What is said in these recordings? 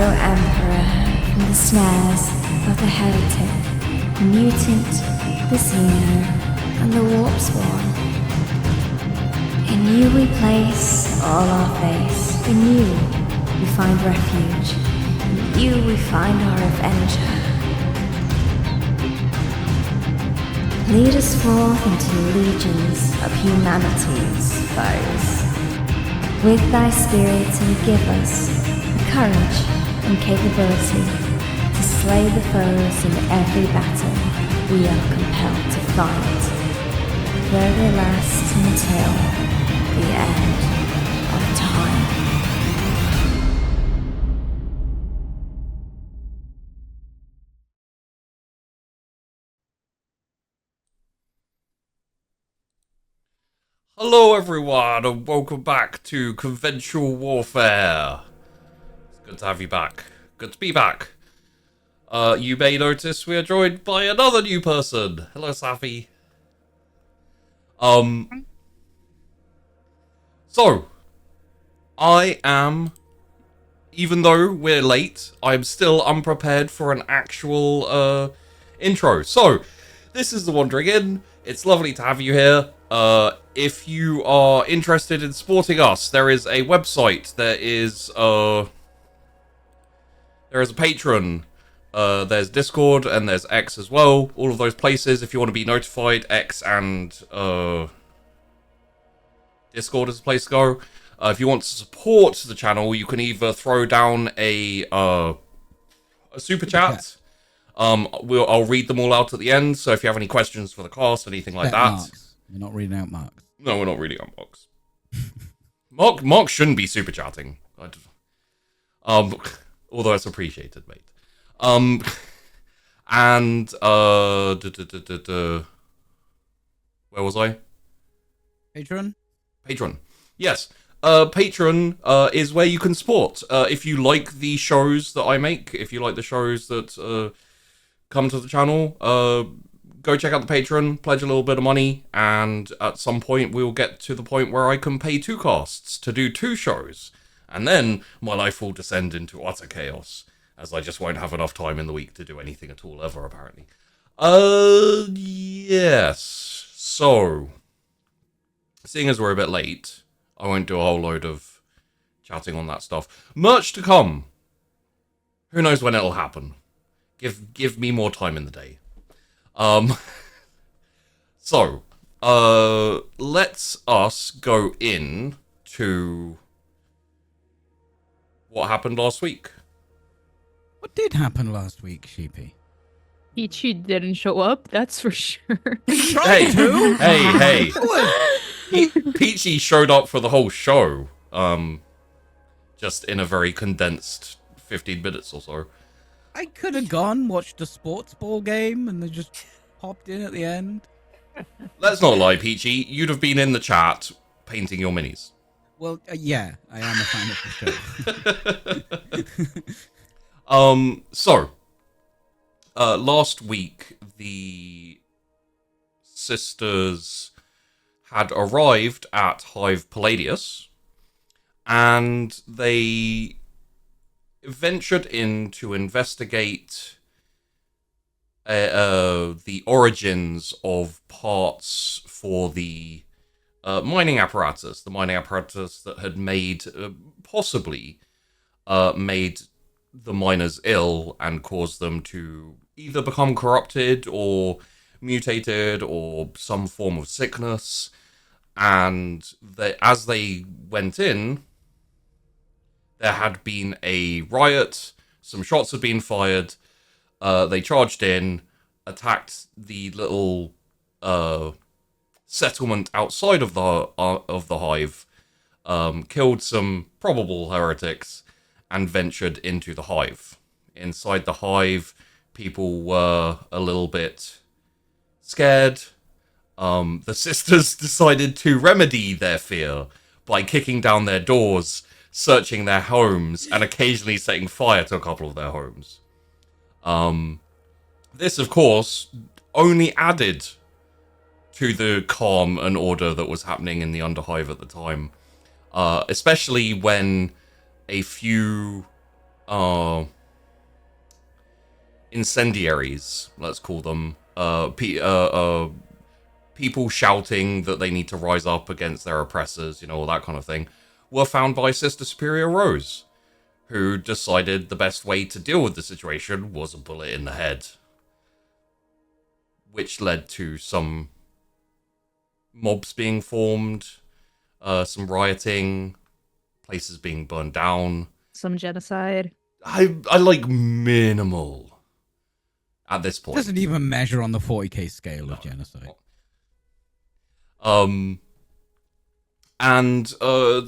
Emperor from the snares of the heretic, the mutant, the xeno, and the warp spawn. In you we place all our faith. In you we find refuge. In you we find our avenger. Lead us forth into legions of humanity's foes. With thy spirit and give us the courage and capability to slay the foes in every battle we are compelled to fight, though they last until the end of time. Hello everyone and welcome back to Conventual Warfare. It's good to have you back. Good to be back. You may notice we are joined by another new person. Hello, Safi. So, I am, even though we're late, I'm still unprepared for an actual, intro. So, this is The Wandering Inn. It's lovely to have you here. If you are interested in supporting us, there is a website, there is a Patreon, there's Discord, and there's X as well. All of those places, if you want to be notified, X and, Discord is the place to go. If you want to support the channel, you can either throw down a super chat. I'll read them all out at the end, so if you have any questions for the cast, anything like that. Marks. You're not reading out marks. No, we're not reading out marks. Mark shouldn't be super chatting. Although it's appreciated, mate. And where was I? Patreon? Patreon. Yes. Patreon is where you can support. If you like the shows that I make, if you like the shows that come to the channel, go check out the Patreon, pledge a little bit of money, and at some point we'll get to the point where I can pay two casts to do two shows. And then my life will descend into utter chaos, as I just won't have enough time in the week to do anything at all ever, apparently. Yes. So, seeing as we're a bit late, I won't do a whole load of chatting on that stuff. Merch to come. Who knows when it'll happen. Give me more time in the day. So, let's us go in to what happened last week. What did happen last week, Sheepy? Peachy didn't show up, that's for sure. Hey. Peachy showed up for the whole show, just in a very condensed 15 minutes or so. I could have gone, watched a sports ball game, and they just popped in at the end. Let's not lie, Peachy. You'd have been in the chat painting your minis. Well, yeah, I am a fan of the show. Last week, the sisters had arrived at Hive Calliades, and they ventured in to investigate the origins of parts for the mining apparatus. The mining apparatus that had possibly made the miners ill and caused them to either become corrupted or mutated or some form of sickness. And as they went in, there had been a riot, some shots had been fired, they charged in, attacked the little settlement outside of the hive, killed some probable heretics, and ventured into the hive. Inside the hive, people were a little bit scared. The sisters decided to remedy their fear by kicking down their doors, searching their homes, and occasionally setting fire to a couple of their homes. This, of course, only added to the calm and order that was happening in the Underhive at the time. Especially when a few incendiaries, let's call them, people shouting that they need to rise up against their oppressors, all that kind of thing, were found by Sister Superior Rose, who decided the best way to deal with the situation was a bullet in the head, which led to some mobs being formed, some rioting, places being burned down. Some genocide. I like minimal at this point. Doesn't even measure on the 40k scale of genocide. And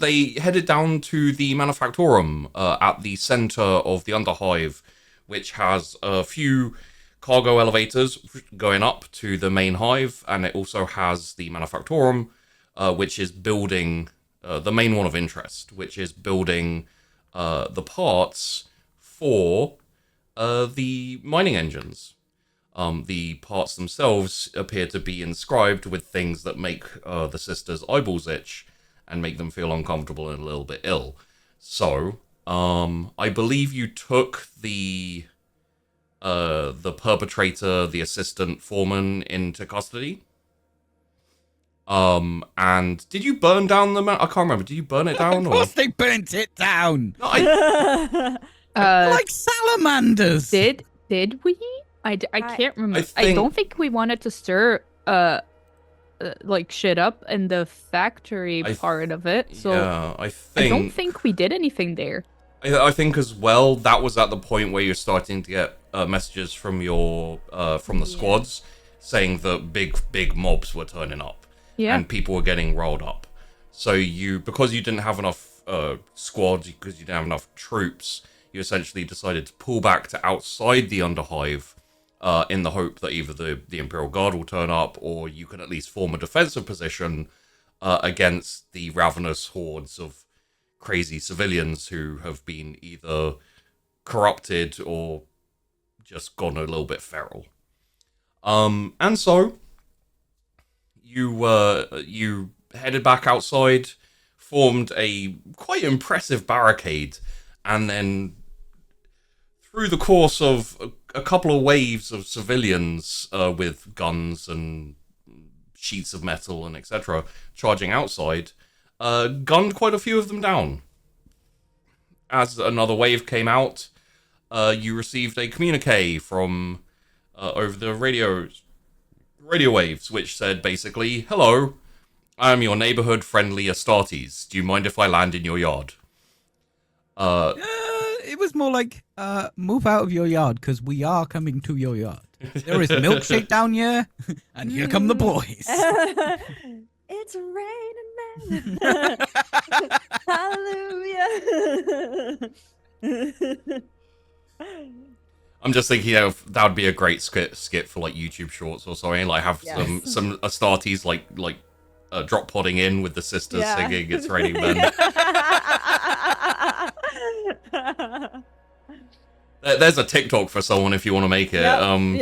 they headed down to the Manufactorum at the center of the Underhive, which has a few cargo elevators going up to the main hive, and it also has the Manufactorum, which is building the main one of interest, which is building the parts for the mining engines. The parts themselves appear to be inscribed with things that make the sisters' eyeballs itch and make them feel uncomfortable and a little bit ill. So, I believe you took the perpetrator, the assistant foreman, into custody. And did you burn down the I can't remember. Did you burn it down? Of course they burnt it down. No, Like salamanders. Did we? I can't remember. I don't think we wanted to stir like shit up in the factory part of it. So yeah, I don't think we did anything there. I think as well that was at the point where you're starting to get messages from your from the squads saying that big mobs were turning up and people were getting rolled up. So because you didn't have enough squads, because you didn't have enough troops, you essentially decided to pull back to outside the Underhive in the hope that either the Imperial Guard will turn up or you can at least form a defensive position against the ravenous hordes of crazy civilians who have been either corrupted or just gone a little bit feral. And so you headed back outside, formed a quite impressive barricade, and then through the course of a couple of waves of civilians with guns and sheets of metal and etc. charging outside, gunned quite a few of them down. As another wave came out, you received a communique from over the radio waves, which said basically, "Hello, I am your neighborhood friendly Astartes. Do you mind if I land in your yard?" It was more like, move out of your yard, because we are coming to your yard. There is milkshake down here, and here come the boys. It's raining men. Hallelujah. I'm just thinking that would be a great skit for like YouTube Shorts or something. Like have some Astartes like drop podding in with the sisters singing "It's Raining Men." There's a TikTok for someone if you want to make it. Adding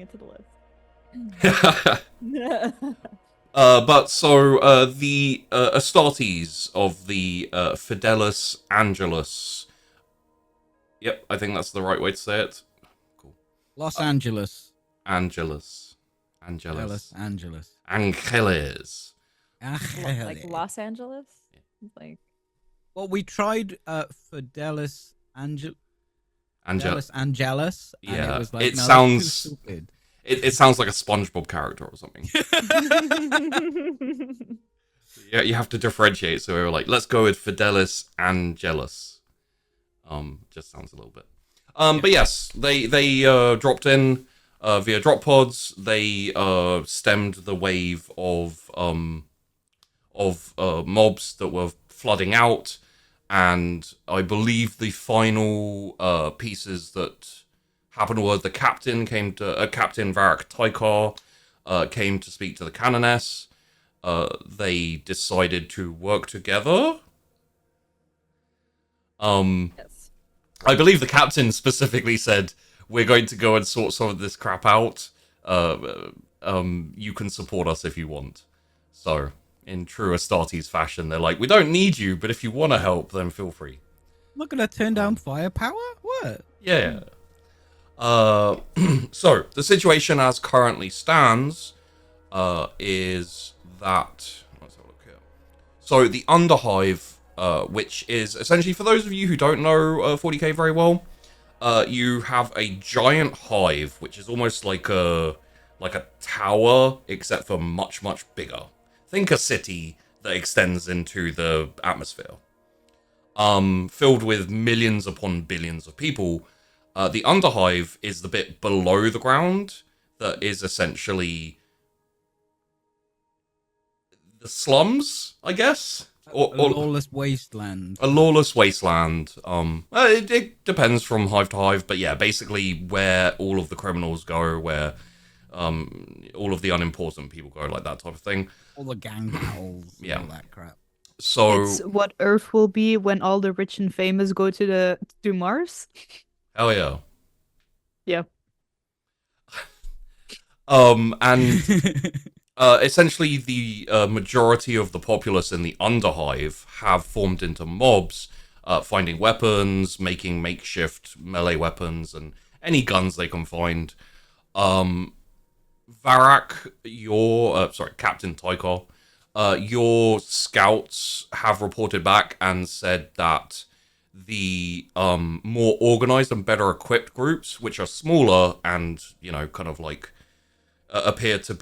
it to the list. But so the Astartes of the Fidelis Angelus. Yep, I think that's the right way to say it. Cool. Los Angeles. Angeles. Angeles. Angeles. Like Los Angeles? Like. Well, we tried Fidelis Angelus. Yeah, it was like, it no, sounds that's too stupid. It sounds like a SpongeBob character or something. Yeah, you have to differentiate. So we were like, let's go with Fidelis Angelus. Just sounds a little bit. But yes, they dropped in via drop pods. They stemmed the wave of mobs that were flooding out, and I believe the final pieces that happened was the captain came to Captain Varric Tykar came to speak to the Canoness. They decided to work together. Yes. I believe the captain specifically said, "We're going to go and sort some of this crap out. You can support us if you want." So, in true Astartes fashion, they're like, "We don't need you, but if you want to help, then feel free." not gonna turn down firepower? What? Yeah. So the situation as currently stands is that, let's have a look here. So the Underhive, which is essentially, for those of you who don't know 40k very well, you have a giant hive, which is almost like a tower, except for much, much bigger. Think a city that extends into the atmosphere. Filled with millions upon billions of people. The Underhive is the bit below the ground that is essentially the slums, I guess? Or a lawless wasteland. A lawless wasteland. It depends from hive to hive, but yeah, basically where all of the criminals go, where all of the unimportant people go, like that type of thing. All the gang battles, yeah, all that crap. So it's what Earth will be when all the rich and famous go to Mars. Hell yeah. Yeah. And essentially the majority of the populace in the Underhive have formed into mobs, finding weapons, making makeshift melee weapons, and any guns they can find. Varak, Captain Tykar, your scouts have reported back and said that the more organized and better equipped groups, which are smaller and, kind of like appear to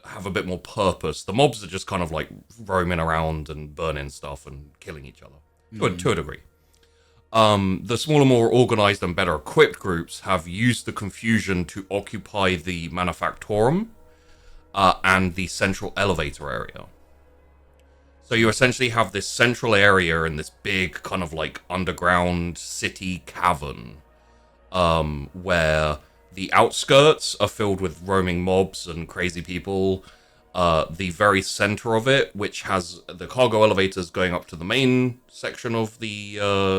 have a bit more purpose. The mobs are just kind of like roaming around and burning stuff and killing each other to a degree. The smaller, more organized and better equipped groups have used the confusion to occupy the Manufactorum and the central elevator area. So you essentially have this central area in this big kind of like underground city cavern, where the outskirts are filled with roaming mobs and crazy people. The very center of it, which has the cargo elevators going up to the main section of the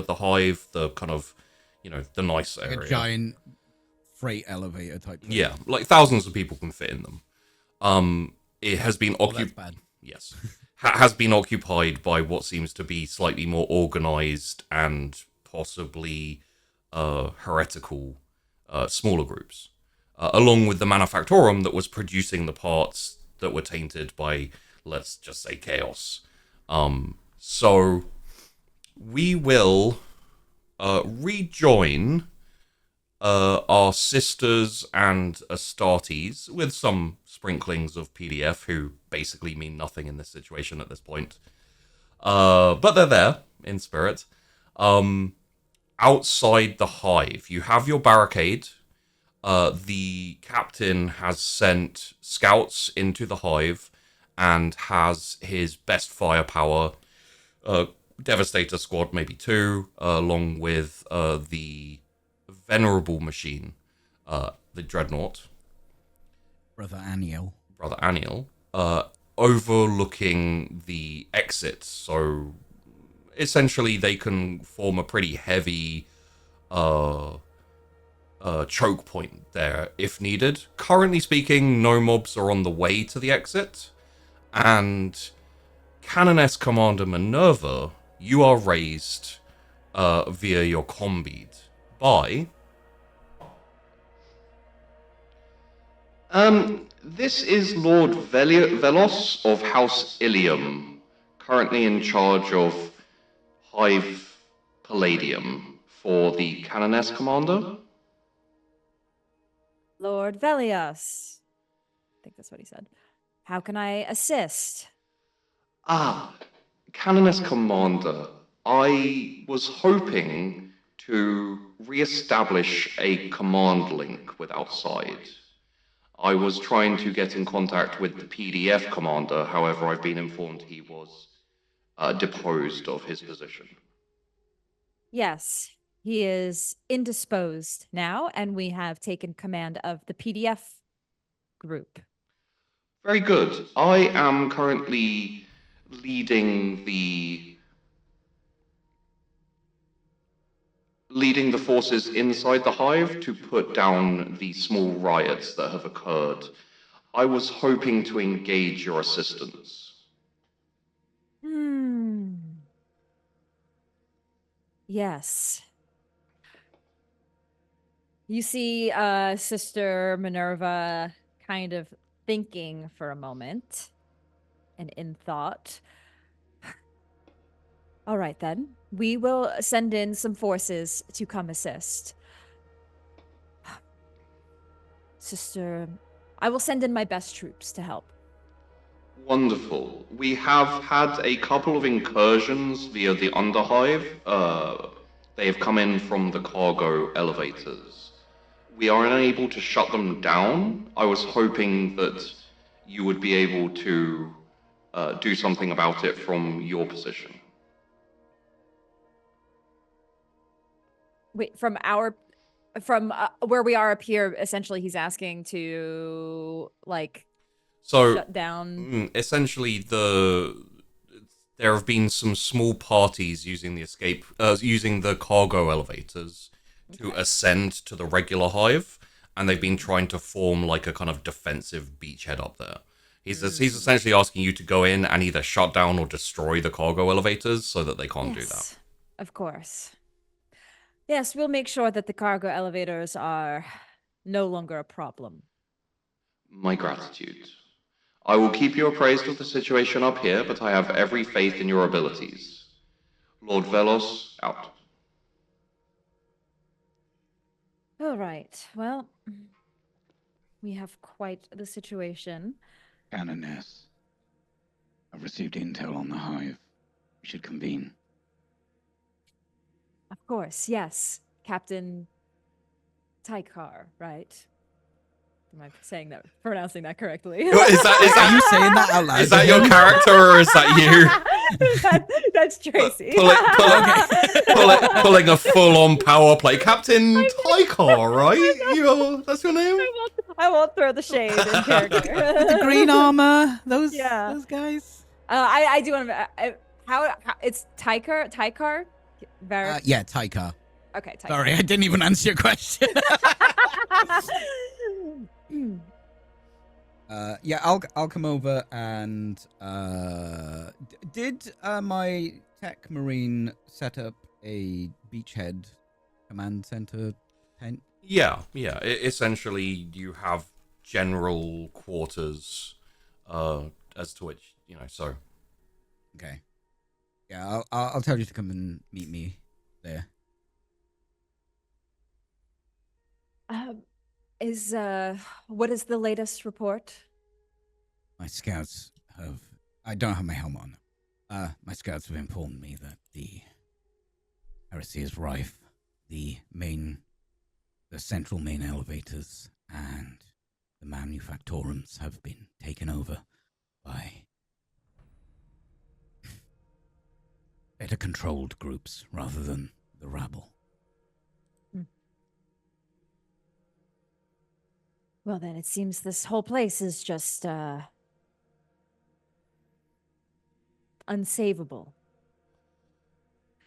hive, the kind of, the nice area. Like a giant freight elevator type thing. Yeah, like thousands of people can fit in them. It has been occupied. Yes. Has been occupied by what seems to be slightly more organized and possibly heretical smaller groups, along with the Manufactorum that was producing the parts that were tainted by, let's just say, chaos. So we will rejoin our sisters and Astartes with some sprinklings of PDF, who basically mean nothing in this situation at this point. But they're there in spirit. Outside the hive, you have your barricade. The captain has sent scouts into the hive and has his best firepower, Devastator squad, maybe two, along with the venerable machine, the Dreadnought. Brother Aniel, overlooking the exit. So essentially they can form a pretty heavy choke point there if needed. Currently speaking, no mobs are on the way to the exit. And Canoness Commander Minerva, you are raised via your combead by... This is Lord Velos of House Ilium, currently in charge of Hive Palladium for the Canoness Commander. Lord Velios. I think that's what he said. How can I assist? Canoness Commander, I was hoping to re-establish a command link with outside. I was trying to get in contact with the PDF commander, however, I've been informed he was deposed of his position. Yes, he is indisposed now, and we have taken command of the PDF group. Very good. I am currently leading the forces inside the hive to put down the small riots that have occurred. I was hoping to engage your assistance. Yes. You see Sister Minerva kind of thinking for a moment and in thought. All right, then. We will send in some forces to come assist. Sister, I will send in my best troops to help. Wonderful. We have had a couple of incursions via the underhive. They have come in from the cargo elevators. We are unable to shut them down. I was hoping that you would be able to do something about it from your position. Wait, from where we are up here, essentially he's asking to, like, shut down. Essentially, there have been some small parties using the cargo elevators to ascend to the regular hive, and they've been trying to form like a kind of defensive beachhead up there. He's essentially asking you to go in and either shut down or destroy the cargo elevators so that they can't do that. Of course. Yes, we'll make sure that the cargo elevators are no longer a problem. My gratitude. I will keep you appraised of the situation up here, but I have every faith in your abilities. Lord Velos, out. All right. Well, we have quite the situation. Canoness, I've received intel on the hive. We should convene. Of course, yes. Captain Tykar, right? Am I pronouncing that correctly? Is that Are you saying that out loud? Is that your character or is that you? That's Tracy. Pulling a full-on power play. Captain Tykar, right? That's your name? I won't throw the shade in character. The green armor, those guys. I do want to. How it's Tykar? Yeah, Tykar. Okay, Tykar. Sorry, I didn't even answer your question. Yeah, I'll come over and did my tech marine set up a beachhead command center tent? Yeah. Essentially, you have general quarters, as to which So. Okay. Yeah, I'll tell you to come and meet me there. What is the latest report? My scouts have... I don't have my helmet on. My scouts have informed me that the heresy is rife. The central main elevators and the manufactorums have been taken over by better controlled groups rather than the rabble. Well, then it seems this whole place is just unsavable.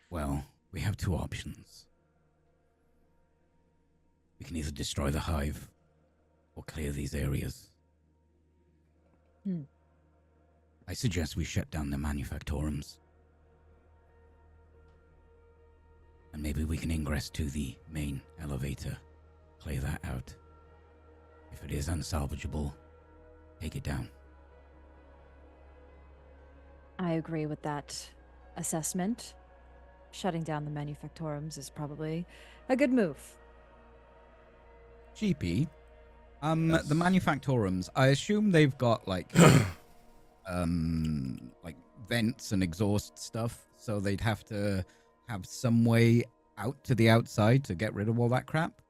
Well, we have two options. We can either destroy the hive or clear these areas. I suggest we shut down the manufactorums. And maybe we can ingress to the main elevator, clear that out. If it is unsalvageable, take it down. I agree with that assessment. Shutting down the manufactorums is probably a good move. GP, the manufactorums, I assume they've got like vents and exhaust stuff, so they'd have to have some way out to the outside to get rid of all that crap.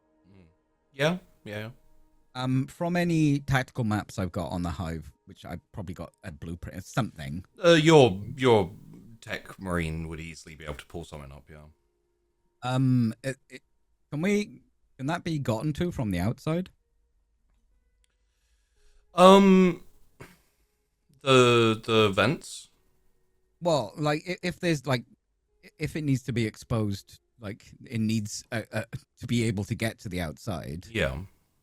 Yeah. From any tactical maps I've got on the hive, which I probably got a blueprint, something. Your tech marine would easily be able to pull something up. Yeah. Can that be gotten to from the outside? The vents. Well, like if there's like, if it needs to be exposed, like it needs to be able to get to the outside. Yeah.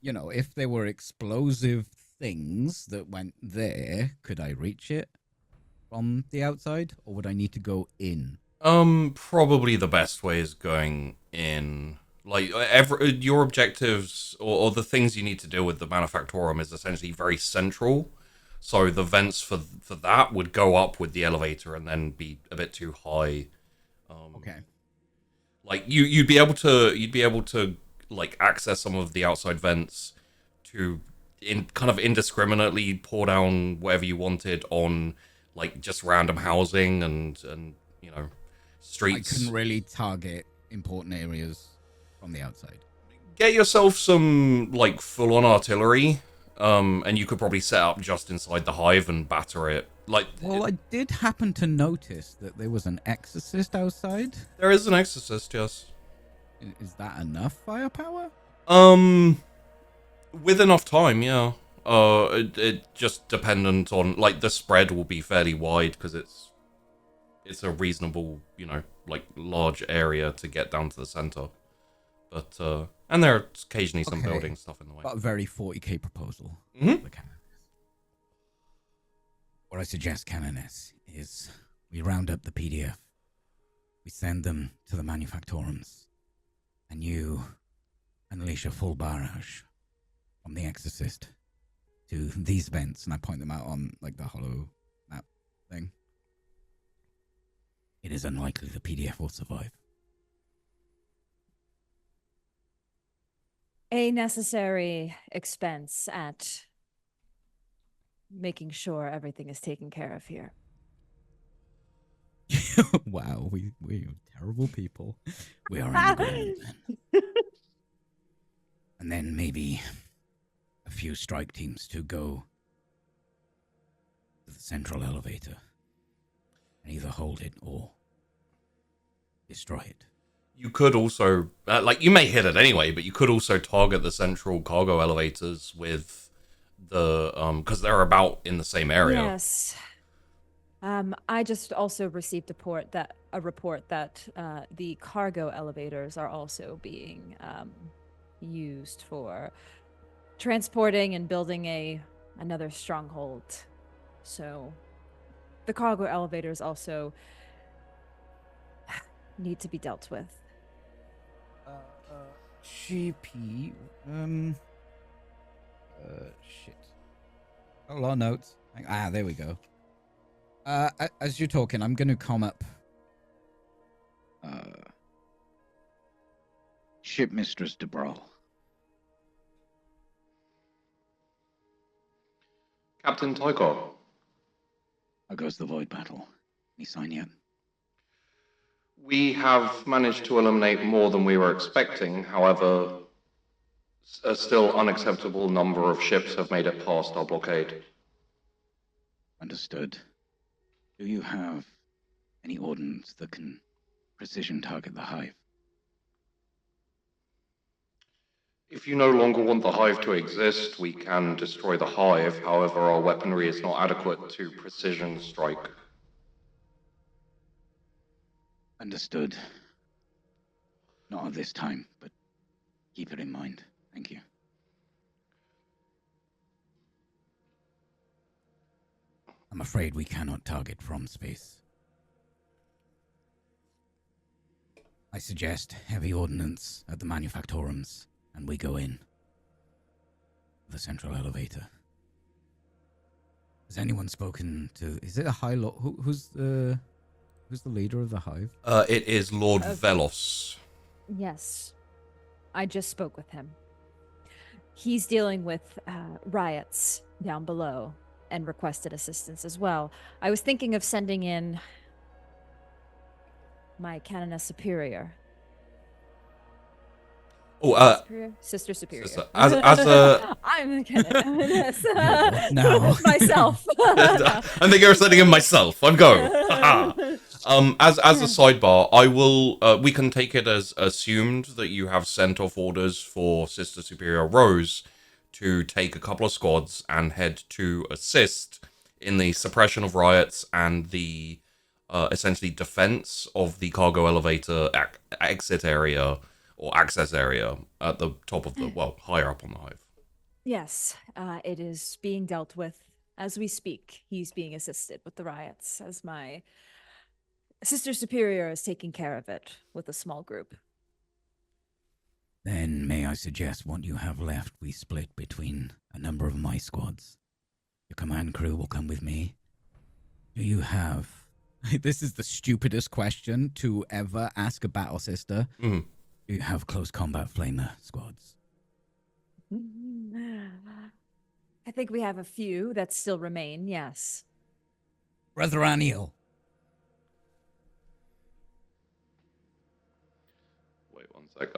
If there were explosive things that went there, could I reach it from the outside, or would I need to go in Probably the best way is going in. Like, your objectives or the things you need to deal with the Manufactorum is essentially very central. So the vents for that would go up with the elevator and then be a bit too high. Okay. Like you'd be able to like access some of the outside vents to kind of indiscriminately pour down whatever you wanted on like just random housing and streets. I couldn't really target important areas from the outside. Get yourself some like full on artillery, and you could probably set up just inside the hive and batter it. Well, I did happen to notice that there was an exorcist outside. There is an exorcist, yes. Is that enough firepower? With enough time, yeah. It just dependent on like the spread will be fairly wide because it's a reasonable, like large area to get down to the center. But and there are occasionally some building stuff in the way. But a very 40k proposal. Mm-hmm. What I suggest, Canoness, is we round up the PDF, we send them to the Manufactorums, and you unleash a full barrage from the Exorcist to these vents, and I point them out on like the hollow map thing. It is unlikely the PDF will survive. A necessary expense at making sure everything is taken care of here. Wow, we are terrible people. We are in agreement then. And then maybe a few strike teams to go to the central elevator and either hold it or destroy it. You could also, you may hit it anyway, but you could also target the central cargo elevators with the, because they're about in the same area. Yes. I just also received a report that the cargo elevators are also being used for transporting and building another stronghold. So the cargo elevators also need to be dealt with. GP, shit. A lot of notes. There we go. As you're talking, I'm going to come up. Shipmistress de Brawl. Captain Tiger. How goes the Void battle? Any sign yet? We have managed to eliminate more than we were expecting. However, a still unacceptable number of ships have made it past our blockade. Understood. Do you have any ordnance that can precision target the hive? If you no longer want the hive to exist, we can destroy the hive. However, our weaponry is not adequate to precision strike. Understood. Not at this time, but keep it in mind. Thank you. I'm afraid we cannot target from space. I suggest heavy ordnance at the Manufactorums, and we go in. The central elevator. Has anyone spoken to... Is it a High Lord? Who's the leader of the hive? It is Lord Velos. Yes. I just spoke with him. He's dealing with riots down below and requested assistance as well. I was thinking of sending in my Canoness Superior. Oh, Sister Superior. As a... I'm the Canoness. No. Myself. I think you're sending in myself. I'm go. As a sidebar, I will. We can take it as assumed that you have sent off orders for Sister Superior Rose to take a couple of squads and head to assist in the suppression of riots and the essentially defense of the cargo elevator exit area or access area at the top of the higher up on the hive. Yes, it is being dealt with as we speak. He's being assisted with the riots as my Sister Superior is taking care of it with a small group. Then may I suggest what you have left we split between a number of my squads. Your command crew will come with me. Do you have... This is the stupidest question to ever ask a battle sister. Mm-hmm. Do you have close combat flamer squads? I think we have a few that still remain, yes. Brother Aniel. Wait 1 sec.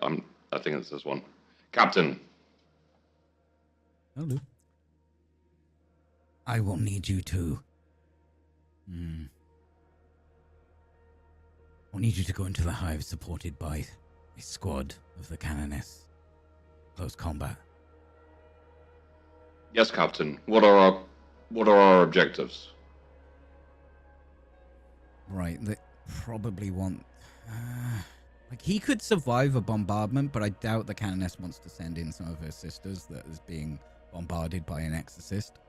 I think it's this one. Captain. Hello. I will need you to... I'll need you to go into the hive supported by a squad of the Canoness. Close combat. Yes, Captain. What are our objectives? Right, they probably want... like, he could survive a bombardment, but I doubt the Canoness wants to send in some of her sisters that is being bombarded by an exorcist.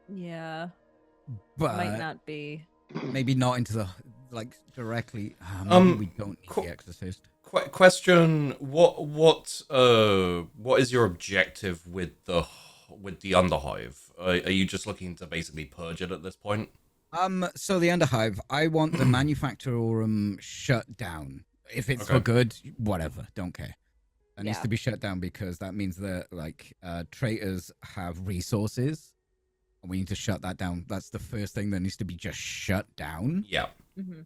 Yeah. But... Might not be. Maybe not into the... Like, directly... maybe we don't need the exorcist. Question: What is your objective with the Underhive? Are you just looking to basically purge it at this point? So the Underhive, I want the Manufactorum shut down. If it's for good, whatever, don't care. That needs to be shut down because that means that traitors have resources, and we need to shut that down. That's the first thing that needs to be just shut down. Yeah. Mm-hmm.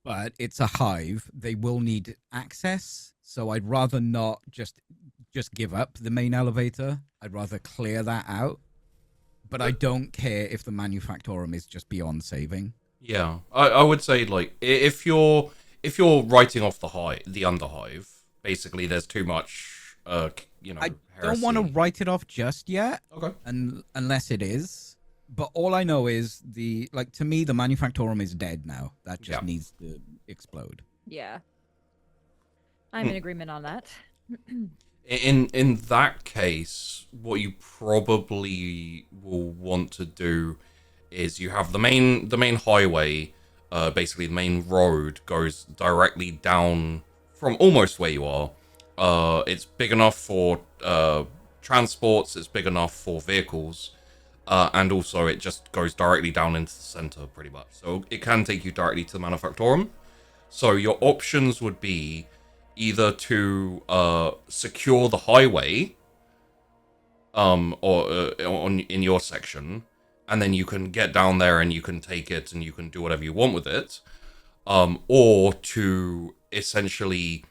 But it's a hive. They will need access, so I'd rather not just give up the main elevator. I'd rather clear that out. But I don't care if the Manufactorum is just beyond saving. Yeah, I would say, like, if you're writing off the Underhive, basically there's too much, I heresy. don't want to write it off just yet. Okay. Unless it is. But all I know is to me, the Manufactorum is dead now. That just needs to explode. Yeah. I'm in agreement on that. In that case, what you probably will want to do is you have the main highway, basically the main road goes directly down from almost where you are. It's big enough for transports, it's big enough for vehicles, and also it just goes directly down into the center pretty much. So it can take you directly to the Manufactorum. So your options would be either to secure the highway, or in your section, and then you can get down there and you can take it and you can do whatever you want with it, or to essentially,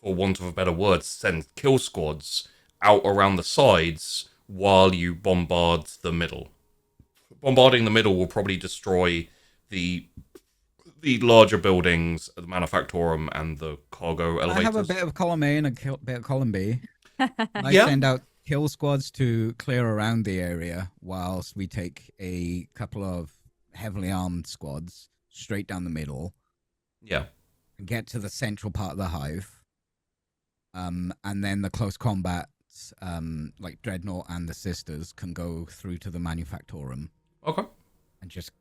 for want of a better word, send kill squads out around the sides while you bombard the middle. Bombarding the middle will probably destroy the larger buildings, the Manufactorum, and the cargo elevators. I have a bit of column A and a bit of column B. I send out kill squads to clear around the area, whilst we take a couple of heavily armed squads straight down the middle. Yeah. And get to the central part of the hive. And then the close combat, like Dreadnought and the Sisters, can go through to the Manufactorum. Okay. And just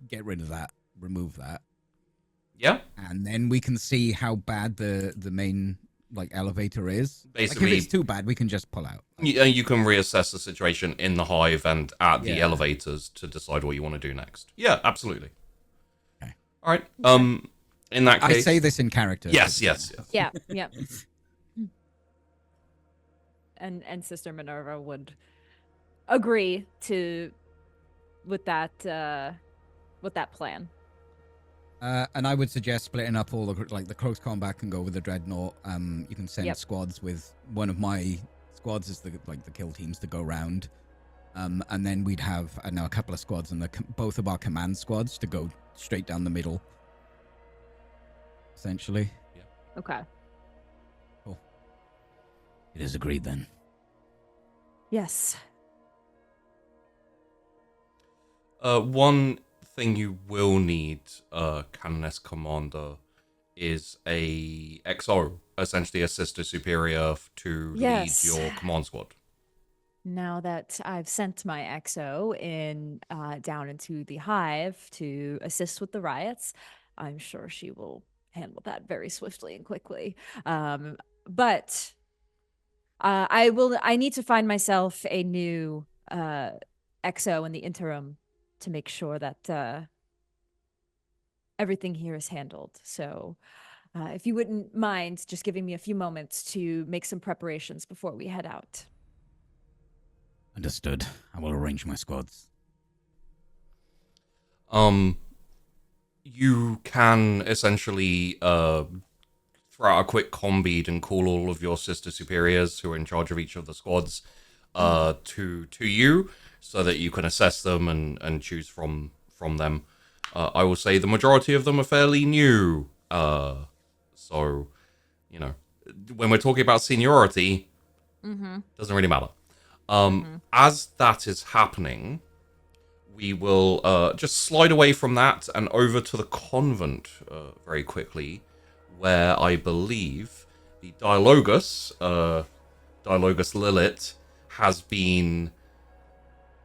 get rid of that, remove that. Yeah. And then we can see how bad the main elevator is. Basically, if it's too bad, we can just pull out. You can reassess the situation in the hive and at the elevators to decide what you want to do next. Yeah, absolutely. Okay. All right. In that case, I say this in character. Yes. Yeah. And Sister Minerva would agree with that plan. And I would suggest splitting up all the close combat can go with the Dreadnought. You can send squads with one of my squads as the kill teams to go round. And then we'd have a couple of squads and both of our command squads to go straight down the middle. Essentially. Yeah. Okay. Cool. It is agreed then. Yes. One thing you will need, Canoness Commander, is a XO, essentially a Sister Superior to lead your command squad. now that I've sent my XO in down into the hive to assist with the riots, I'm sure she will handle that very swiftly and quickly. But I need to find myself a new XO in the interim to make sure that everything here is handled. So if you wouldn't mind just giving me a few moments to make some preparations before we head out. Understood. I will arrange my squads. You can essentially throw out a quick combead and call all of your sister superiors who are in charge of each of the squads to you, so that you can assess them and choose from them. I will say the majority of them are fairly new, so when we're talking about seniority, doesn't really matter. As that is happening, we will just slide away from that and over to the convent very quickly, where I believe the Dialogus Lilith, has been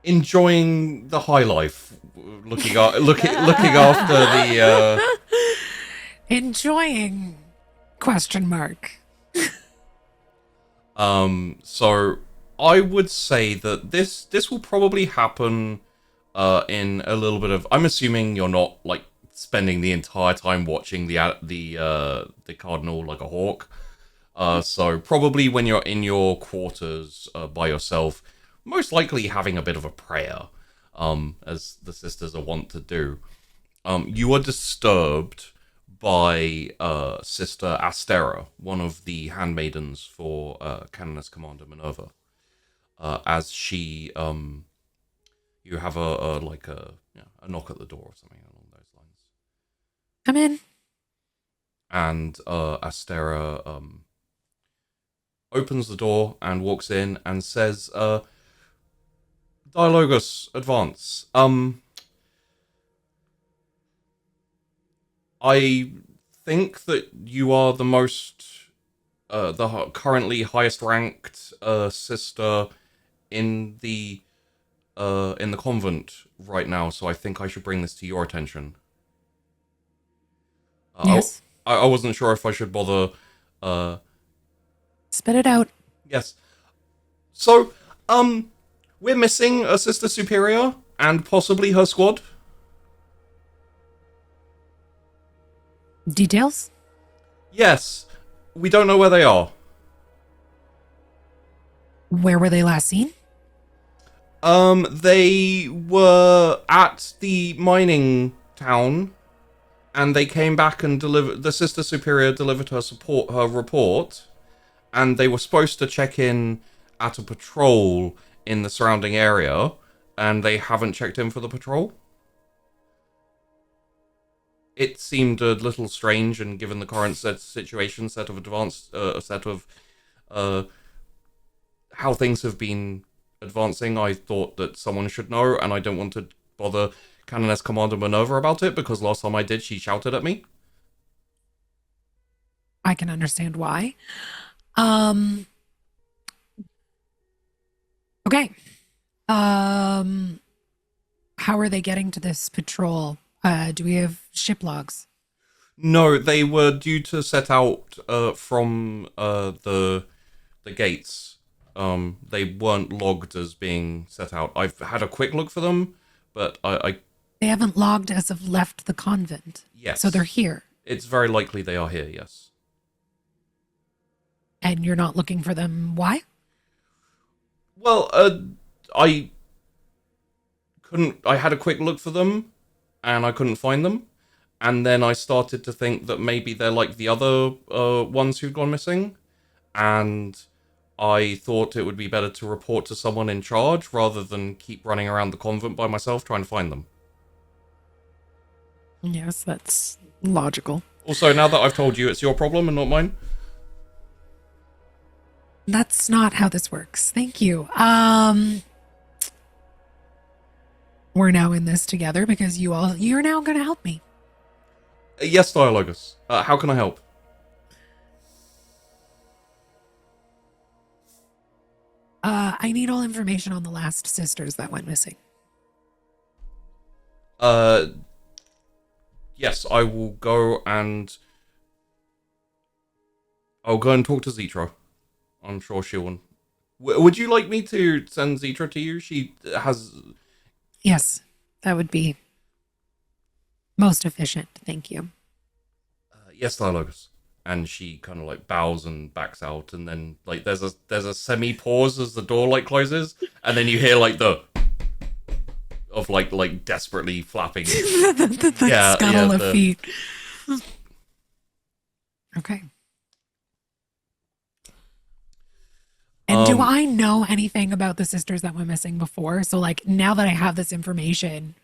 enjoying the high life, looking after the enjoying ? So I would say that this will probably happen in a little bit of. I'm assuming you're not like spending the entire time watching the cardinal like a hawk. So probably when you're in your quarters by yourself, most likely having a bit of a prayer, as the sisters are wont to do. You are disturbed by Sister Astera, one of the handmaidens for Canoness Commander Minerva. As she, you have a knock at the door or something along those lines. Come in. And Astera opens the door and walks in and says, Dialogus, advance. I think that you are the most, the currently highest ranked sister in the convent right now, so I think I should bring this to your attention. Yes. I wasn't sure if I should bother. Spit it out. Yes. So, we're missing a sister superior and possibly her squad. Details? Yes. We don't know where they are. Where were they last seen? They were at the mining town, and they came back and the sister superior delivered her report, and they were supposed to check in at a patrol in the surrounding area, and they haven't checked in for the patrol. It seemed a little strange, and given the current situation, set of how things have been advancing, I thought that someone should know, and I don't want to bother Canoness Commander Minerva about it, because last time I did, she shouted at me. I can understand why. Okay. How are they getting to this patrol? Do we have ship logs? No, they were due to set out from the gates. They weren't logged as being set out. I've had a quick look for them, but I They haven't logged as of left the convent. Yes. So they're here. It's very likely they are here, yes. And you're not looking for them. Why? Well, I had a quick look for them, and I couldn't find them. And then I started to think that maybe they're like the other ones who'd gone missing. And I thought it would be better to report to someone in charge rather than keep running around the convent by myself trying to find them. Yes, that's logical. Also, now that I've told you, it's your problem and not mine. That's not how this works. Thank you. We're now in this together because you're now going to help me. Yes, Dialogus. How can I help? I need all information on the last sisters that went missing. Yes, I will go and... I'll go and talk to Zitra. I'm sure she'll... Would you like me to send Zitra to you? She has... Yes, that would be most efficient. Thank you. Yes, Dialogus. And she kind of like bows and backs out, and then like there's a semi pause as the door like closes, and then you hear like the of like desperately flapping. the scuttle of feet. Okay. And do I know anything about the sisters that went missing before? So like now that I have this information,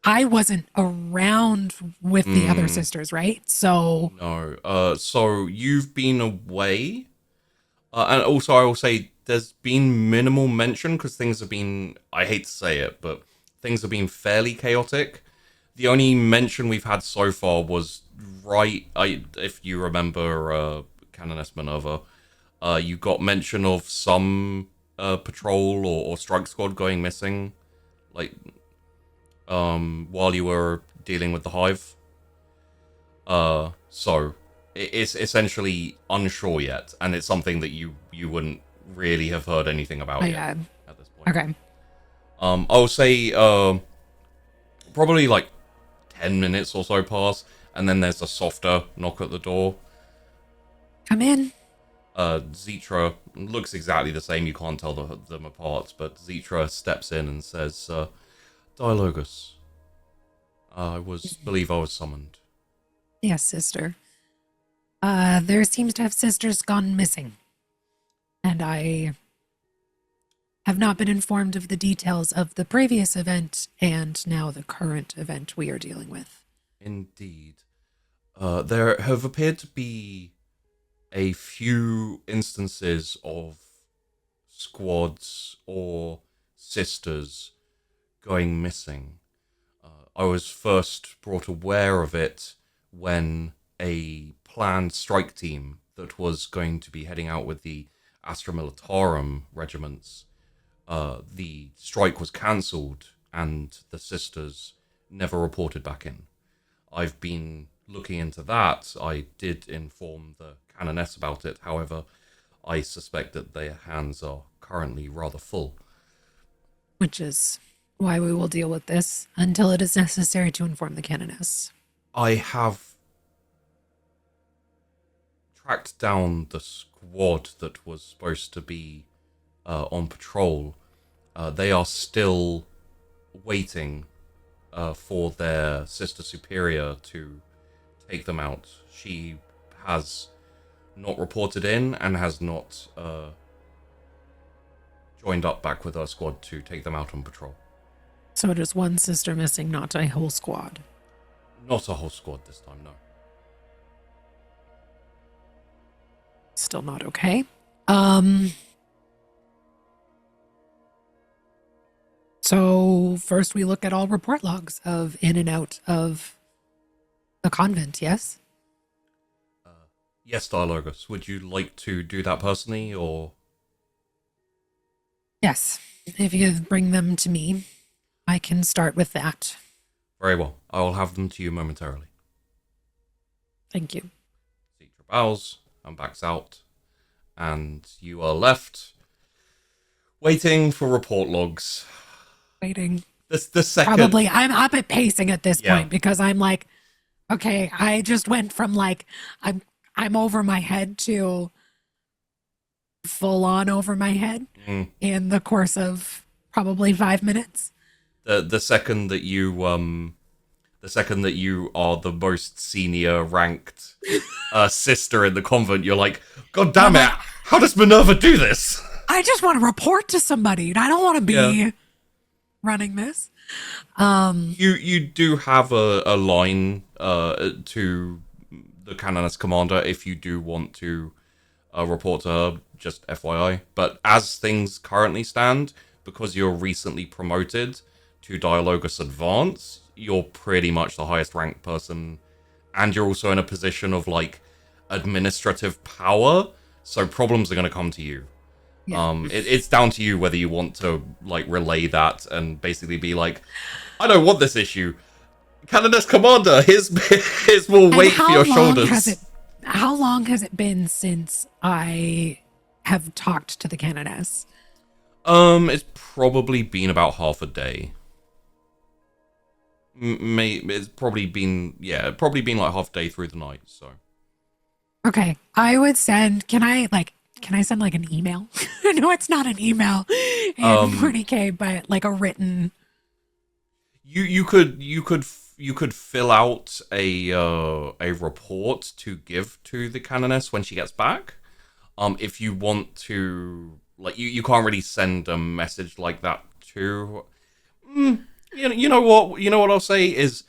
I wasn't around with the other sisters, right? So no. So you've been away, and also I will say there's been minimal mention because things have been. I hate to say it, but things have been fairly chaotic. The only mention we've had so far was if you remember, Canoness Minerva, you got mention of some patrol or strike squad going missing, like. While you were dealing with the hive. So it's essentially unsure yet, and it's something that you wouldn't really have heard anything about yet at this point. Okay. I'll say probably like 10 minutes or so pass, and then there's a softer knock at the door. Come in. Zitra looks exactly the same, you can't tell them apart, but Zitra steps in and says, Dialogus, believe I was summoned. Yes, sister. There seems to have sisters gone missing. And I have not been informed of the details of the previous event and now the current event we are dealing with. Indeed. There have appeared to be a few instances of squads or sisters going missing. I was first brought aware of it when a planned strike team that was going to be heading out with the Astra Militarum regiments, the strike was cancelled and the sisters never reported back in. I've been looking into that. I did inform the Canoness about it, however, I suspect that their hands are currently rather full. Which is why we will deal with this until it is necessary to inform the Canoness. I have tracked down the squad that was supposed to be on patrol. They are still waiting for their Sister Superior to take them out. She has not reported in and has not joined up back with her squad to take them out on patrol. So it is one sister missing, not a whole squad. Not a whole squad this time, no. Still not okay. So first we look at all report logs of in and out of the convent, yes? Yes, Dialogus. Would you like to do that personally, or...? Yes. If you bring them to me, I can start with that. Very well. I will have them to you momentarily. Thank you. Citra bows and backs out, and you are left waiting for report logs. Waiting. The second... Probably. I'm up at pacing at this point because I'm like, okay, I just went from like, I'm over my head to full on over my head in the course of probably 5 minutes. The second that you are the most senior ranked sister in the convent, you're like, God damn it! How does Minerva do this? I just want to report to somebody. I don't want to be running this. You do have a line to the Canoness commander if you do want to report to her, just FYI. But as things currently stand, because you're recently promoted to Dialogus Advance, you're pretty much the highest ranked person, and you're also in a position of like administrative power, so problems are going to come to you. Yeah. It's down to you whether you want to like relay that and basically be like, I don't want this issue. Canoness Commander, here's more weight for your shoulders. How long has it been since I have talked to the Canoness? It's probably been about half a day. It's probably been like half a day through the night. So. Okay, I would send. Can I send like an email? No, it's not an email in 40K, but like a written. You could fill out a report to give to the Canoness when she gets back. If you want to, like, you can't really send a message like that to. You know what I'll say is,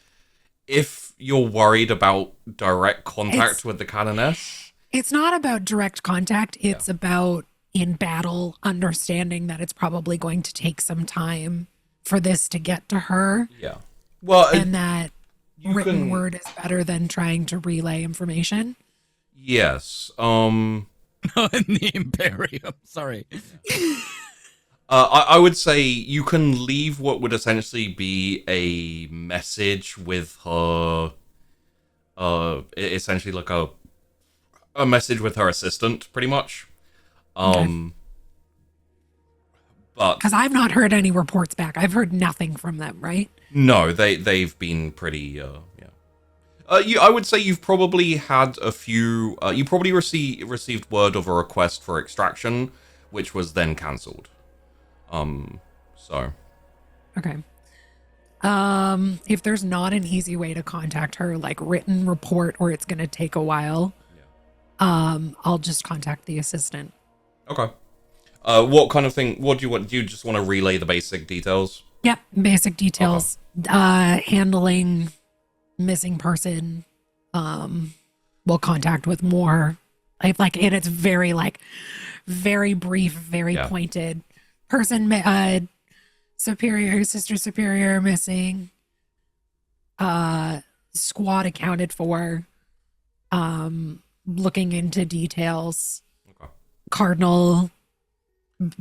if you're worried about direct contact with the Canoness. It's not about direct contact. It's about in battle understanding that it's probably going to take some time for this to get to her. Yeah. Well, and that written word is better than trying to relay information. Yes. In the Imperium. Sorry. I would say you can leave what would essentially be a message with her. Essentially like a message with her assistant, pretty much. Okay. But because I've not heard any reports back. I've heard nothing from them, right? No, they've been pretty. I would say you've probably had a few. You probably received word of a request for extraction, which was then cancelled. So. Okay. If there's not an easy way to contact her, like written report, or it's gonna take a while, I'll just contact the assistant. Okay. What kind of thing? What do you want? Do you just want to relay the basic details? Yep, basic details. Okay. Handling missing person. We'll contact with more. Like it's very very brief, very pointed. Person, sister superior missing. Squad accounted for. Looking into details. Okay. Cardinal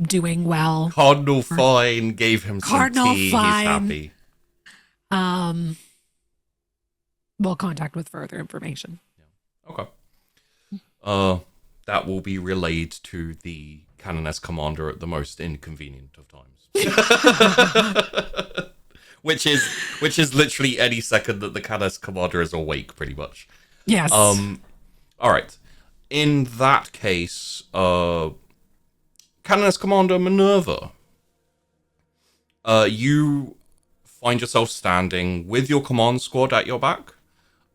doing well. Cardinal fine, gave him some Cardinal tea. fine. He's happy. We'll contact with further information. Yeah. Okay. That will be relayed to the Canoness Commander at the most inconvenient of times. which is literally any second that the Canoness Commander is awake, pretty much. Yes. All right. In that case, Canoness Commander Minerva, you find yourself standing with your command squad at your back,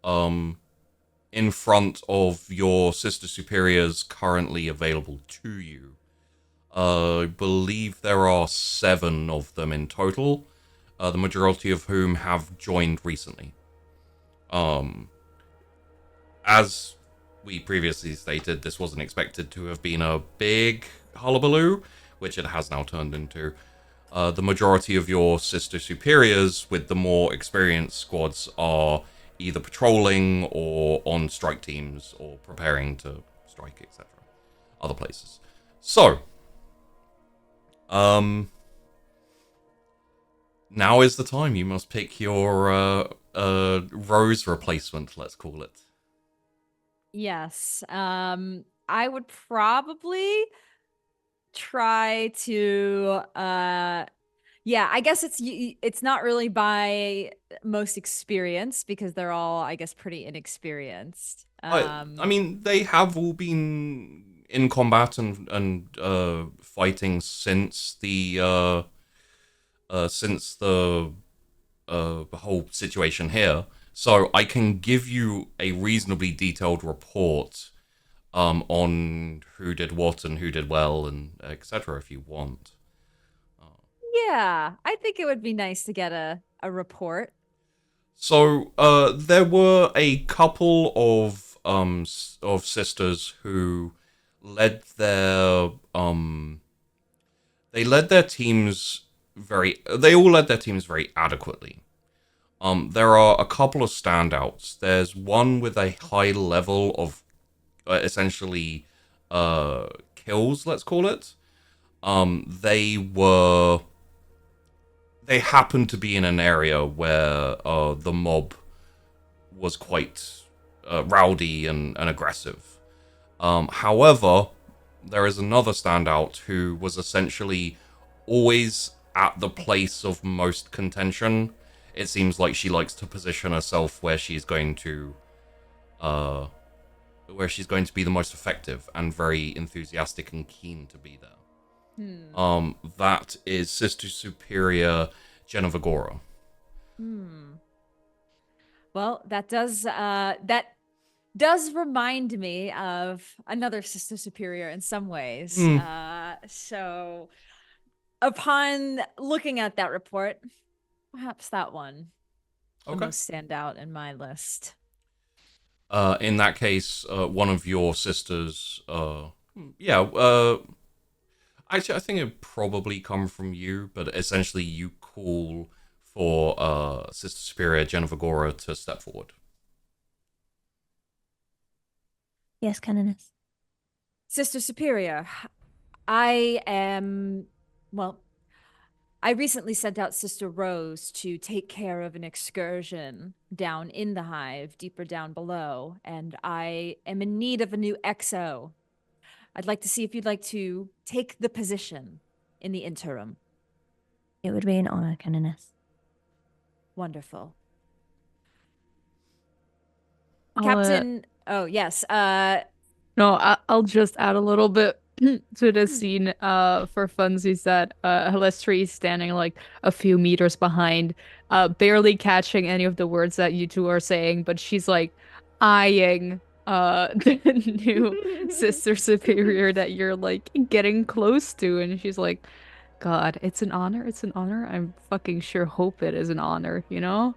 in front of your sister superiors currently available to you. I believe there are 7 of them in total, the majority of whom have joined recently. As we previously stated, this wasn't expected to have been a big hullabaloo, which it has now turned into. The majority of your sister superiors with the more experienced squads are either patrolling or on strike teams or preparing to strike, etc. Other places. So, now is the time. You must pick your Rose replacement, let's call it. Yes. I would probably try to I guess it's not really by most experience because they're all, I guess, pretty inexperienced. I mean, they have all been in combat and fighting since the whole situation here. So I can give you a reasonably detailed report on who did what and who did well and etc. if you want. Yeah, I think it would be nice to get a report. So there were a couple of sisters who led their they all led their teams very adequately. There are a couple of standouts. There's one with a high level of essentially kills, let's call it. They happened to be in an area where the mob was quite rowdy and aggressive. However, there is another standout who was essentially always at the place of most contention. It seems like she likes to position herself where she's going to be the most effective and very enthusiastic and keen to be there. That is Sister Superior Minerva. Well, that does remind me of another Sister Superior in some ways. So upon looking at that report, perhaps that one will most stand out in my list. In that case, one of your sisters, actually, I think it would probably come from you, but essentially you call for Sister Superior Minerva to step forward. Yes, Canoness. Sister Superior, I recently sent out Sister Rose to take care of an excursion down in the hive, deeper down below, and I am in need of a new XO. I'd like to see if you'd like to take the position in the interim. It would be an honor, Canoness. Wonderful. Captain... Oh, yes. No, I'll just add a little bit to the scene for funsies that Helestri is standing like a few meters behind, barely catching any of the words that you two are saying, but she's like eyeing the new Sister Superior that you're like getting close to, and she's like, God, it's an honor, I'm fucking sure hope it is an honor, you know?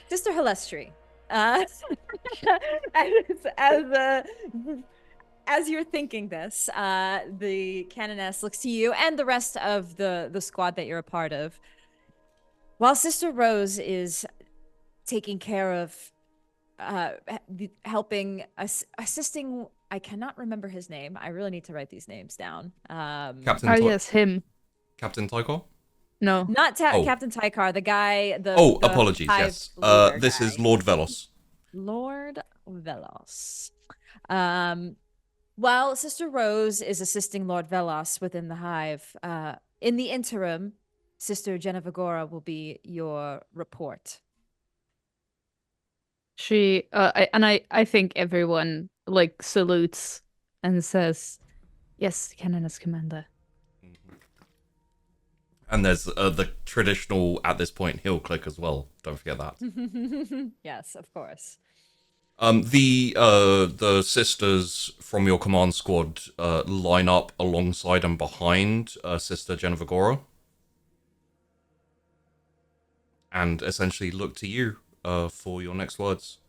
Sister Helestri, as you're thinking this, the Canoness looks to you and the rest of the squad that you're a part of. While Sister Rose is taking care of assisting, I cannot remember his name. I really need to write these names down. Yes, him. Captain Tycho? No. Not Captain Tykar, the guy, apologies, yes. This is Lord Velos. Lord Velos. While Sister Rose is assisting Lord Velos within the hive, in the interim, Sister Minerva will be your report. She I think everyone like salutes and says, "Yes, Canoness Commander." And there's the traditional, at this point, heel click as well. Don't forget that. Yes, of course. The sisters from your command squad line up alongside and behind Sister Minerva, and essentially look to you for your next words.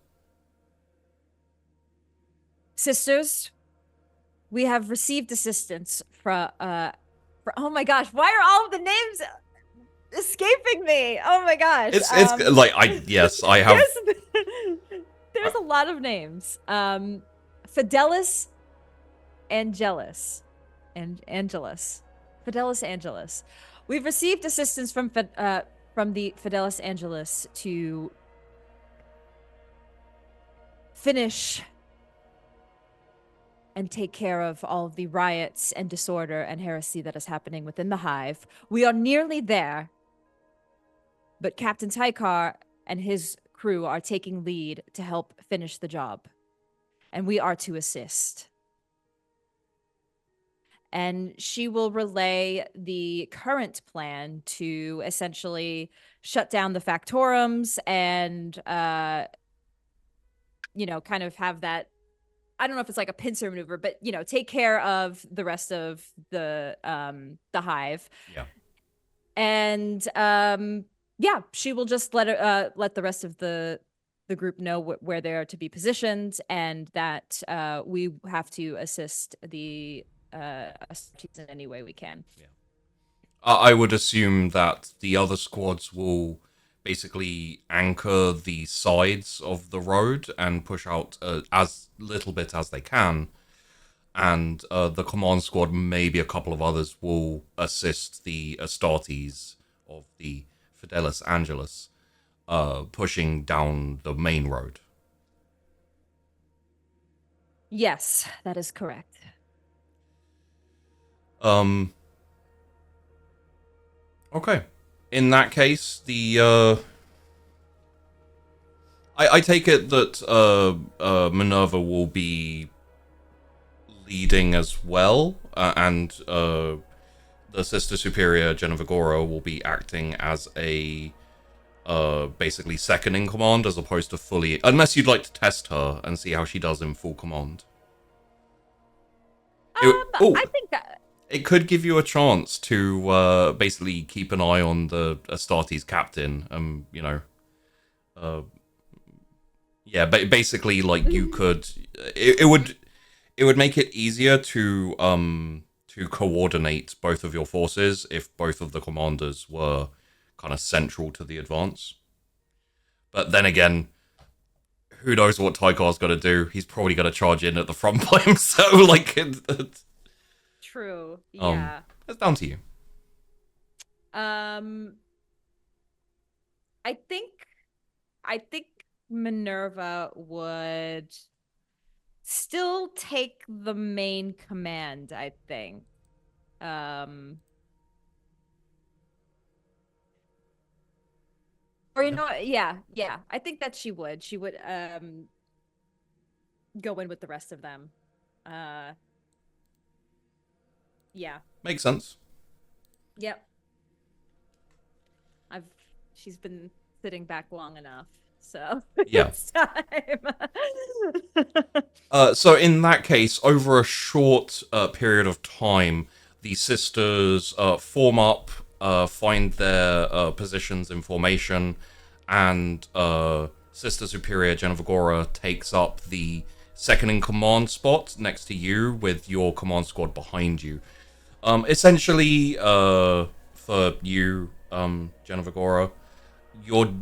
Sisters, we have received assistance from oh my gosh, why are all of the names escaping me? Oh my gosh. It's like I have there's a lot of names. Fidelis Angelus. Fidelis Angelus. We've received assistance from the Fidelis Angelus to finish and take care of all of the riots and disorder and heresy that is happening within the hive. We are nearly there, but Captain Tykar and his crew are taking lead to help finish the job, and we are to assist. And she will relay the current plan to essentially shut down the factorums and, kind of have that, I don't know if it's like a pincer maneuver, but, take care of the rest of the hive. Yeah. And, she will just let the rest of the group know where they are to be positioned, and that we have to assist the in any way we can. Yeah. I would assume that the other squads will basically anchor the sides of the road and push out as little bit as they can. and the command squad, maybe a couple of others, will assist the Astartes of the Fidelis Angelus, pushing down the main road. Yes, that is correct. Okay. In that case, I take it that Minerva will be leading as well, and the Sister Superior Genevigora will be acting as a basically second in command as opposed to fully, unless you'd like to test her and see how she does in full command. I think that It could give you a chance to basically keep an eye on the Astartes captain. Basically, like you could, it would make it easier to coordinate both of your forces if both of the commanders were kind of central to the advance. But then again, who knows what Tykar's going to do? He's probably going to charge in at the front by himself. true. Yeah. It's down to you. I think Minerva would still take the main command, I think. Or yeah. I think that she would. She would go in with the rest of them. Yeah. Makes sense. Yep. She's been sitting back long enough, so Yeah. it's time. So in that case, over a short period of time, the sisters form up, find their positions in formation, and Sister Superior Genevigora takes up the second in command spot next to you with your command squad behind you. Essentially, for you, Genevigora, you're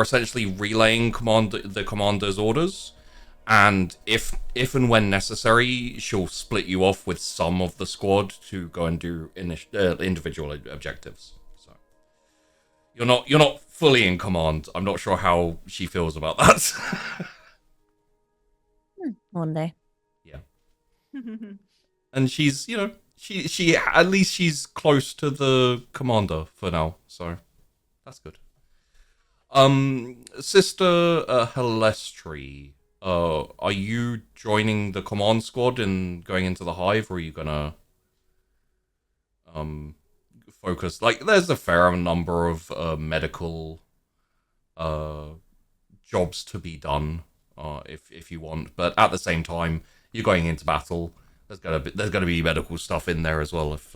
essentially relaying the commander's orders, and if and when necessary, she'll split you off with some of the squad to go and do individual objectives. So you're not fully in command. I'm not sure how she feels about that. One day. Yeah. And she's, she at least she's close to the commander for now, so that's good. Sister Helestri, are you joining the command squad and going into the hive, or are you gonna focus? Like, there's a fair number of medical jobs to be done, if you want, but at the same time, you're going into battle. There's gonna be medical stuff in there as well. If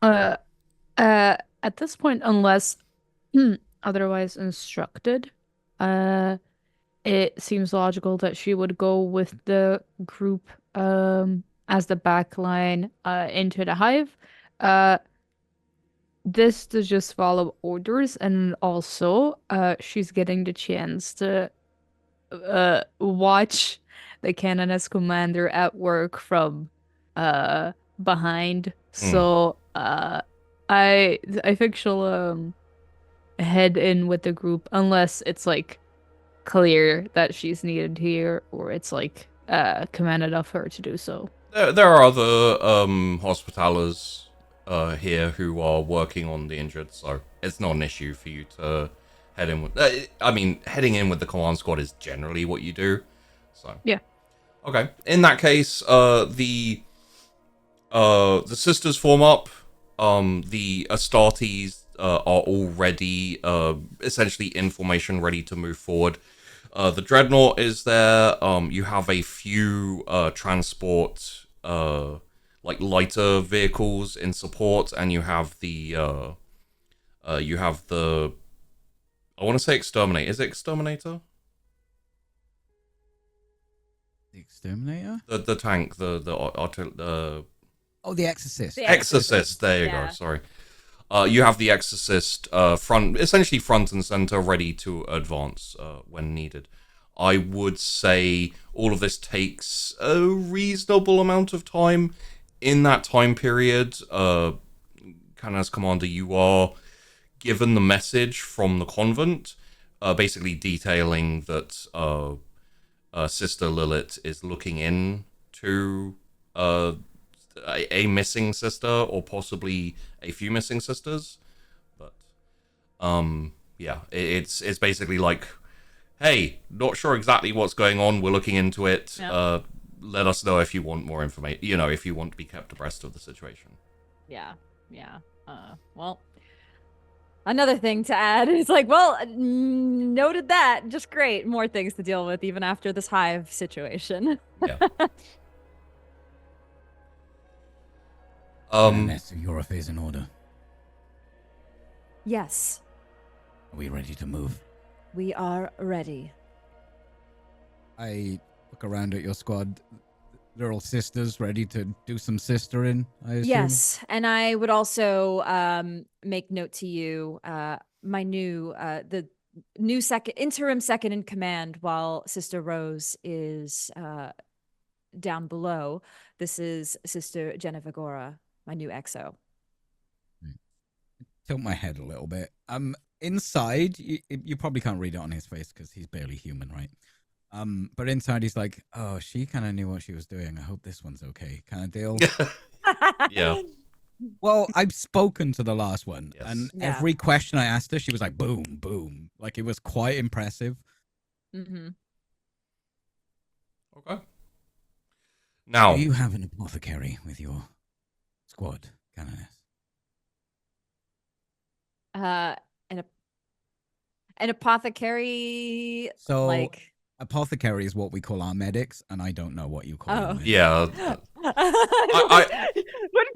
at this point, unless otherwise instructed, it seems logical that she would go with the group as the back line into the hive. This to just follow orders, and also she's getting the chance to watch the Canoness commander at work from behind. So I think she'll head in with the group unless it's like clear that she's needed here, or it's like commanded of her to do so. there are other hospitalers here who are working on the injured, so it's not an issue for you to head in with. Heading in with the command squad is generally what you do. So yeah. Okay. In that case, the sisters form up. The Astartes are already essentially in formation, ready to move forward. The Dreadnought is there. You have a few transport, like lighter vehicles in support, and you have the I want to say Exterminate. Is it Exterminator? The Exterminator? The tank, the the Exorcist. The Exorcist. There you go. Sorry. You have the Exorcist front and center, ready to advance when needed. I would say all of this takes a reasonable amount of time. In that time period, kind of as Commander, you are given the message from the convent, basically detailing that Sister Lilith is looking into a missing sister, or possibly a few missing sisters. But yeah, it's basically like, hey, not sure exactly what's going on. We're looking into it. Yep. Let us know if you want more information. You know, if you want to be kept abreast of the situation. Yeah. Well, another thing to add is like, well, noted that. Just great. More things to deal with even after this hive situation. Yeah. Canoness, your affairs in order. Yes, Are we ready to move? we are ready. I look around at your squad. They're all sisters, ready to do some sistering, I assume? Yes, and I would also make note to you, my new the new interim second in command while Sister Rose is down below. This is Sister Genevigora, my new XO. Tilt my head a little bit. Inside, you probably can't read it on his face because he's barely human, right? But inside he's like, oh, she kind of knew what she was doing. I hope this one's okay, kind of deal. Yeah. Well, I've spoken to the last one, Yes. and Yeah. every question I asked her, she was like, boom, boom. Like, it was quite impressive. Mm-hmm. Okay. Now, Do you have an apothecary with your squad, Canoness? An apothecary, So, like, apothecary is what we call our medics, and I don't know what you call them. yeah.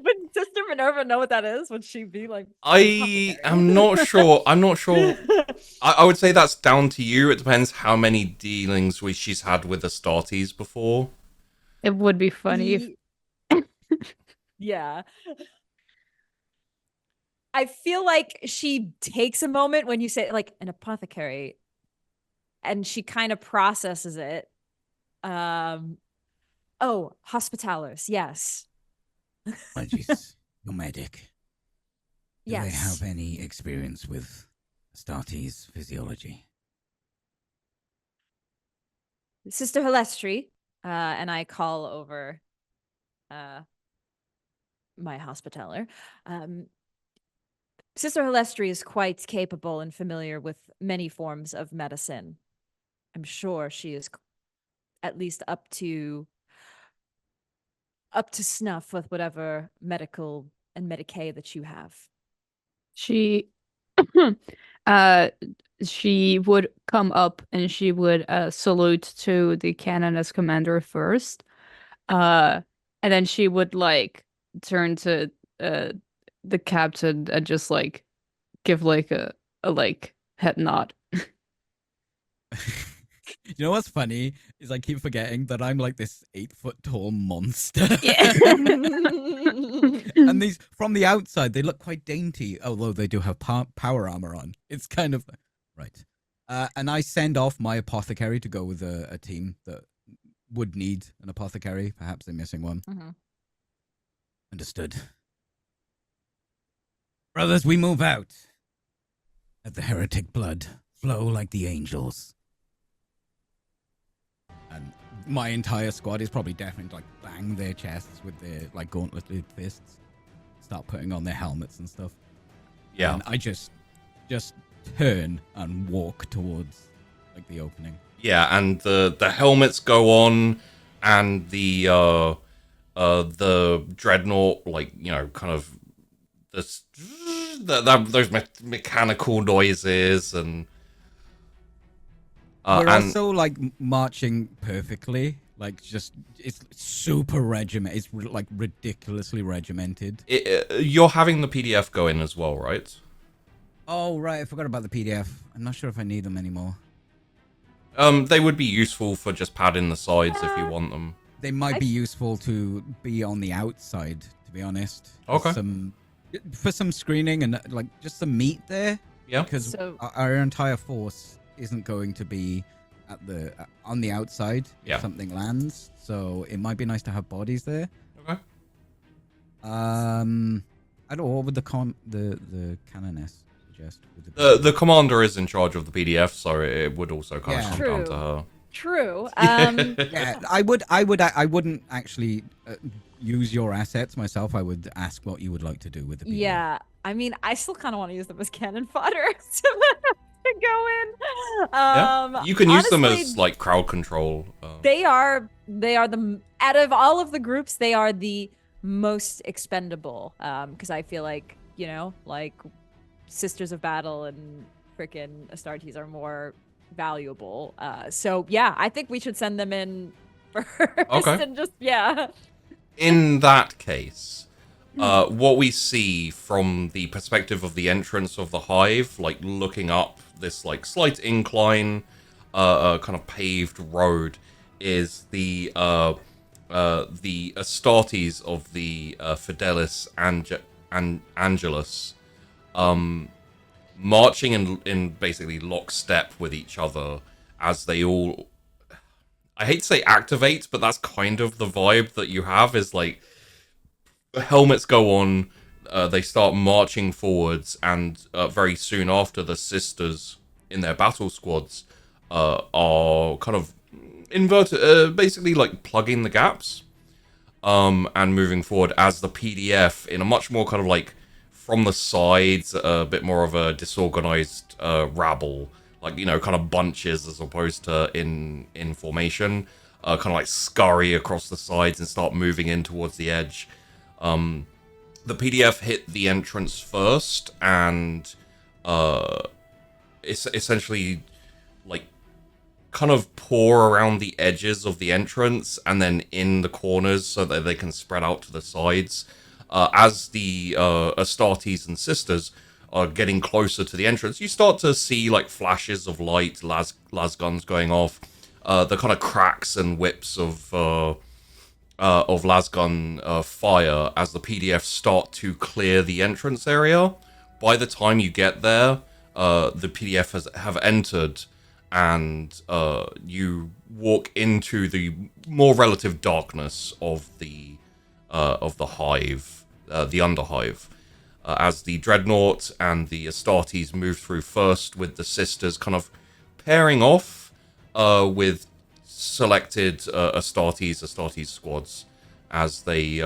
Would Sister Minerva know what that is? Would she be like? I am not sure. I'm not sure. I would say that's down to you. It depends how many dealings she's had with Astartes before. It would be funny if Yeah. I feel like she takes a moment when you say like an apothecary, and she kind of processes it. Oh, hospitalers, yes. Apologies, your medic. Do they Yes. have any experience with Astartes physiology? Sister Halestri, and I call over my hospitaller. Sister Halestri is quite capable and familiar with many forms of medicine. I'm sure she is at least up to snuff with whatever medical and medicae that you have. she she would come up and she would salute to the Canoness commander first. And then she would like turn to the captain and just like give like a like head nod. You know what's funny is I keep forgetting that I'm like this 8-foot tall monster. And these from the outside they look quite dainty, although they do have power armor on. It's kind of right. And I send off my apothecary to go with a team that would need an apothecary. Perhaps they're missing one. Mm-hmm. Understood. Brothers, we move out. Let the heretic blood flow like the angels. And my entire squad is probably definitely like bang their chests with their like gauntleted fists. Start putting on their helmets and stuff. Yeah. And I just turn and walk towards like the opening. Yeah, and the helmets go on, and the dreadnought, like, you know, kind of this those mechanical noises, and We're and also like marching perfectly. Like, just it's super regimented. It's like ridiculously regimented. you're having the PDF go in as well, right? Oh right, I forgot about the PDF. I'm not sure if I need them anymore. They would be useful for just padding the sides if you want them. They might be useful to be on the outside, to be honest. Okay. For some screening and like just some meat there. Yeah. Because So- our entire force isn't going to be at the on the outside Yeah. if something lands. So it might be nice to have bodies there. Okay. I don't know, what would the Canoness suggest? With the The commander is in charge of the PDF, so it would also kind of Yeah. come True. down to her. True. Yeah, I wouldn't actually use your assets myself. I would ask what you would like to do with the PDF. Yeah. I mean, I still kind of want to use them as cannon fodder to go in. Yeah. You can use them honestly, as like crowd control. They are the out of all of the groups, they are the most expendable. Because I feel like, you know, like Sisters of Battle and frickin' Astartes are more valuable. So yeah, I think we should send them in first. Okay. And just In that case, what we see from the perspective of the entrance of the hive, like looking up this like slight incline, kind of paved road, is the Astartes of the Fidelis and Angelus, marching in basically lockstep with each other as they all, I hate to say activate, but that's kind of the vibe that you have, is like the helmets go on, they start marching forwards, and very soon after, the sisters in their battle squads are kind of inverted, basically like plugging the gaps, and moving forward as the PDF in a much more kind of like from the sides, a bit more of a disorganized rabble, like, you know, kind of bunches as opposed to in formation, kind of like scurry across the sides and start moving in towards the edge. The PDF hit the entrance first, and it's essentially like kind of pour around the edges of the entrance and then in the corners so that they can spread out to the sides. As the Astartes and sisters are getting closer to the entrance, you start to see like flashes of light, las guns going off, the kind of cracks and whips of lasgun fire as the PDF start to clear the entrance area. By the time you get there, the PDF have entered, and you walk into the more relative darkness of the hive, the underhive, as the dreadnought and the Astartes move through first, with the sisters kind of pairing off with selected Astartes squads as they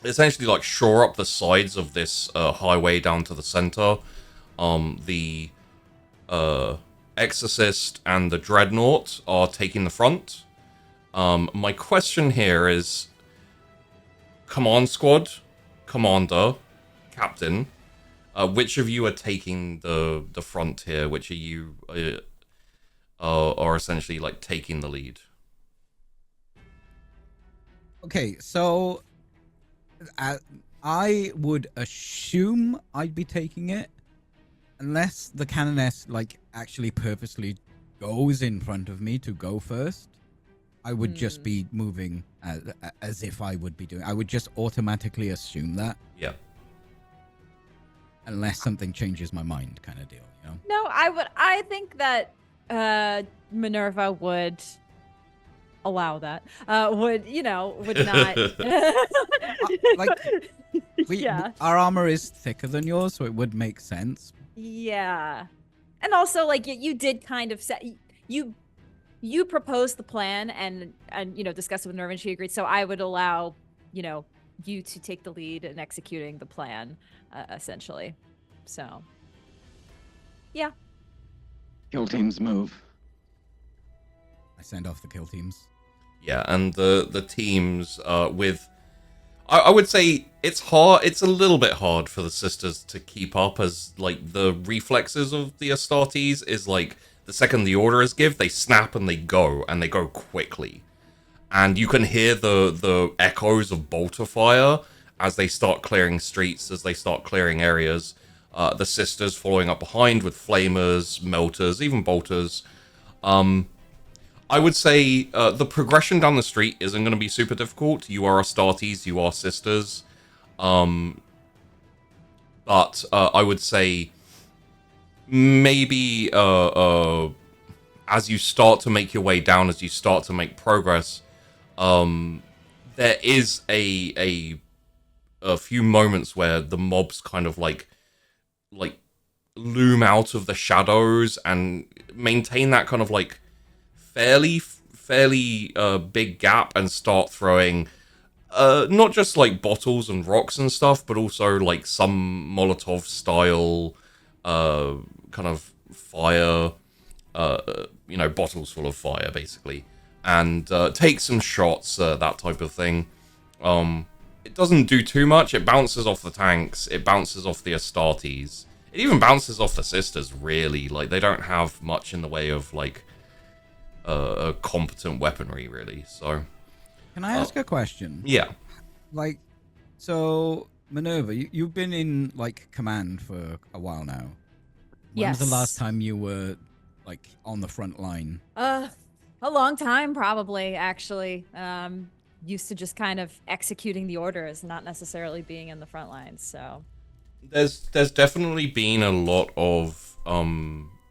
essentially like shore up the sides of this highway down to the center. The Exorcist and the Dreadnought are taking the front. My question here is, command squad, commander, captain, which of you are taking the front here? Which of you are essentially like taking the lead? Okay, so I would assume I'd be taking it, unless the Canoness like actually purposely goes in front of me to go first. I would just be moving as if I would be doing. I would just automatically assume that. Yeah. Unless something changes my mind, kind of deal, you know? No, I think that Minerva would allow that. Would not. Like, our armor is thicker than yours, so it would make sense. Yeah. And also, like, you did kind of set you proposed the plan and discussed it with Minerva, and she agreed. So I would allow you to take the lead in executing the plan, essentially. So yeah. Kill teams move. I send off the kill teams. Yeah, and the teams with, I would say it's hard. It's a little bit hard for the sisters to keep up, as like the reflexes of the Astartes is like the second the order is given, they snap and they go quickly, and you can hear the echoes of bolter fire as they start clearing streets, as they start clearing areas. The sisters following up behind with flamers, melters, even bolters. I would say the progression down the street isn't going to be super difficult. You are Astartes, you are sisters. But I would say maybe as you start to make your way down, as you start to make progress, there is a few moments where the mobs kind of like loom out of the shadows and maintain that kind of like fairly big gap and start throwing not just like bottles and rocks and stuff, but also like some Molotov style kind of fire, bottles full of fire basically, and take some shots, that type of thing. It doesn't do too much. It bounces off the tanks, it bounces off the Astartes, it even bounces off the sisters, really. Like, they don't have much in the way of like a competent weaponry, really. So can I ask a question? Yeah. Like, so Minerva, you've been in like command for a while now. When was the last time you were like on the front line? A long time, probably, actually. Used to just kind of executing the orders, not necessarily being in the front lines, so. There's definitely been a lot of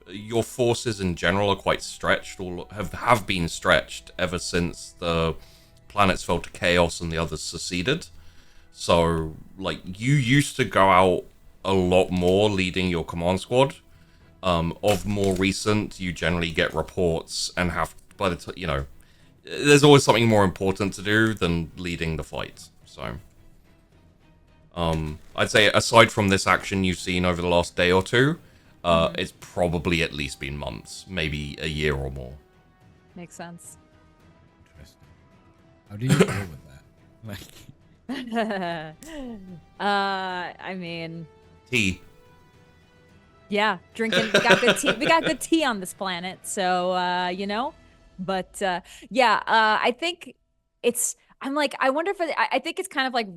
your forces in general are quite stretched, or have been stretched ever since the planets fell to chaos and the others seceded. So like, you used to go out a lot more leading your command squad. Of more recent, you generally get reports and have, by the time, there's always something more important to do than leading the fight. So I'd say aside from this action you've seen over the last day or two, it's probably at least been months, maybe a year or more. Makes sense. Interesting. How do you deal with that? Like, I mean, Tea. yeah, drinking. We got good tea. We got good tea on this planet, so But I think it's. I'm like, I wonder if I think it's kind of like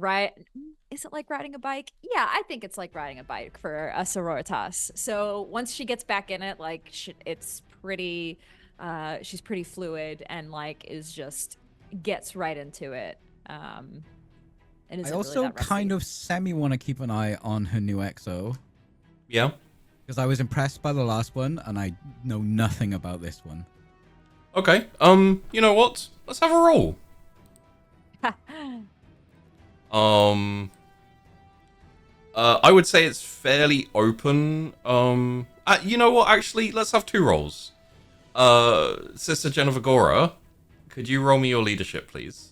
Is it like riding a bike? Yeah, I think it's like riding a bike for a sororitas. So once she gets back in it, like it's pretty. She's pretty fluid and like gets right into it. And I also really kind of semi want to keep an eye on her new XO. Yeah. Because I was impressed by the last one, and I know nothing about this one. Okay. You know what? Let's have a roll. I would say it's fairly open. You know what? Actually, let's have 2 rolls. Sister Genevagora, could you roll me your leadership, please?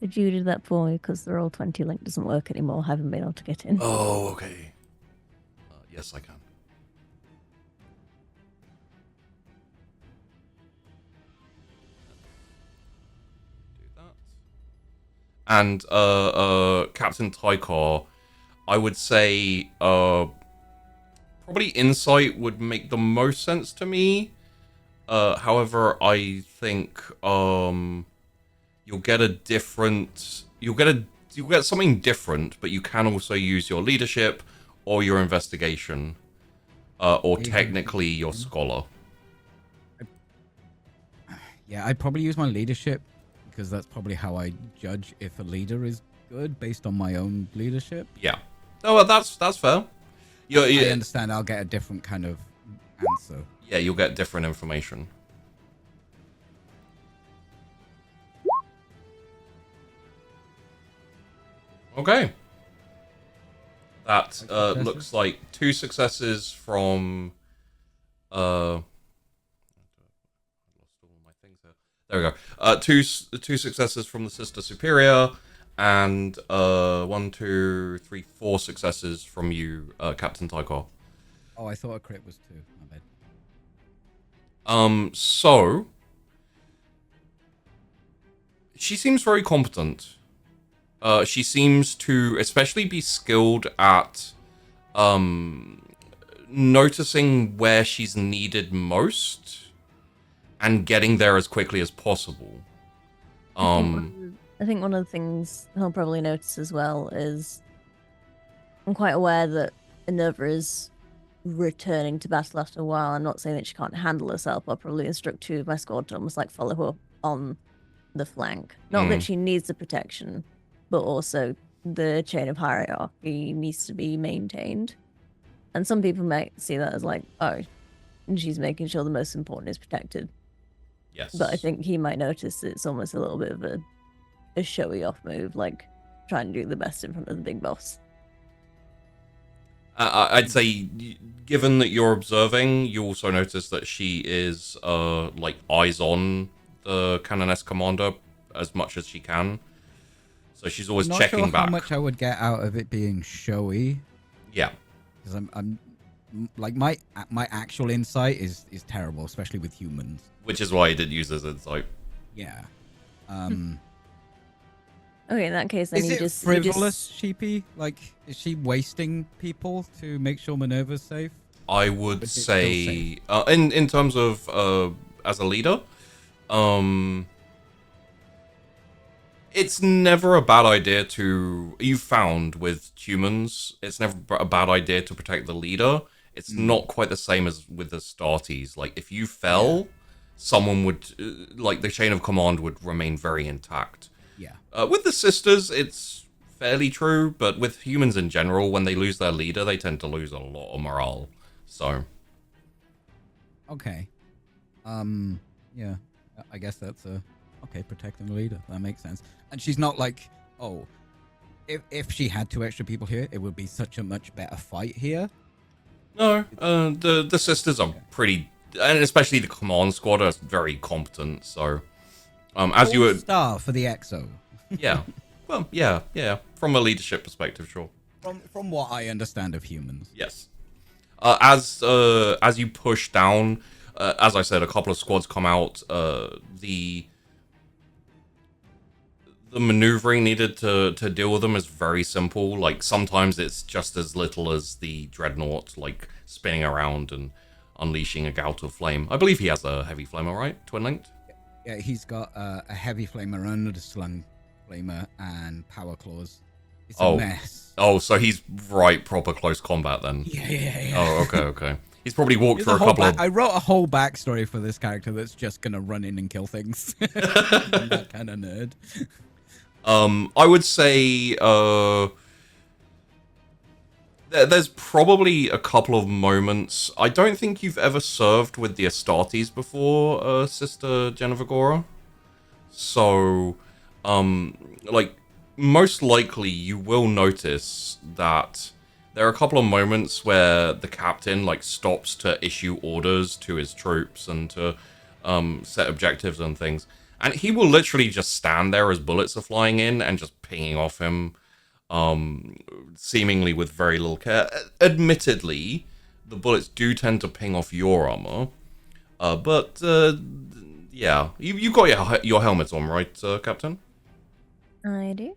Did you do that for me? Because the Roll20 link doesn't work anymore. I haven't been able to get in. Oh, okay. Yes, I can. Do that. And Captain Tykar, I would say probably insight would make the most sense to me. However, I think you'll get something different, but you can also use your leadership or your investigation, or technically your scholar. Yeah, I'd probably use my leadership, because that's probably how I judge if a leader is good, based on my own leadership. Yeah. Oh, well, that's fair. I understand I'll get a different kind of answer. Yeah, you'll get different information. Okay. That looks like 2 successes from I lost all my things here. There we go. Two successes from the Sister Superior, and 1, 2, 3, 4 successes from you, Captain Tykar. Oh, I thought a crit was 2. My bad. So she seems very competent. She seems to especially be skilled at noticing where she's needed most and getting there as quickly as possible. I think one of the things he'll probably notice as well is I'm quite aware that Minerva is returning to battle after a while. I'm not saying that she can't handle herself. I'll probably instruct 2 of my squad to almost like follow her on the flank. Not that she needs the protection, but also the chain of hierarchy needs to be maintained. And some people might see that as like, oh, and she's making sure the most important is protected. Yes. But I think he might notice it's almost a little bit of a showy off move, like trying to do the best in front of the big boss. I'd say, given that you're observing, you also notice that she is like eyes on the Canoness commander as much as she can. So she's always Not checking sure back. how much I would get out of it being showy. Yeah. Because I'm like my actual insight is terrible, especially with humans. Which is why I did use this insight. Yeah. Okay, in that case, then Is you it just frivolous, Sheepy? Like, is she wasting people to make sure Minerva's safe? I would say, in terms of as a leader, it's never a bad idea to. You found with humans, it's never a bad idea to protect the leader. It's not quite the same as with the Astartes. Like, if you fell, someone would, like, the chain of command would remain very intact. Yeah. With the sisters, it's fairly true, but with humans in general, when they lose their leader, they tend to lose a lot of morale. So. Okay. Yeah. I guess that's okay, protecting the leader. That makes sense. And she's not like, oh, if she had 2 extra people here, it would be such a much better fight here. No, the sisters are pretty, and especially the command squad are very competent. So, as you would star for the EXO. Yeah, well, yeah. From a leadership perspective, sure. From what I understand of humans. Yes. As you push down, as I said, a couple of squads come out. The maneuvering needed to deal with them is very simple. Like, sometimes it's just as little as the dreadnought, like, spinning around and unleashing a gout of flame. I believe he has a heavy flamer, right? Twin-linked? Yeah, he's got a heavy flamer, another slung flamer, and power claws. It's a mess. Oh, so he's right proper close combat then. Yeah. Oh, okay. He's probably walked through a couple of... I wrote a whole backstory for this character that's just gonna run in and kill things. I'm that kind of nerd. I would say there's probably a couple of moments. I don't think you've ever served with the Astartes before, Sister Genevigora. So, like, most likely you will notice that there are a couple of moments where the captain, like, stops to issue orders to his troops and to set objectives and things. And he will literally just stand there as bullets are flying in and just pinging off him, seemingly with very little care. Admittedly, the bullets do tend to ping off your armor, but yeah, you got your helmets on, right, Captain? I do.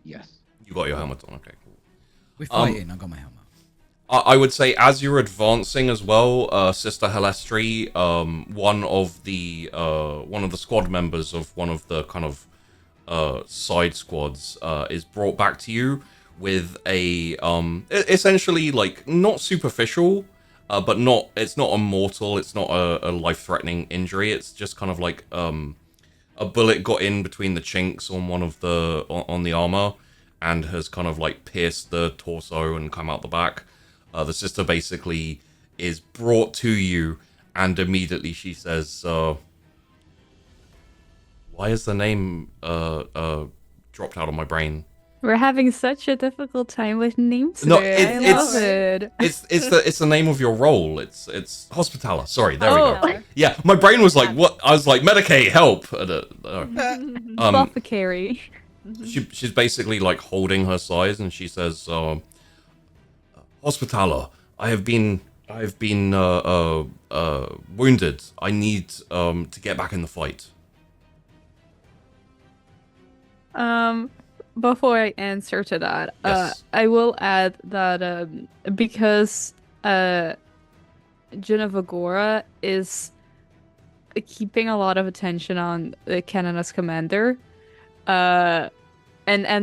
Yes. You got your helmets on, okay, cool. We're fighting, I got my helmet. I would say as you're advancing as well, Sister Helestri, one of the squad members of one of the kind of side squads is brought back to you with a essentially, like, not superficial, but it's not a mortal, it's not a life-threatening injury. It's just kind of like a bullet got in between the chinks on one of on the armor and has kind of like pierced the torso and come out the back. The sister basically is brought to you, and immediately she says, why is the name dropped out of my brain? We're having such a difficult time with names No, today. I love it. It's the name of your role. It's Hospitaller. Sorry, there we go. Oh. Yeah, my brain was like, what? I was like, Medicaid, help. Apothecary. She's basically like holding her size, and she says, Hospitaller, I have been wounded. I need to get back in the fight. Before I answer to that, Yes. I will add that because Genevigora is keeping a lot of attention on the Canoness commander, and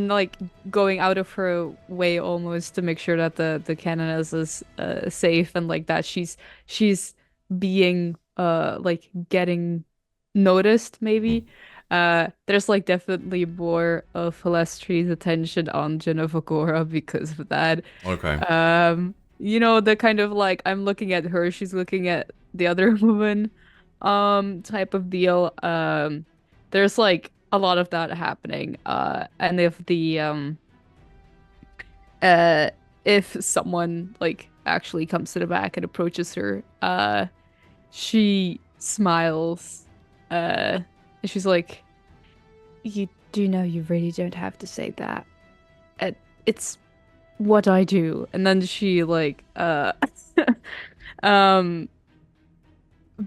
like going out of her way almost to make sure that the Canoness is safe, and like that she's being like getting noticed maybe. There's like definitely more of Helestri's attention on Genevigora because of that. Okay. you know, the kind of like I'm looking at her, she's looking at the other woman, type of deal. There's like a lot of that happening. And uh, if someone like actually comes to the back and approaches her, she smiles, and she's like, "You do know you really don't have to say that. It's what I do." And then she like um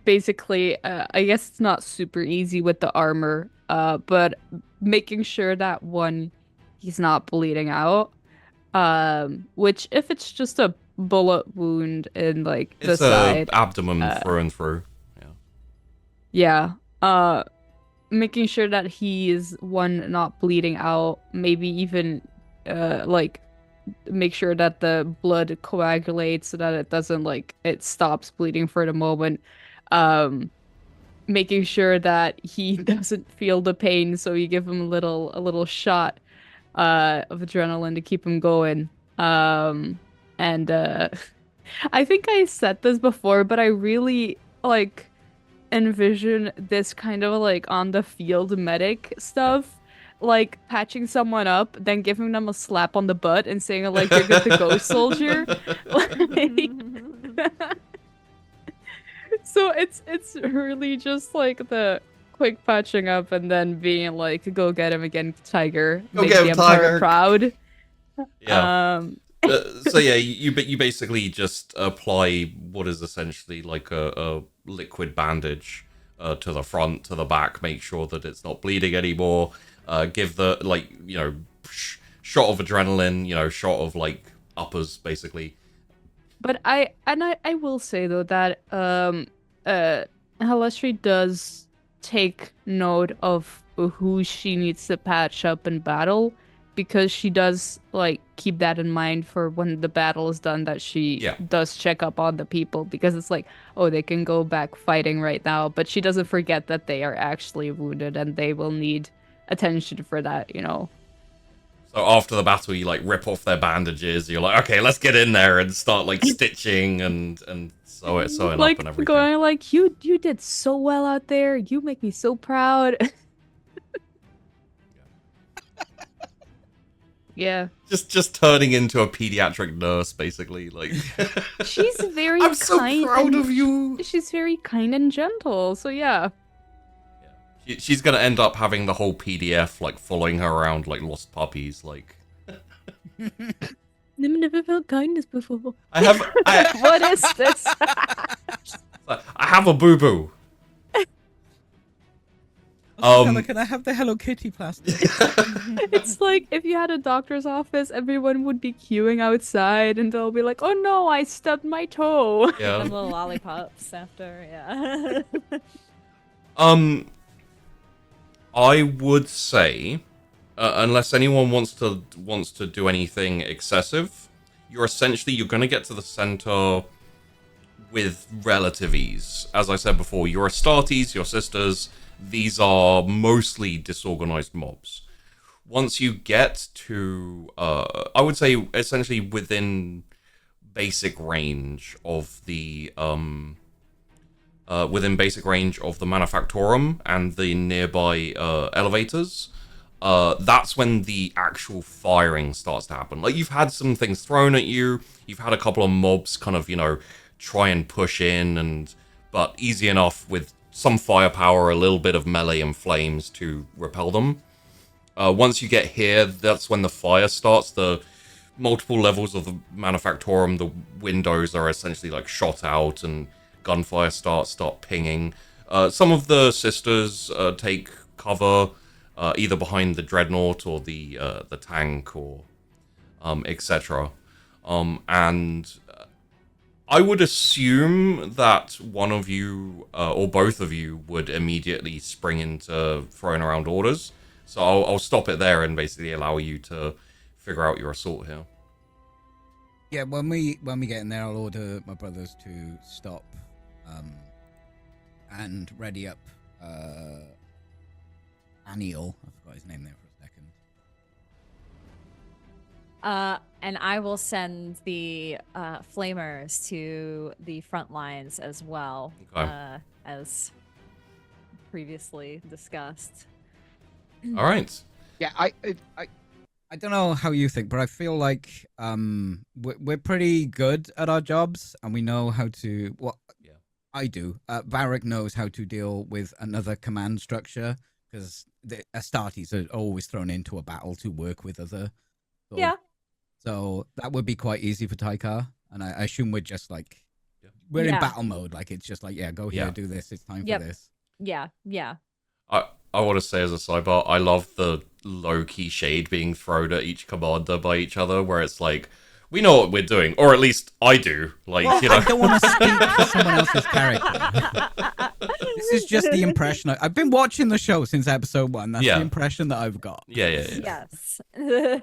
basically I guess it's not super easy with the armor, but making sure that one he's not bleeding out. Which if it's just a bullet wound in like the It's a side, abdomen through and through. Yeah. yeah. Making sure that he is one not bleeding out, maybe even like make sure that the blood coagulates so that it doesn't like it stops bleeding for the moment. Um Making sure that he doesn't feel the pain, so you give him a little shot of adrenaline to keep him going. And I think I said this before, but I really like envision this kind of like on the field medic stuff, like patching someone up, then giving them a slap on the butt and saying like you're good to go, soldier. Like, so it's really just like the quick patching up and then being like, go get him again, Tiger. Go Make get the him, Empire Tiger. proud. Yeah. So yeah, you basically just apply what is essentially like a liquid bandage to the front, to the back, make sure that it's not bleeding anymore. Give the like shot of adrenaline, shot of like uppers basically. But I will say though that Halestri does take note of who she needs to patch up in battle, because she does like keep that in mind for when the battle is done, that she does check up on the people, because it's like, oh, they can go back fighting right now, but she doesn't forget that they are actually wounded and they will need attention for that. So after the battle, you like rip off their bandages. You're like, okay, let's get in there and start like stitching and sewing like up and everything. going like, you did so well out there. You make me so proud. Yeah. Just turning into a pediatric nurse, basically. Like she's very I'm so kind proud and of you. She's very kind and gentle. So yeah. She's gonna end up having the whole PDF like following her around like lost puppies. Like Never felt kindness before. What is this? I have a boo boo. Can I have the Hello Kitty plastic? It's like if you had a doctor's office, everyone would be queuing outside and they'll be like, "Oh no, I stubbed my toe." Yeah. Them little lollipops after, yeah. I would say, unless anyone wants to do anything excessive, you're going to get to the center with relative ease. As I said before, your Astartes, your sisters, these are mostly disorganized mobs. Once you get to, I would say, essentially within basic range of the Manufactorum and the nearby elevators, that's when the actual firing starts to happen. Like, you've had some things thrown at you, you've had a couple of mobs kind of, try and push in, but easy enough with some firepower, a little bit of melee and flames to repel them. Once you get here, that's when the fire starts. The multiple levels of the Manufactorum, the windows are essentially like shot out and gunfire start pinging. Some of the sisters take cover either behind the dreadnought or the tank or etc. And I would assume that one of you or both of you would immediately spring into throwing around orders. So I'll stop it there and basically allow you to figure out your assault here. Yeah, when we get in there, I'll order my brothers to stop and ready up Aniel. I forgot his name there for a second. And I will send the flamers to the front lines as well, Okay. as previously discussed. All right. Yeah, I don't know how you think, but I feel like we're pretty good at our jobs, and we know how to. Well, Yeah. I do. Varric knows how to deal with another command structure because the Astartes are always thrown into a battle to work with other. Yeah. So that would be quite easy for Taikar, and I assume we're just like we're in Yeah. battle mode. Like it's just like go here, Yeah. do this. It's time Yep. for this. Yeah. I want to say as a sidebar, I love the low-key shade being thrown at each commander by each other, where it's like, we know what we're doing, or at least I do. Like, Well, you know, I don't want to speak for someone else's character. This is just the impression. I've been watching the show since episode 1. That's Yeah. the impression that I've got. yeah. Yes.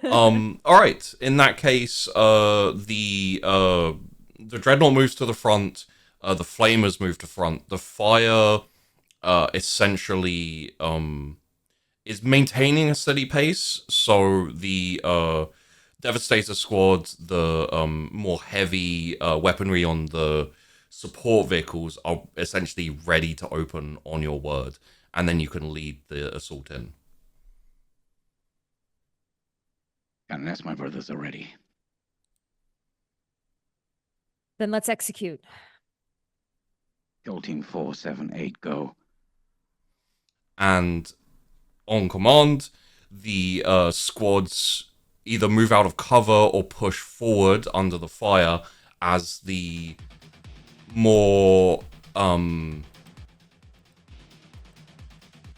All right. In that case, the dreadnought moves to the front. The flamers move to front. The fire, essentially, is maintaining a steady pace. So the Devastator squad, the more heavy weaponry on the support vehicles are essentially ready to open on your word, and then you can lead the assault in. Canoness, my brothers are ready. Then let's execute. Kill team 4, 7, 8, go. And on command, the squads either move out of cover or push forward under the fire as the more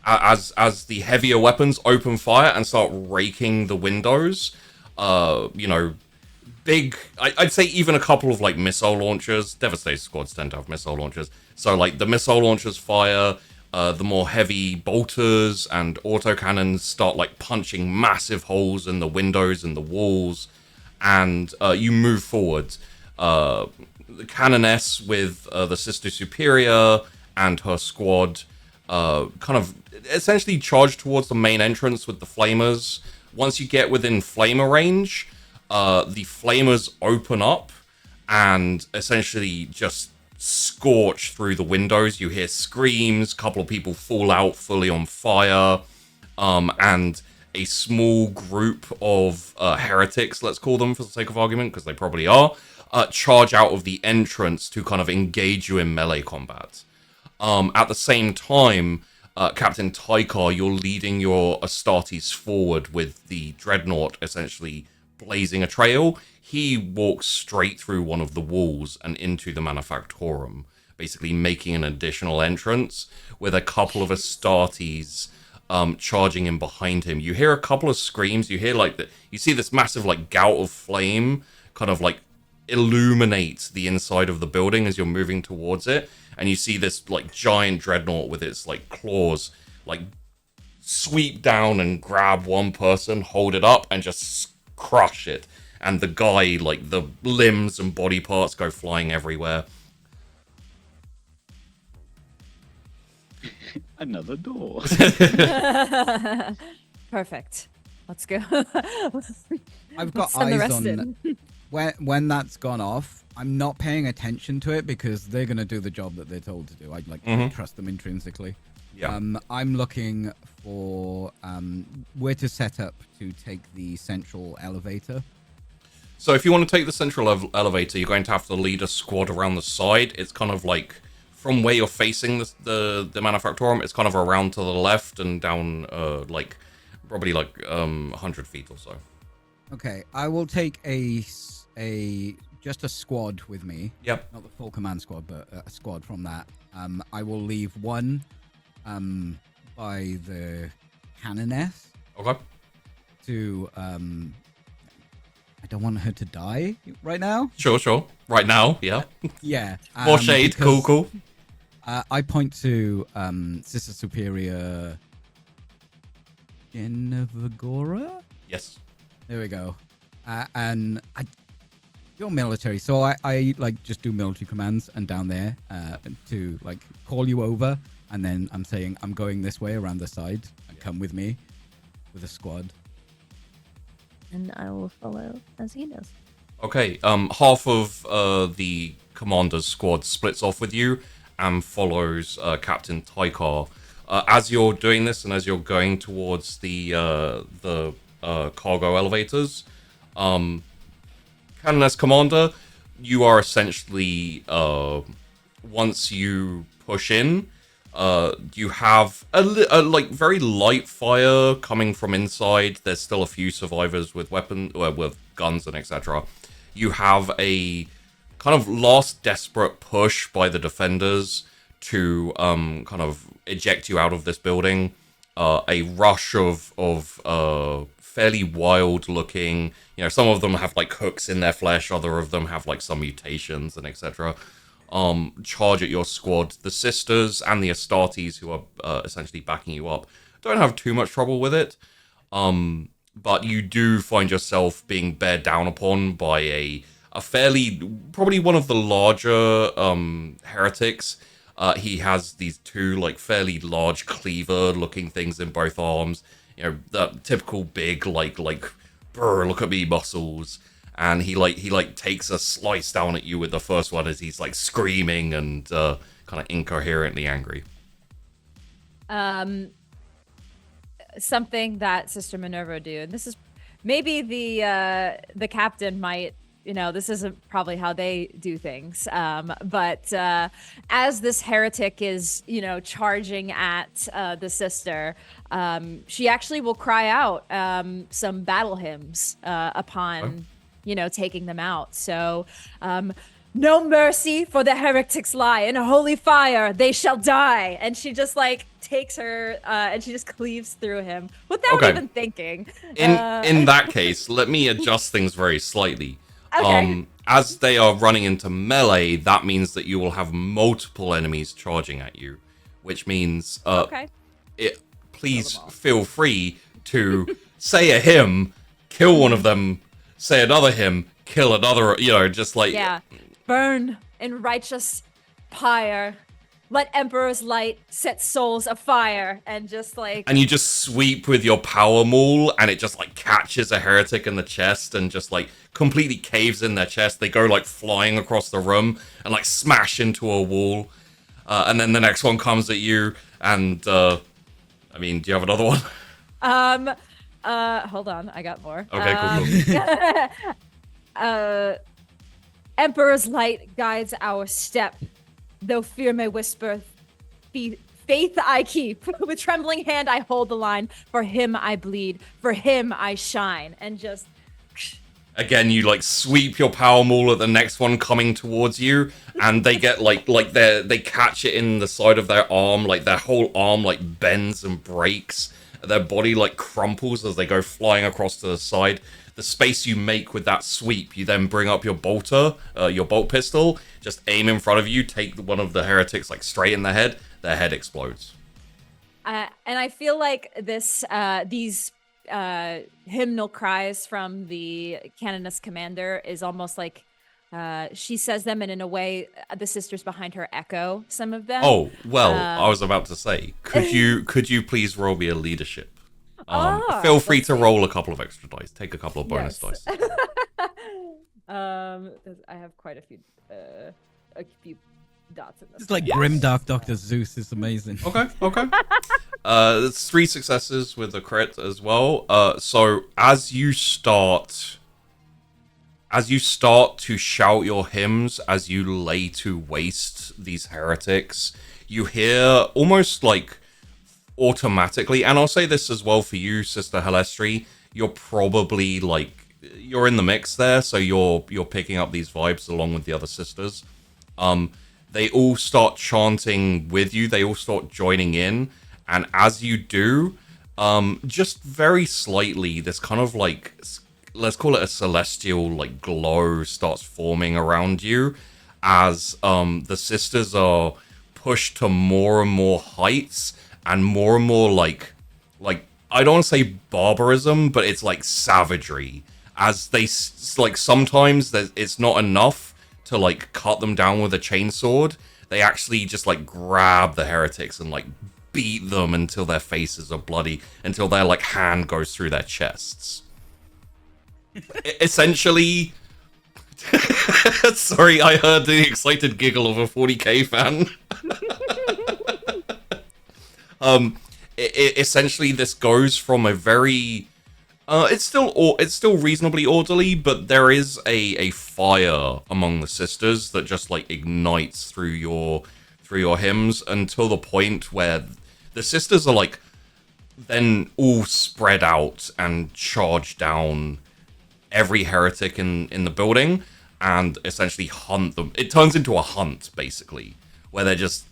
as the hevier weapons open fire and start raking the windows. Big, I'd say even a couple of like missile launchers. Devastator squads tend to have missile launchers, so like the missile launchers fire. The more heavy bolters and autocannons start like punching massive holes in the windows and the walls, and you move forward. The Canoness with the Sister Superior and her squad kind of essentially charge towards the main entrance with the flamers. Once you get within flamer range, the flamers open up and essentially just scorch through the windows. You hear screams, a couple of people fall out fully on fire, and a small group of heretics, let's call them for the sake of argument, because they probably are, charge out of the entrance to kind of engage you in melee combat. At the same time, Captain Taikar, you're leading your Astartes forward with the Dreadnought essentially blazing a trail. He walks straight through one of the walls and into the Manufactorum, basically making an additional entrance with a couple of Astartes charging in behind him. You hear a couple of screams. You hear you see this massive like gout of flame kind of like illuminate the inside of the building as you're moving towards it, and you see this like giant dreadnought with its like claws like sweep down and grab one person, hold it up, and just crush it. And the guy, like, the limbs and body parts go flying everywhere. Another door. Perfect. Let's go. I've got Send the eyes rest on in. when that's gone off. I'm not paying attention to it because they're gonna do the job that they're told to do. I trust them intrinsically. Yeah. I'm looking for where to set up to take the central elevator. So if you want to take the central elevator, you're going to have to lead a squad around the side. It's kind of like, from where you're facing the Manufactorum, it's kind of around to the left and down, probably 100 feet or so. Okay, I will take just a squad with me. Yep. Not the full command squad, but a squad from that. I will leave one by the Canoness. Okay. To I don't want her to die right now. Sure. Right now, yeah. Yeah. More shade. Cool. I point to Sister Superior Minerva. Yes. There we go. And you're military, so I like just do military commands and down there to like call you over, and then I'm saying I'm going this way around the side and come with me with a squad. and I will follow as he does. Okay, half of the commander's squad splits off with you and follows Captain Tykar. As you're doing this and as you're going towards the cargo elevators, Canoness Commander, you are essentially, once you push in, you have a like very light fire coming from inside. There's still a few survivors with with guns and etc. You have a kind of last desperate push by the defenders to kind of eject you out of this building. A rush of fairly wild looking, some of them have like hooks in their flesh, other of them have like some mutations and etc. Charge at your squad. The sisters and the Astartes, who are essentially backing you up, don't have too much trouble with it. But you do find yourself being bared down upon by a fairly, probably one of the larger heretics. He has these two like fairly large cleaver looking things in both arms. That typical big like brr, look at me muscles. And he takes a slice down at you with the first one as he's like screaming and kind of incoherently angry. Something that Sister Minerva would do, and this is maybe the captain might, this isn't probably how they do things, but as this heretic is charging at the sister, she actually will cry out some battle hymns upon taking them out. So no mercy for the heretics lie, in a holy fire they shall die. And she just like takes her and she just cleaves through him without even thinking. In that case, let me adjust things very slightly. Okay. As they are running into melee, that means that you will have multiple enemies charging at you, which means please feel free to say a hymn, kill one of them, say another hymn, kill another, just like... Yeah. Burn in righteous pyre. Let Emperor's light set souls afire. And just like... And you just sweep with your power maul, and it just like catches a heretic in the chest and just like completely caves in their chest. They go like flying across the room and like smash into a wall. And then the next one comes at you and... do you have another one? Hold on, I got more. Okay, cool. Emperor's light guides our step, though fear may whisper, faith I keep. With trembling hand I hold the line. For him I bleed, for him I shine. And just... Again, you like sweep your power maul at the next one coming towards you, and they get they catch it in the side of their arm, like their whole arm like bends and breaks. Their body like crumples as they go flying across to the side. The space you make with that sweep, you then bring up your bolter, your bolt pistol, just aim in front of you, take one of the heretics like straight in the head, their head explodes. And I feel like these hymnal cries from the Canoness commander is almost like she says them, and in a way, the sisters behind her echo some of them. Oh, well, I was about to say, could you please roll me a leadership? Feel free to roll a couple of extra dice. Take a couple of bonus dice. I have quite a few dots in this. It's like Grimdark Dr. Zeus is amazing. Okay. There's 3 successes with a crit as well. So as you start to shout your hymns, as you lay to waste these heretics, you hear almost like automatically, and I'll say this as well for you, Sister Halestri, you're probably like, you're in the mix there, so you're picking up these vibes along with the other sisters. They all start chanting with you, they all start joining in, and as you do, just very slightly, this kind of like, let's call it a celestial like glow starts forming around you as the sisters are pushed to more and more heights and more like I don't want to say barbarism, but it's like savagery. As they like sometimes it's not enough to like cut them down with a chainsword. They actually just like grab the heretics and like beat them until their faces are bloody, until their like hand goes through their chests. essentially... Sorry, I heard the excited giggle of a 40k fan. Essentially, this goes from a very... it's still reasonably orderly, but there is a fire among the sisters that just like ignites through your hymns until the point where the sisters are like then all spread out and charge down every heretic in the building and essentially hunt them. It turns into a hunt basically, where they're just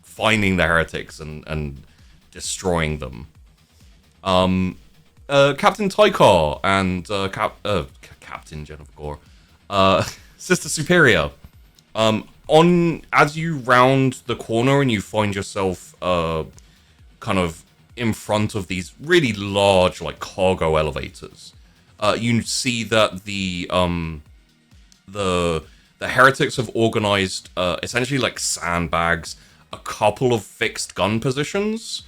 finding the heretics and destroying them. Captain Tykar and Captain Jennifer Gore, Sister Superior. As you round the corner and you find yourself kind of in front of these really large like cargo elevators, you see that the heretics have organized essentially like sandbags, a couple of fixed gun positions.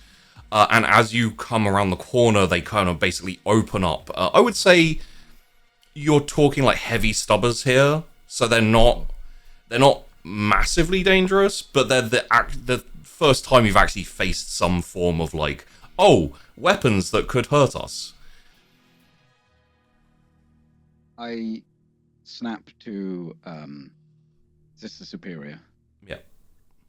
And as you come around the corner, they kind of basically open up. I would say you're talking like heavy stubbers here, so they're not massively dangerous, but they're the first time you've actually faced some form of like, oh, weapons that could hurt us. I snap to Sister Superior. Yeah.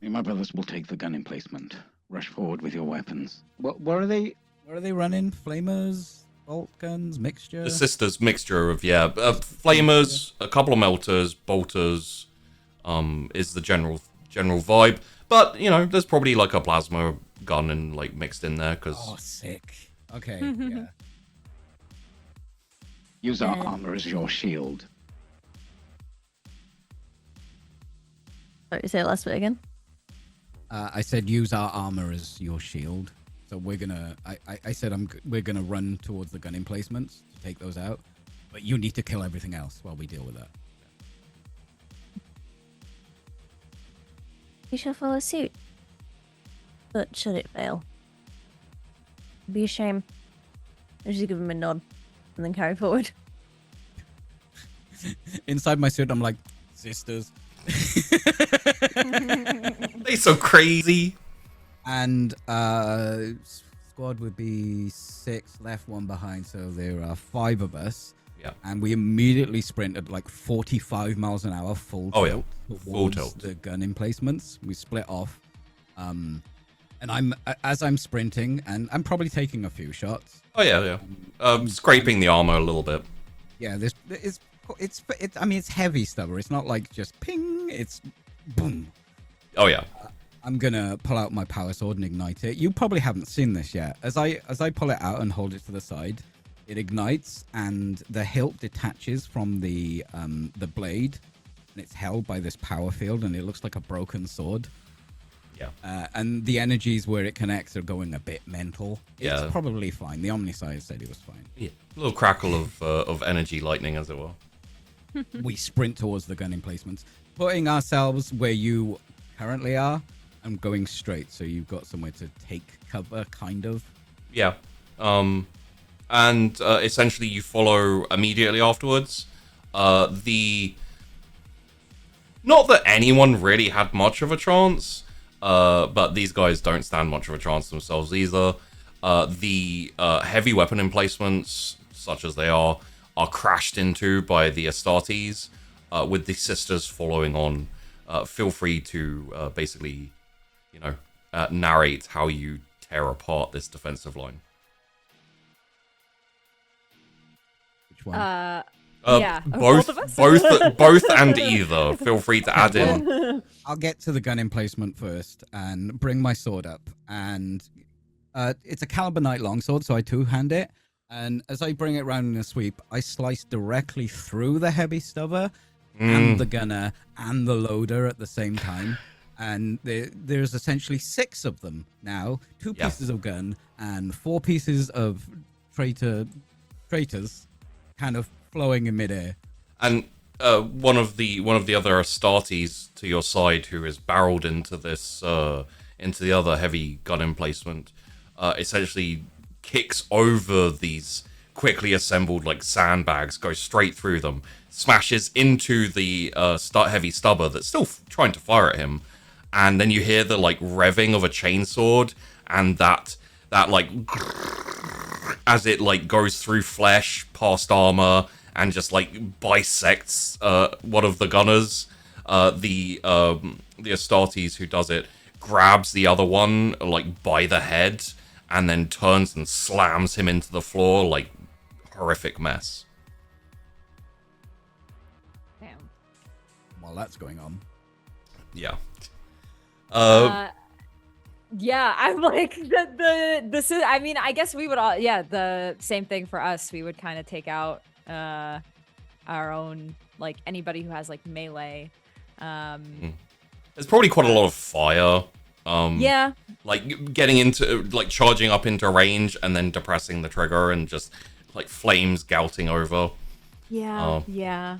Me and my brothers will take the gun emplacement. Rush forward with your weapons. What are they? Where are they running? Flamers, bolt guns, mixture. The sisters mixture of flamers, a couple of melters, bolters, is the general vibe. But you know, there's probably like a plasma gun and like mixed in there because. Oh, sick. Okay. Yeah. Use our armor as your shield. Sorry, say the last bit again. I said use our armor as your shield. So we're gonna. I said we're gonna run towards the gun emplacements to take those out, but you need to kill everything else while we deal with that. We shall follow suit. But should it fail, it'd be a shame. I just give him a nod and then carry forward. Inside my suit, I'm like, sisters. They so crazy. And squad would be 6, left 1 behind, so there are 5 of us. Yeah. And we immediately sprint at like 45 miles an hour, full tilt. Full tilt. The gun emplacements. We split off. And as I'm sprinting, and I'm probably taking a few shots. Oh yeah. Scraping the armor a little bit. Yeah, I mean, it's heavy stubber. It's not like just ping. It's boom. Oh yeah. I'm gonna pull out my power sword and ignite it. You probably haven't seen this yet. As I pull it out and hold it to the side, it ignites and the hilt detaches from the blade, and it's held by this power field, and it looks like a broken sword. Yeah. And the energies where it connects are going a bit mental. Yeah. It's probably fine. The Omniscience said it was fine. Yeah. A little crackle of energy lightning, as it were. We sprint towards the gun emplacements, putting ourselves where you currently are and going straight, so you've got somewhere to take cover, kind of. Yeah. And essentially you follow immediately afterwards. Not that anyone really had much of a chance, but these guys don't stand much of a chance themselves either. The heavy weapon emplacements, such as they are crashed into by the Astartes, with the sisters following on. Feel free to basically, narrate how you tear apart this defensive line. Which one? Yeah, both of us? both and either. Feel free to add in. I'll get to the gun emplacement first and bring my sword up. And it's a caliber knight longsword, so I two-hand it. And as I bring it round in a sweep, I slice directly through the heavy stubber and the gunner and the loader at the same time. And there's essentially 6 of them now. 2 pieces of gun and 4 pieces of traitors kind of flowing in midair. And one of the other Astartes to your side, who is barreled into this into the other heavy gun emplacement, essentially kicks over these quickly assembled like sandbags goes straight through them, smashes into the heavy stubber that's still trying to fire at him, and then you hear the like revving of a chainsword, and that like as it like goes through flesh past armor and just like bisects one of the gunners. The Astartes who does it grabs the other one like by the head and then turns and slams him into the floor, like horrific mess. Damn. While that's going on. Yeah. Yeah, I'm like I mean, I guess we would all, yeah, the same thing for us. We would kind of take out our own, like anybody who has like melee. There's probably quite a lot of fire. Yeah. Like getting into, like charging up into range and then depressing the trigger and just like flames gouting over. Yeah. Yeah.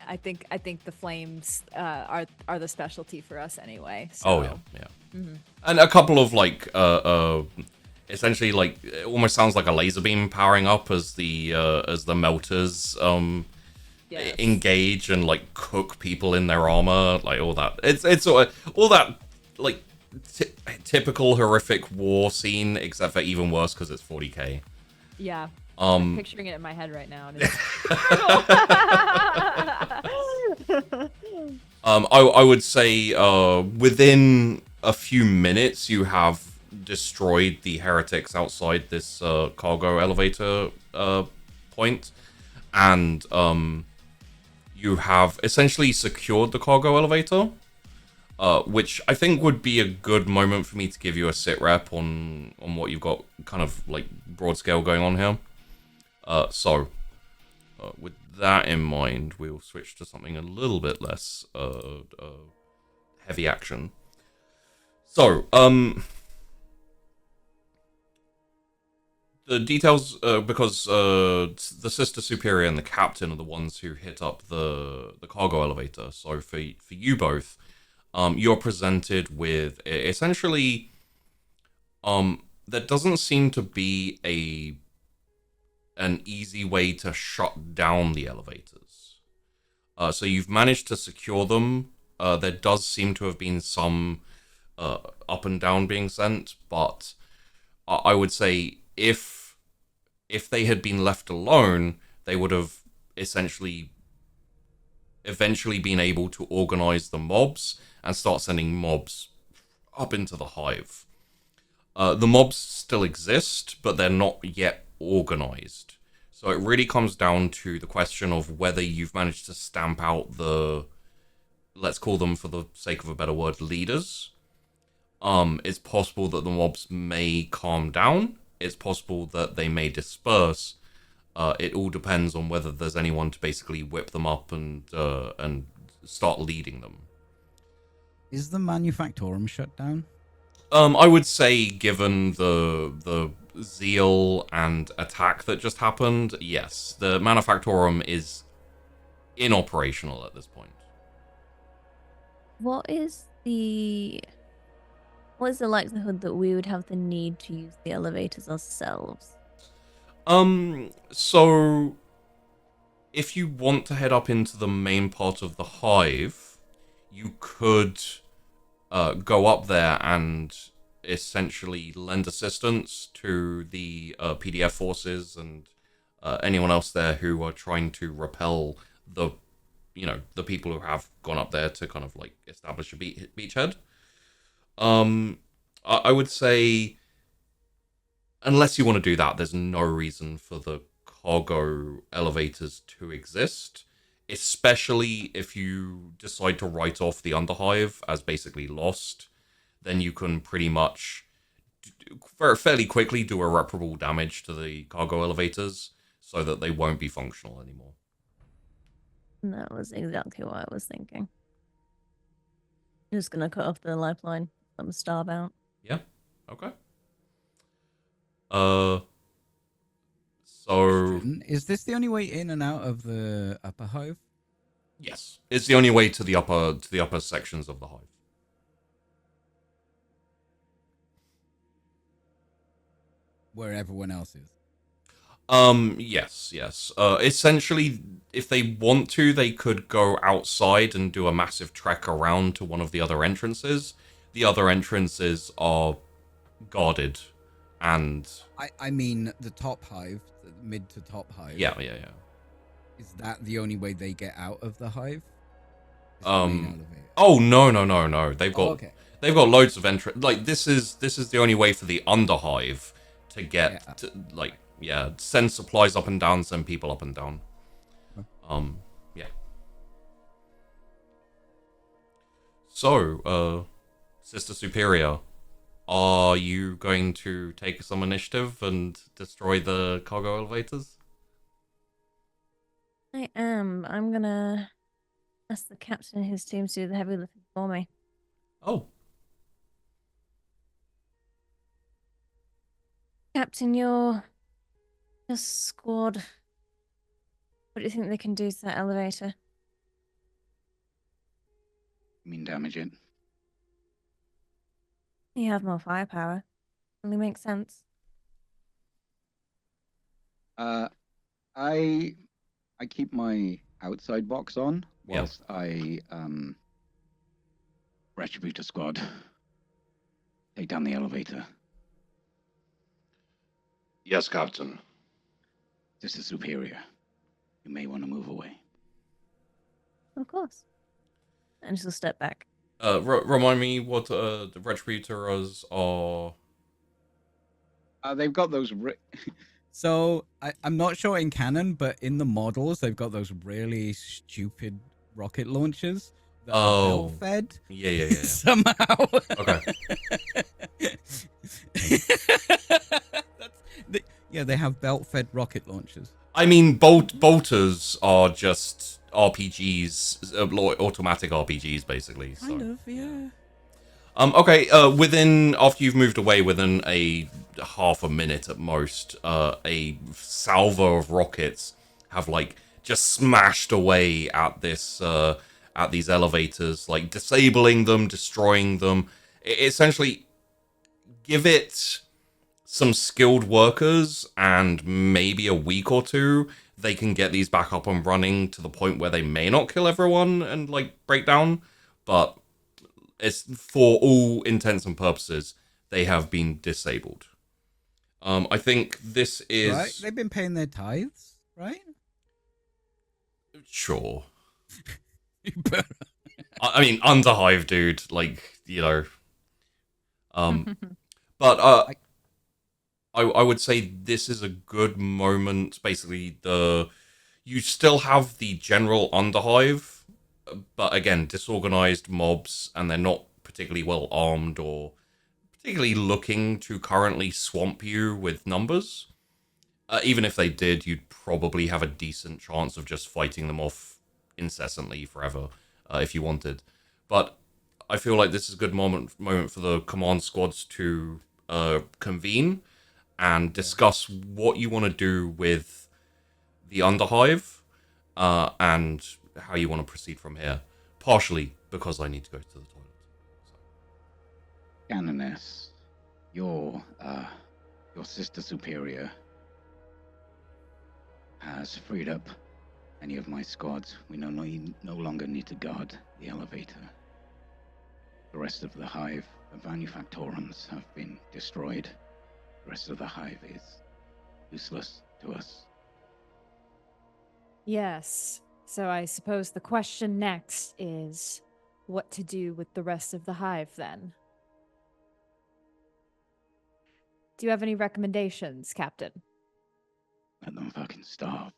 I think the flames are the specialty for us anyway. So. Oh yeah. And a couple of like essentially like it almost sounds like a laser beam powering up as the melters Yes. engage and like cook people in their armor, like all that. It's all that like typical horrific war scene, except for even worse because it's 40k. Yeah. I'm picturing it in my head right now. And I would say within a few minutes you have destroyed the heretics outside this cargo elevator point, and you have essentially secured the cargo elevator, which I think would be a good moment for me to give you a sit rep on what you've got kind of like broad scale going on here. So with that in mind, we'll switch to something a little bit less heavy action. So, the details, because the Sister Superior and the Captain are the ones who hit up the cargo elevator. So for you both, you're presented with essentially, there doesn't seem to be an easy way to shut down the elevators. So you've managed to secure them. There does seem to have been some up and down being sent, but I would say if they had been left alone, they would have eventually been able to organize the mobs and start sending mobs up into the hive. The mobs still exist, but they're not yet organized. So it really comes down to the question of whether you've managed to stamp out the, let's call them for the sake of a better word, leaders. It's possible that the mobs may calm down. It's possible that they may disperse. It all depends on whether there's anyone to basically whip them up and start leading them. Is the manufactorum shut down? I would say, given the zeal and attack that just happened, yes, the manufactorum is inoperational at this point. What is the likelihood that we would have the need to use the elevators ourselves? So if you want to head up into the main part of the hive, you could go up there and essentially lend assistance to the PDF forces and anyone else there who are trying to repel the people who have gone up there to kind of like establish a beachhead. I would say, unless you want to do that, there's no reason for the cargo elevators to exist, especially if you decide to write off the Underhive as basically lost. Then you can pretty much fairly quickly do irreparable damage to the cargo elevators so that they won't be functional anymore. That was exactly what I was thinking. Just gonna cut off the lifeline. Let them starve out. Yeah. Okay. So is this the only way in and out of the upper hive? Yes, it's the only way to the upper sections of the hive. Where everyone else is. Yes, yes. Essentially, if they want to, they could go outside and do a massive trek around to one of the other entrances. The other entrances are guarded, and I mean the top hive, the mid to top hive. yeah, yeah, yeah. Is that the only way they get out of the hive? Is the main elevator? Oh no, no, no, no. They've got okay. they've got loads of entrance. Like this is the only way for the underhive to get Yeah. to, like, yeah, send supplies up and down, send people up and down. Yeah. So, Sister Superior, are you going to take some initiative and destroy the cargo elevators? I am. I'm gonna ask the captain and his team to do the heavy lifting for me. Oh, Captain, your squad. What do you think they can do to that elevator? You mean damage it? You have more firepower. Only makes sense. I keep my outside box on Yeah. whilst I retribute a squad. Take down the elevator. Yes, Captain. This is Superior. You may want to move away. Of course. And she'll step back. Remind me what the retributors are. They've got those. So I'm not sure in canon, but in the models, they've got those really stupid rocket launchers that are belt fed. Yeah, yeah, yeah. Somehow. Okay. Yeah, they have belt fed rocket launchers. I mean, bolters are just RPGs, automatic RPGs, basically. So. Kind of, yeah. Okay. After you've moved away, within a half a minute at most, a salvo of rockets have just smashed away at these elevators, like disabling them, destroying them. Essentially, give it some skilled workers and maybe a week or two, they can get these back up and running to the point where they may not kill everyone and break down, but it's, for all intents and purposes, they have been disabled. I think this is Right? They've been paying their tithes, right? Sure. I mean, Underhive, dude, but I would say this is a good moment. Basically, you still have the general Underhive, but again, disorganized mobs, and they're not particularly well armed or particularly looking to currently swamp you with numbers. Even if they did, you'd probably have a decent chance of just fighting them off incessantly forever if you wanted. But I feel like this is a good moment for the command squads to convene and discuss what you want to do with the Underhive and how you want to proceed from here. Partially because I need to go to the toilet. Canoness, your sister superior has freed up any of my squads. We no longer need to guard the elevator. The rest of the hive, the manufactorans, have been destroyed. The rest of the hive is useless to us. Yes. So I suppose the question next is what to do with the rest of the hive then? Do you have any recommendations, Captain? Let them fucking starve.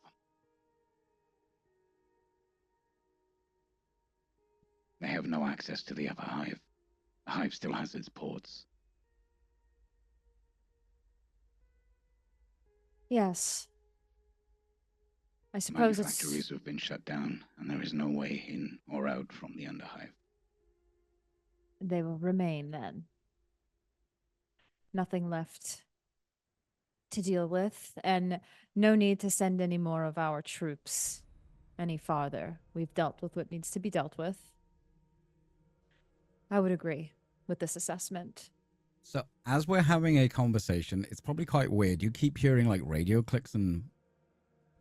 They have no access to the upper hive. The hive still has its ports. Yes. I suppose Manufactories have been shut down, and there is no way in or out from the underhive. they will remain then. Nothing left to deal with, and no need to send any more of our troops any farther. We've dealt with what needs to be dealt with. I would agree with this assessment. So as we're having a conversation, it's probably quite weird. You keep hearing like radio clicks and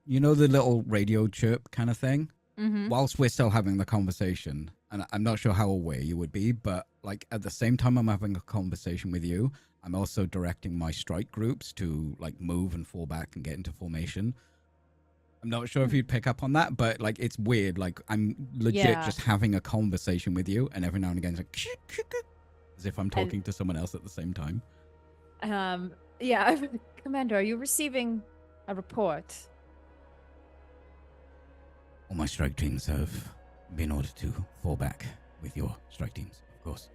you know the little radio chirp kind of thing? Mm-hmm. Whilst we're still having the conversation, and I'm not sure how aware you would be, but like at the same time I'm having a conversation with you, I'm also directing my strike groups to like move and fall back and get into formation. I'm not sure if you'd pick up on that, but like it's weird. Like I'm legit just having a conversation with you, and every now and again it's like as if I'm talking to someone else at the same time. Yeah, Commander, are you receiving a report? All my strike teams have been ordered to fall back with your strike teams, of course.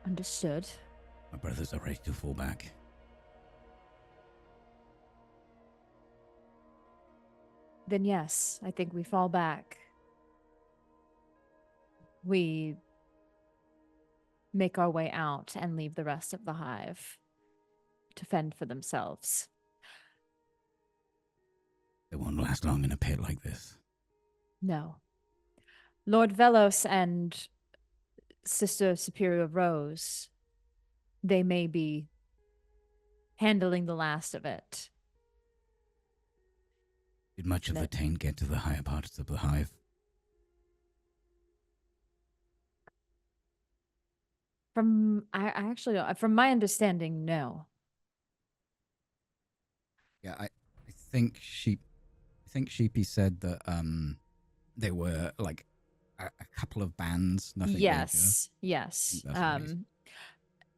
Understood. My brothers are ready to fall back. Then yes, I think we fall back. We make our way out and leave the rest of the hive to fend for themselves. They won't last long in a pit like this. No. Lord Velos and Sister Superior Rose, they may be handling the last of it. Did much of the taint get to the higher parts of the hive? From from my understanding, no. Yeah, I think Sheepy said that they were like a couple of bands, nothing Yes. major.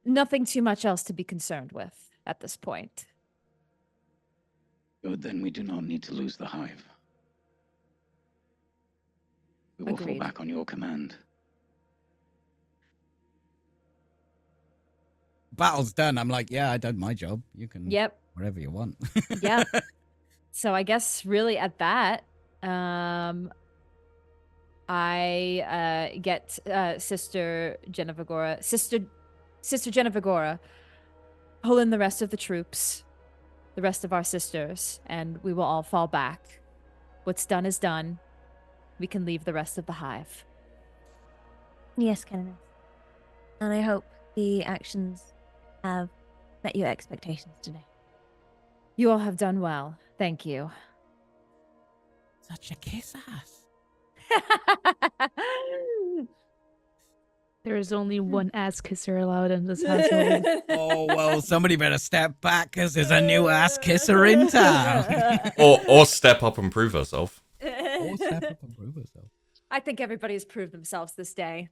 Nothing too much else to be concerned with at this point. Good, then we do not need to lose the hive. We will fall Agreed. back on your command. Battle's done. I'm like, yeah, I done my job. You can whatever you want. Yep. So I guess really at that, I get Sister Genevigora, pull in the rest of the troops, the rest of our sisters, and we will all fall back. What's done is done. We can leave the rest of the hive. Yes, Canoness. And I hope the actions have met your expectations today. You all have done well. Thank you. Such a kiss ass. There is only one ass kisser allowed in this household. Oh, well, somebody better step back because there's a new ass kisser in town. or step up and prove herself. Or step up and prove herself. I think everybody has proved themselves this day.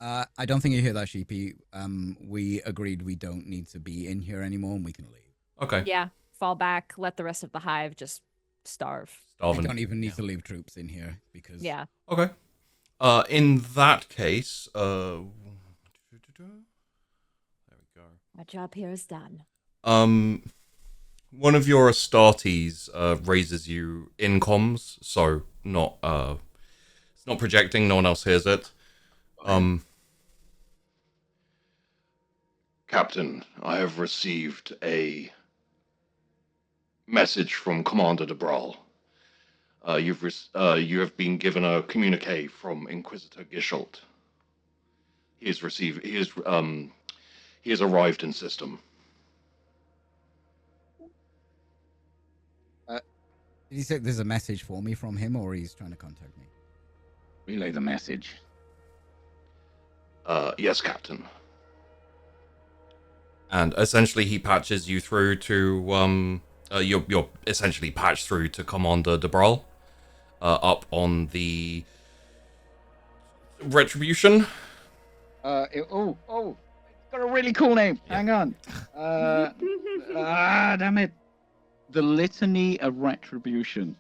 I don't think you hear that, Sheepy. We agreed we don't need to be in here anymore and we can leave. Okay. Yeah, fall back, let the rest of the hive just starve. We don't even need to leave troops in here because... Yeah. Okay. In that case, there we go. My job here is done. One of your Astartes raises you in comms, so not it's not projecting, no one else hears it. Captain, I have received a message from Commander Debral. You have been given a communique from Inquisitor Gisholt. He has arrived in system. Did he say there's a message for me from him, or he's trying to contact me? Relay the message. Yes, Captain. And essentially he patches you through to you're essentially patched through to Commander Debral, up on the Retribution. It's got a really cool name. Yeah. Hang on. Damn it. The Litany of Retribution.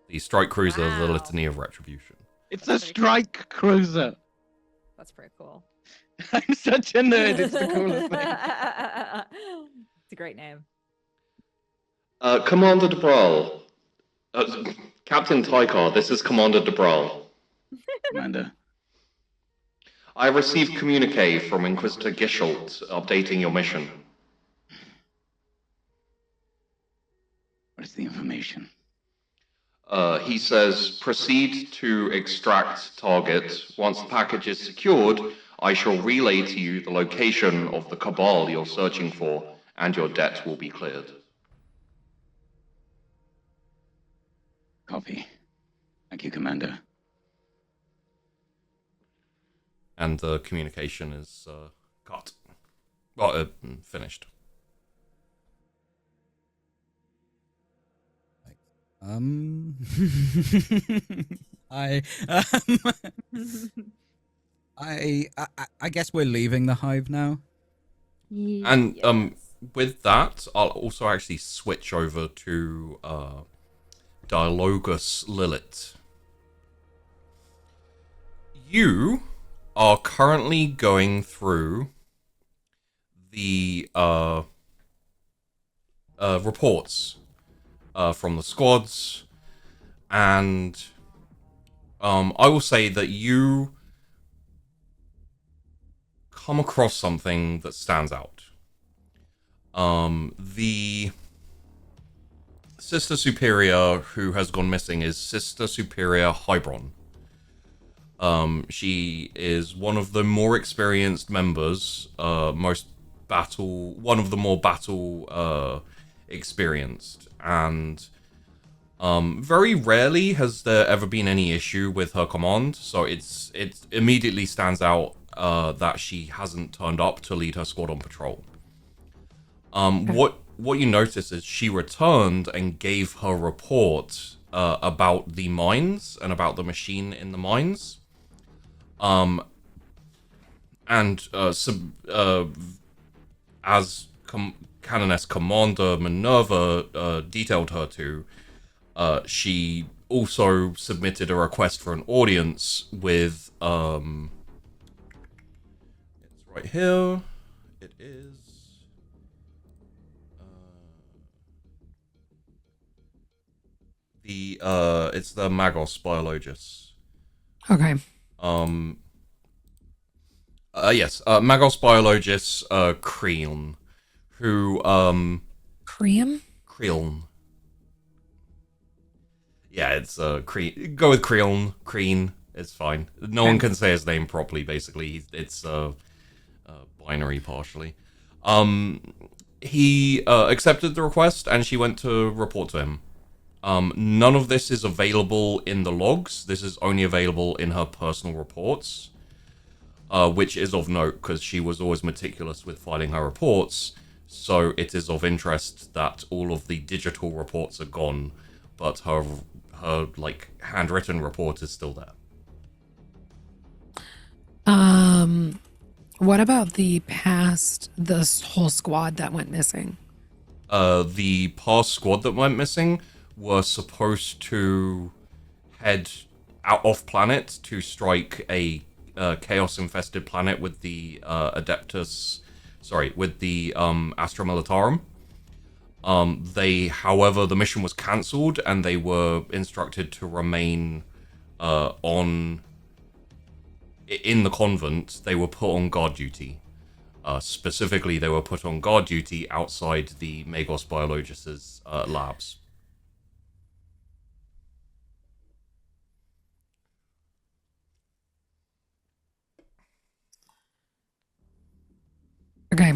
The strike cruiser, the Litany of Retribution. It's a strike cruiser. That's pretty cool. I'm such a nerd. It's the coolest thing. It's a great name. Commander Debral. Captain Tykar, this is Commander Debral. Commander. I received communique from Inquisitor Gisholt updating your mission. What is the information? He says, proceed to extract target. Once the package is secured, I shall relay to you the location of the cabal you're searching for, and your debt will be cleared. Copy. Thank you, Commander. And the communication is cut. Well, finished. I, I guess we're leaving the hive now. And with that, I'll also actually switch over to Dialogus Lilith. You are currently going through the reports from the squads, and I will say that you come across something that stands out. The Sister Superior who has gone missing is Sister Superior Hybron. She is one of the more experienced members, one of the more battle experienced, and very rarely has there ever been any issue with her command, so it immediately stands out that she hasn't turned up to lead her squad on patrol. What you notice is she returned and gave her report about the mines and about the machine in the mines. As Canoness Commander Minerva detailed her to, she also submitted a request for an audience with, it's right here, it is, it's the Magos biologist. Okay. Yes, Magos biologist, Creon, who, Cream? Creon. Yeah, it's, Creon. Go with Creon. Crean. It's fine. No one can say his name properly, basically. It's, binary partially. He, accepted the request, and she went to report to him. None of this is available in the logs. This is only available in her personal reports. Which is of note because she was always meticulous with filing her reports, so it is of interest that all of the digital reports are gone, but her like handwritten report is still there. What about the whole squad that went missing? The past squad that went missing were supposed to head out off planet to strike a chaos-infested planet with the Astra Militarum. However, the mission was cancelled, and they were instructed to remain in the convent. They were put on guard duty. Specifically, they were put on guard duty outside the Magos biologist's labs. Okay.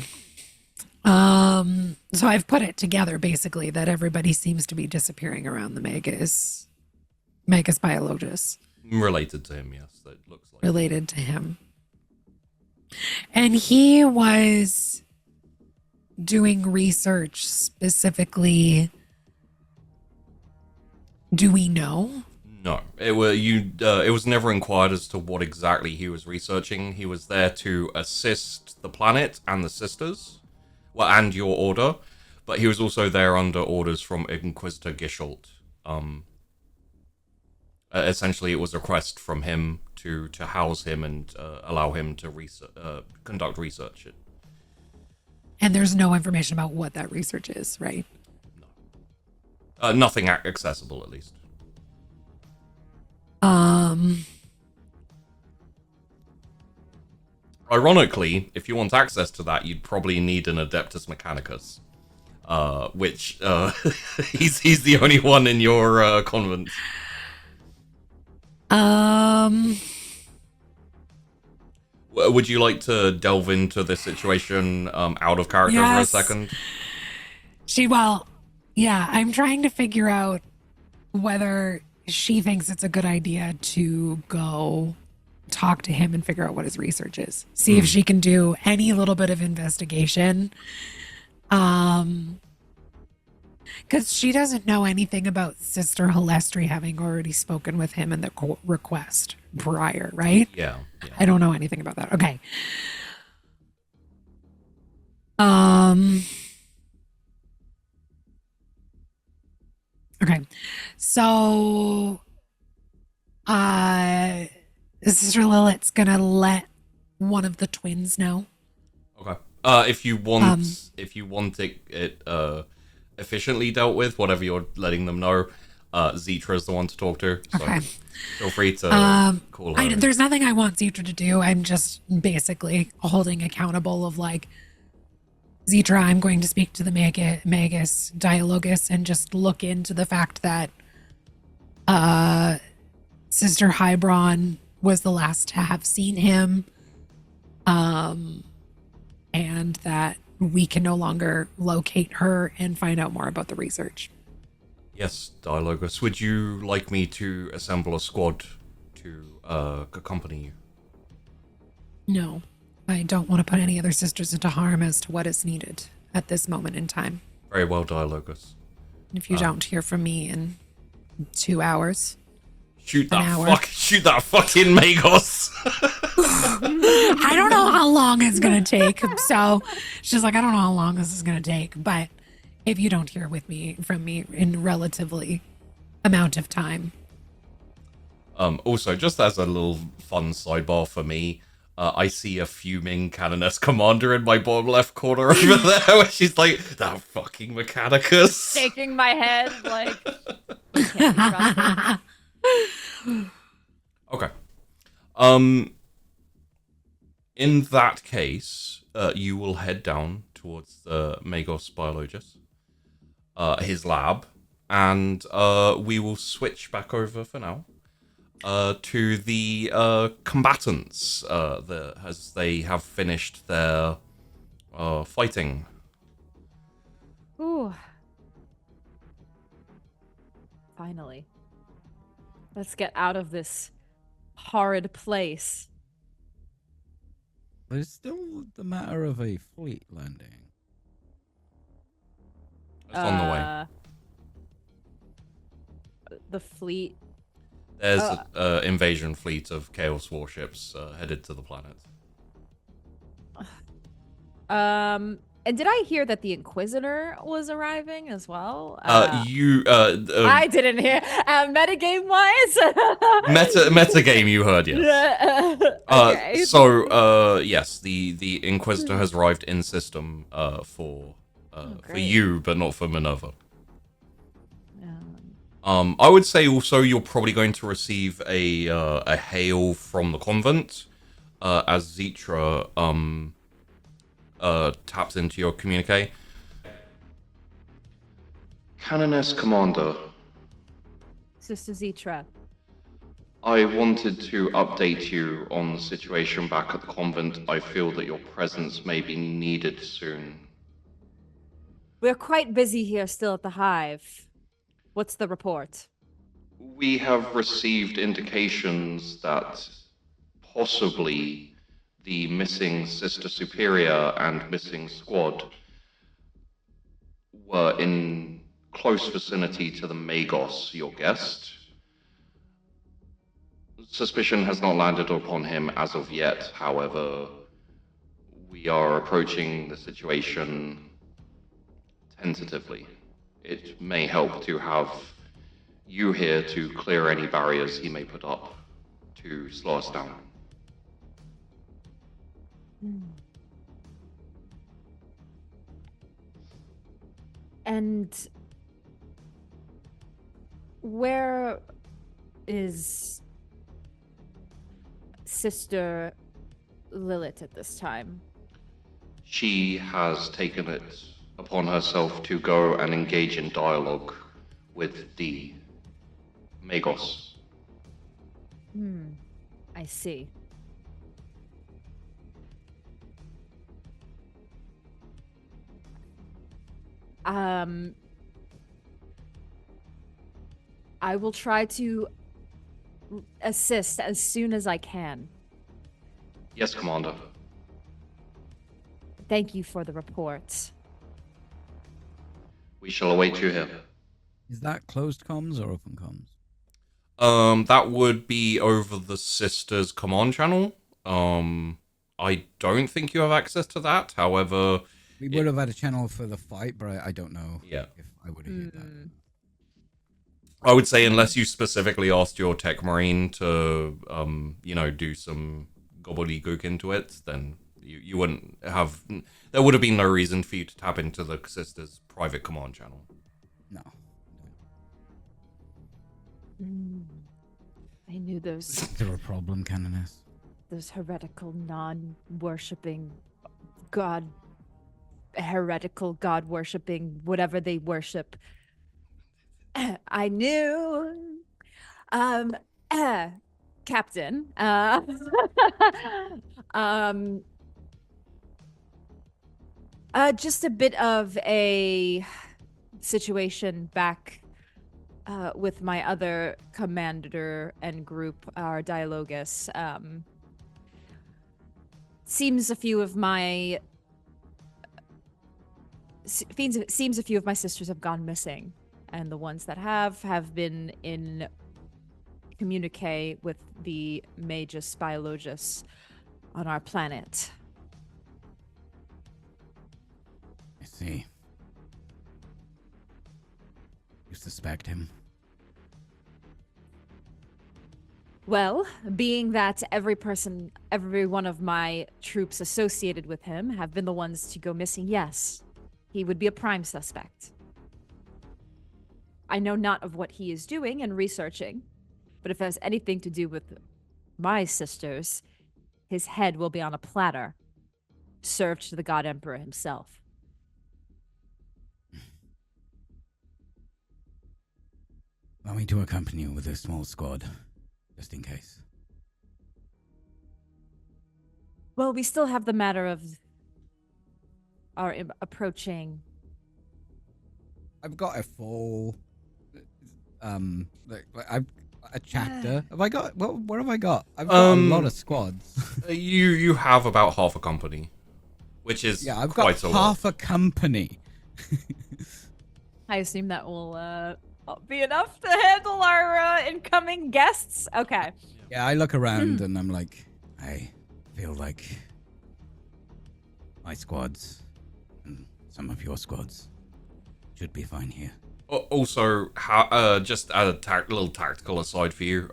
So I've put it together basically that everybody seems to be disappearing around the Magos biologists. Related to him, yes. That looks like related to him. And he was doing research specifically. Do we know? No, it was never inquired as to what exactly he was researching. He was there to assist the planet and the sisters, well, and your order, but he was also there under orders from Inquisitor Gisholt. Essentially, it was a request from him to house him and allow him to conduct research. And there's no information about what that research is, right? No. Nothing accessible, at least. Um, Ironically, if you want access to that, you'd probably need an Adeptus Mechanicus. which he's the only one in your convent. Would you like to delve into this situation out of character for a second? I'm trying to figure out whether she thinks it's a good idea to go talk to him and figure out what his research is. See if she can do any little bit of investigation. Because she doesn't know anything about Sister Halestri having already spoken with him in the request prior, right? Yeah. I don't know anything about that. Okay. Okay. So, Sister Lilith's gonna let one of the twins know. Okay. If you want it efficiently dealt with, whatever you're letting them know, Zitra is the one to talk to. So Okay. feel free to call her. There's nothing I want Zitra to do. I'm just basically holding accountable of like, Zitra, I'm going to speak to the Magos Dialogus and just look into the fact that Sister Hybron was the last to have seen him, and that we can no longer locate her and find out more about the research. Yes, Dialogus. Would you like me to assemble a squad to accompany you? No, I don't want to put any other sisters into harm as to what is needed at this moment in time. Very well, Dialogus. If you don't hear from me in 2 hours, shoot that fucking Magos. I don't know how long it's gonna take. So she's like, I don't know how long this is gonna take, but if you don't hear from me in relatively amount of time. Also, just as a little fun sidebar for me, I see a fuming Canoness commander in my bottom left corner over there, where she's like, that fucking Mechanicus. Shaking my head like. I can't trust him. Okay. In that case, you will head down towards the Magos Biologist, his lab, and we will switch back over for now to the combatants as they have finished their fighting. Ooh. Finally. Let's get out of this horrid place. There's still the matter of a fleet landing. It's on the way. The fleet. There's an invasion fleet of Chaos warships headed to the planet. And did I hear that the Inquisitor was arriving as well? I didn't hear. Metagame wise? Metagame you heard, yes. Okay. Yes, the Inquisitor has arrived in system for you, but not for Minerva. I would say also you're probably going to receive a hail from the convent as Zitra taps into your communique. Canoness Commander, Sister Zitra. I wanted to update you on the situation back at the convent. I feel that your presence may be needed soon. We're quite busy here still at the hive. What's the report? We have received indications that possibly the missing Sister Superior and missing squad were in close vicinity to the Magos, your guest. Suspicion has not landed upon him as of yet, however, we are approaching the situation tentatively. It may help to have you here to clear any barriers he may put up to slow us down. And where is Sister Lilith at this time? She has taken it upon herself to go and engage in dialogue with the Magos. I see. I will try to assist as soon as I can. Yes, Commander. Thank you for the report. We shall await you here. Is that closed comms or open comms? That would be over the Sisters command channel. I don't think you have access to that. However, We would have had a channel for the fight, but I don't know Yeah. if I would have hit that. I would say unless you specifically asked your tech marine to, do some gobbledygook into it, then you wouldn't have. There would have been no reason for you to tap into the Sisters' private command channel. No. I knew Is there a problem, Canoness? those heretical, non-worshipping, heretical God-worshipping, whatever they worship. I knew. Captain. Just a bit of a situation back with my other commander and group, our Dialogus. Seems a few of my sisters have gone missing, and the ones that have been in communique with the Magus Biologus on our planet. I see. You suspect him? Well, being that every one of my troops associated with him have been the ones to go missing, yes, he would be a prime suspect. I know not of what he is doing and researching, but if it has anything to do with my sisters, his head will be on a platter, served to the God Emperor himself. Allow me to accompany you with a small squad, just in case. Well, we still have the matter of our approaching. I've got a full, I've a chapter. Have I got? What have I got? I've got a lot of squads. You have about half a company, which is Yeah, I've quite got a lot. half a company. I assume that will be enough to handle our incoming guests. Okay. Yeah, I look around and I'm like, I feel like my squads and some of your squads should be fine here. Also, just a little tactical aside for you,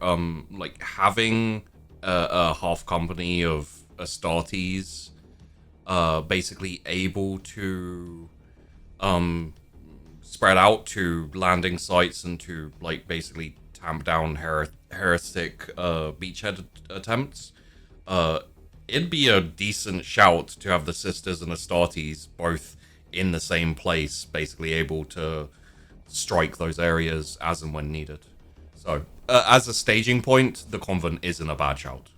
like having a half company of Astartes, basically able to, spread out to landing sites and to like basically tamp down heretic beachhead attempts. It'd be a decent shout to have the Sisters and Astartes both in the same place, basically able to strike those areas as and when needed. So, as a staging point, the convent isn't a bad shout.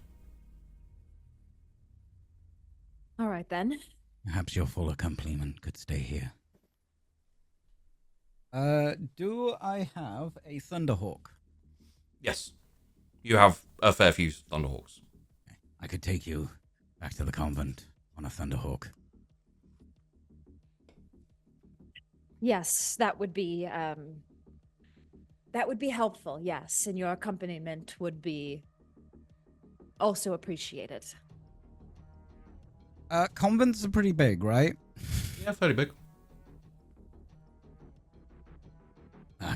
All right, then. Perhaps your full accompaniment could stay here. Do I have a Thunderhawk? Yes, you have a fair few Thunderhawks. I could take you back to the convent on a Thunderhawk. Yes, that would be helpful. Yes, and your accompaniment would be also appreciated. Convents are pretty big, right? Yeah, fairly big.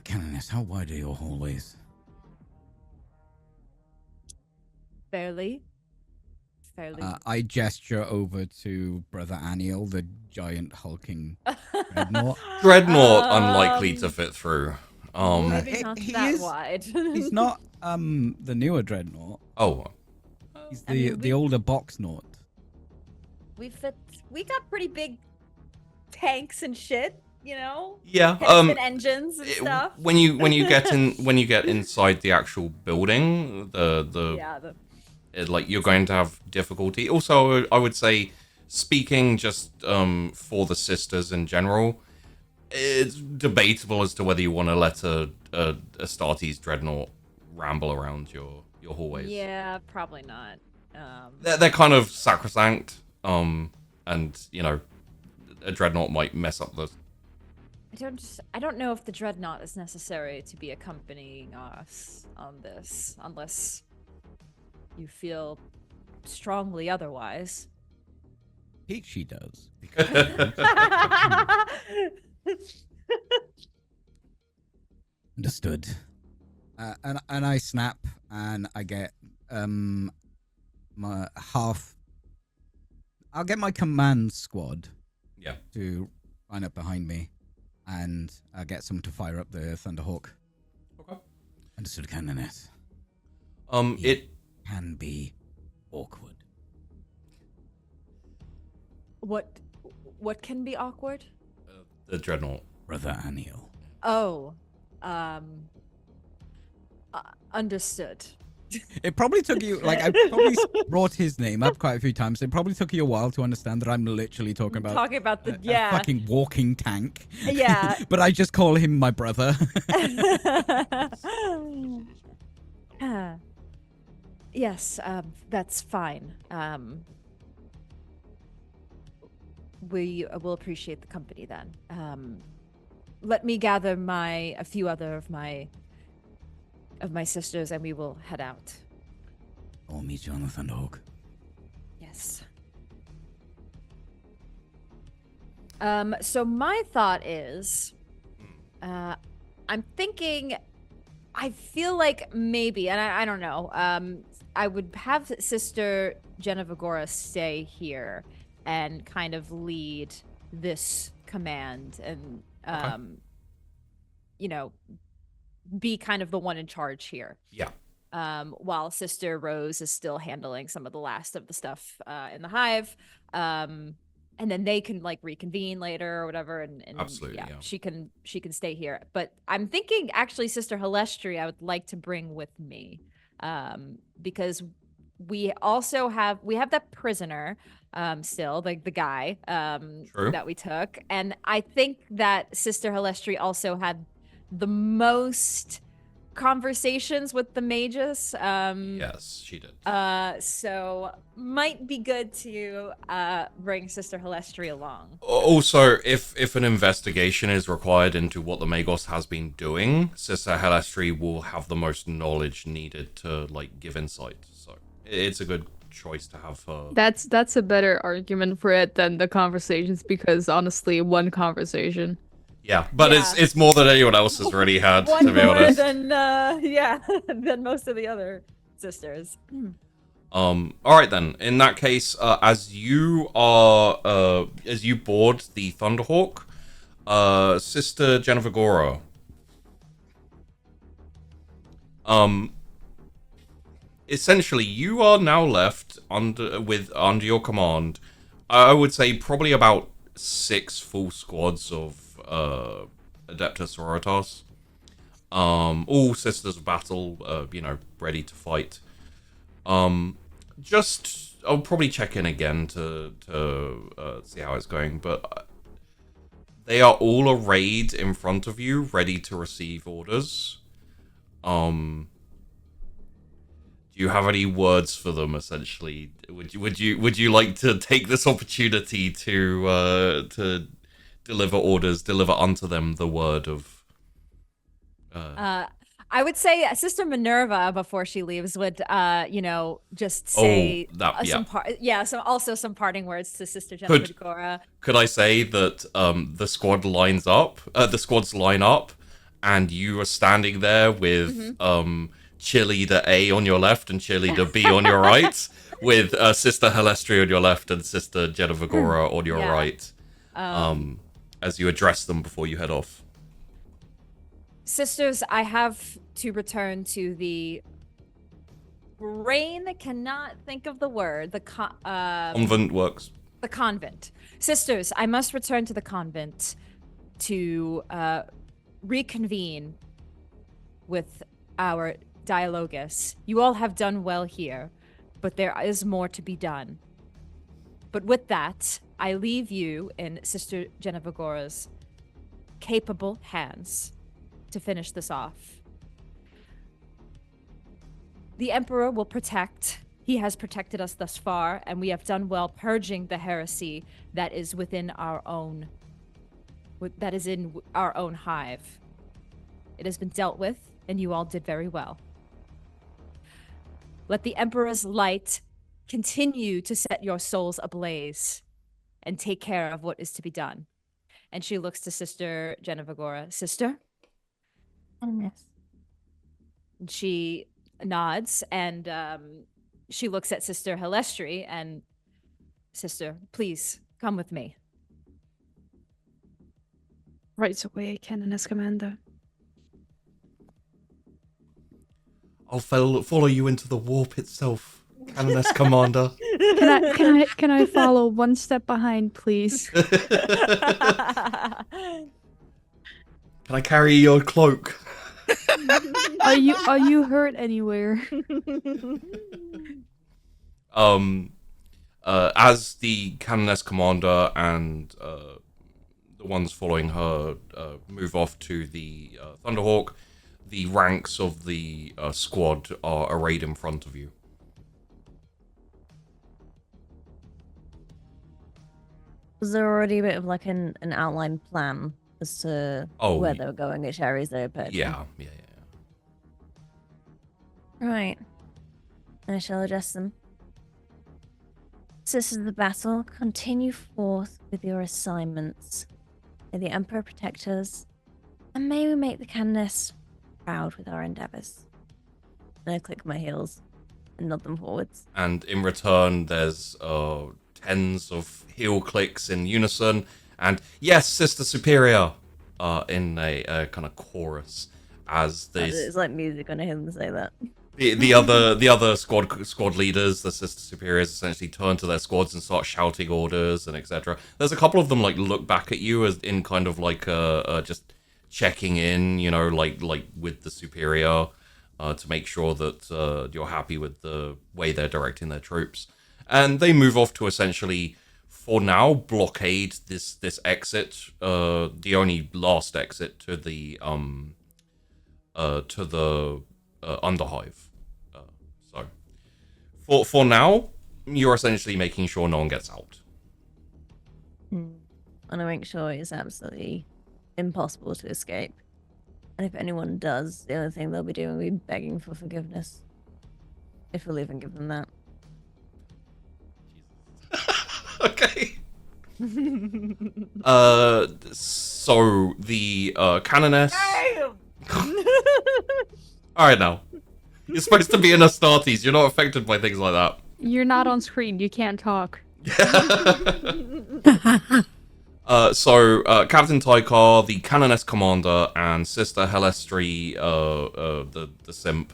Canoness, how wide are your hallways? Fairly. I gesture over to Brother Aniel, the giant hulking dreadnought. Dreadnought unlikely to fit through. Maybe not he that is- wide. He's not the newer dreadnought. Oh, He's I mean, the older box naught. We got pretty big tanks and shit, you know? Yeah. Piston engines and stuff. When you get inside the actual building, like you're going to have difficulty. Also, I would say, speaking just for the sisters in general, it's debatable as to whether you want to let a Astartes dreadnought ramble around your hallways. Yeah, probably not. They're kind of sacrosanct, and you know, a dreadnought might mess up the. I don't know if the dreadnought is necessary to be accompanying us on this, unless you feel strongly otherwise. Peachy does. Understood. And I snap and I get my half. I'll get my command squad. Yeah. To line up behind me, and I'll get some to fire up the Thunderhawk. Okay. Understood, Canoness. It can be awkward. What can be awkward? The dreadnought. Brother Anil. Oh, understood. It probably took you, like, I probably brought his name up quite a few times. It probably took you a while to understand that I'm literally talking about the a fucking walking tank. Yeah. But I just call him my brother. Yes, that's fine. We will appreciate the company then. Let me gather a few other of my sisters, and we will head out. I'll meet you on the Thunderhawk. Yes. So my thought is, I'm thinking, I feel like maybe, and I don't know, I would have Sister Genevagora stay here and kind of lead this command and, you know, be kind of the one in charge here. Yeah. While Sister Rose is still handling some of the last of the stuff in the hive. And then they can like reconvene later or whatever. And Absolutely, yeah. she can stay here. But I'm thinking actually Sister Halestri I would like to bring with me. Because we also have that prisoner still, like the guy that we took. And I think that Sister Halestri also had the most conversations with the mages. Yes, she did. So might be good to bring Sister Halestri along. Also, if an investigation is required into what the Magos has been doing, Sister Halestri will have the most knowledge needed to like give insight. So it's a good choice to have her. That's a better argument for it than the conversations, because honestly, one conversation. Yeah, but it's more than anyone else has really had, to be honest. Than than most of the other sisters. All right then. In that case, as you board the Thunderhawk, Sister Genevagora, essentially you are now left under your command. I would say probably about 6 full squads of Adepta Sororitas, all sisters of battle, ready to fight. I'll probably check in again to see how it's going, but they are all arrayed in front of you, ready to receive orders. Do you have any words for them? Essentially, would you like to take this opportunity to deliver orders, deliver unto them the word of... I would say Sister Minerva, before she leaves, would, just say some parting words to Sister Genevagora. Could I say that the squads line up, and you are standing there with cheerleader A on your left and cheerleader B on your right, with Sister Halestri on your left and Sister Genevagora on your right. As you address them before you head off. Sisters, I have to return to the brain cannot think of the word. Convent works. The convent. Sisters, I must return to the convent to reconvene with our dialogus. You all have done well here, but there is more to be done. But with that, I leave you in Sister Genevigora's capable hands to finish this off. The Emperor will protect. He has protected us thus far, and we have done well purging the heresy that is within our own, that is in our own hive. It has been dealt with, and you all did very well. Let the Emperor's light continue to set your souls ablaze, and take care of what is to be done. And she looks to Sister Genevigora. Sister? Yes. She nods, and she looks at Sister Halestri, and Sister, please come with me. Right away, Canoness Commander. I'll follow you into the warp itself, Canoness Commander. Can I follow one step behind, please? Can I carry your cloak? Are you hurt anywhere? As the Canoness Commander and the ones following her move off to the Thunderhawk, the ranks of the squad are arrayed in front of you. Was there already a bit of like an outline plan as to where they were going, which areas they were purging? Yeah. Right. I shall address them. Sisters of the battle, continue forth with your assignments. May the Emperor protect us, and may we make the Canoness proud with our endeavors. And I click my heels and nod them forwards. And in return, there's tens of heel clicks in unison, and yes, Sister Superior, in a kind of chorus as these. It's like music when I hear them say that. The other squad leaders, the Sister Superiors, essentially turn to their squads and start shouting orders and etc. There's a couple of them like look back at you as in kind of like just checking in, you know, like with the Superior to make sure that you're happy with the way they're directing their troops, and they move off to essentially, for now, blockade this exit, the only last exit to the underhive. So for now, you're essentially making sure no one gets out. And I make sure it's absolutely impossible to escape. And if anyone does, the only thing they'll be doing will be begging for forgiveness. If we'll even give them that. Okay. So the Canoness. All right, now you're supposed to be in Astartes. You're not affected by things like that. You're not on screen. You can't talk. So Captain Tykar, the Canoness Commander, and Sister Halestri, the simp.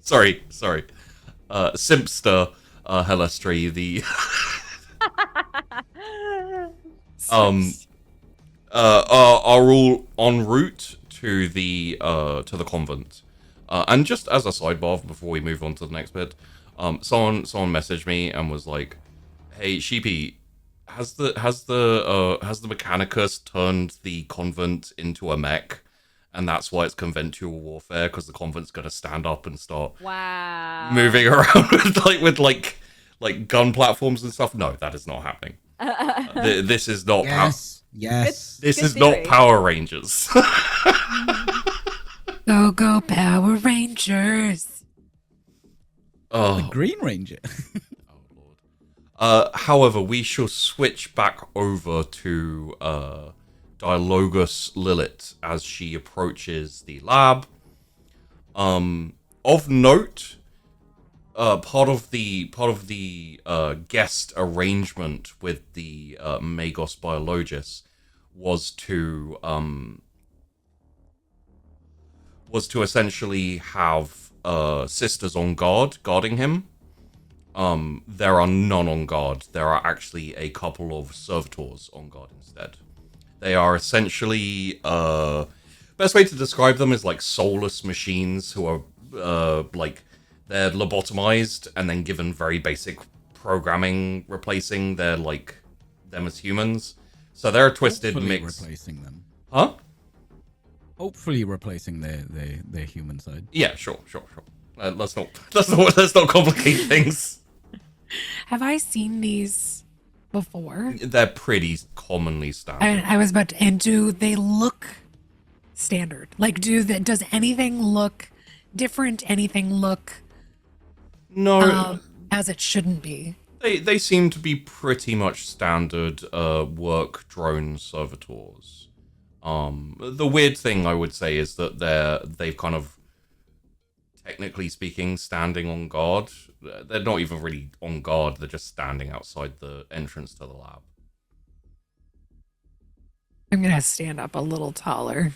Sorry. Simpster Halestri, the are all en route to the convent. And just as a sidebar before we move on to the next bit, someone messaged me and was like, "Hey, Sheepy, has the Mechanicus turned the convent into a mech, and that's why it's conventual warfare, because the convent's gonna stand up and start moving around with gun platforms and stuff?" No, that is not happening. This is not. Yes. This is not Power Rangers. Go Power Rangers. Oh, The Green Ranger. Lord. However, we shall switch back over to Dialogus Lilith as she approaches the lab. Of note, part of the guest arrangement with the Magos Biologus was to essentially have sisters on guard, guarding him. There are none on guard. There are actually a couple of servitors on guard instead. They are essentially, best way to describe them is like soulless machines who are, they're lobotomized and then given very basic programming, replacing them as humans. So they're a twisted Hopefully mix. replacing them. Huh? Hopefully replacing their human side. Yeah, sure. Let's not complicate things. Have I seen these before? They're pretty commonly standard. I was about to, and do they look standard? Like, does anything look different? Anything look No, as it shouldn't be? they seem to be pretty much standard work drone servitors. The weird thing I would say is that they've kind of, technically speaking, standing on guard. They're not even really on guard, they're just standing outside the entrance to the lab. I'm gonna stand up a little taller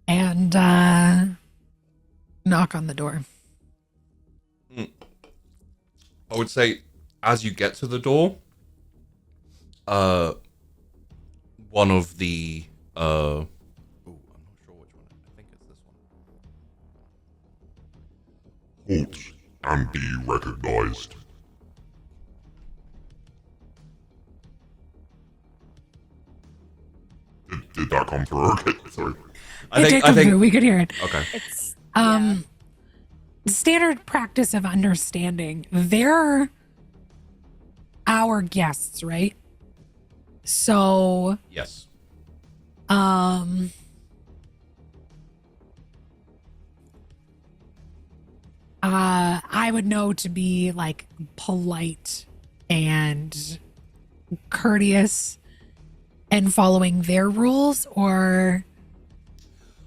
and knock on the door. I would say, as you get to the door, one of the I'm not sure which one. I think it's this one. Halt and be recognized. Did that come through? Okay, sorry. I think we could hear it. Okay. It's Standard practice of understanding. They're our guests, right? So Yes. I would know to be like polite and courteous and following their rules, or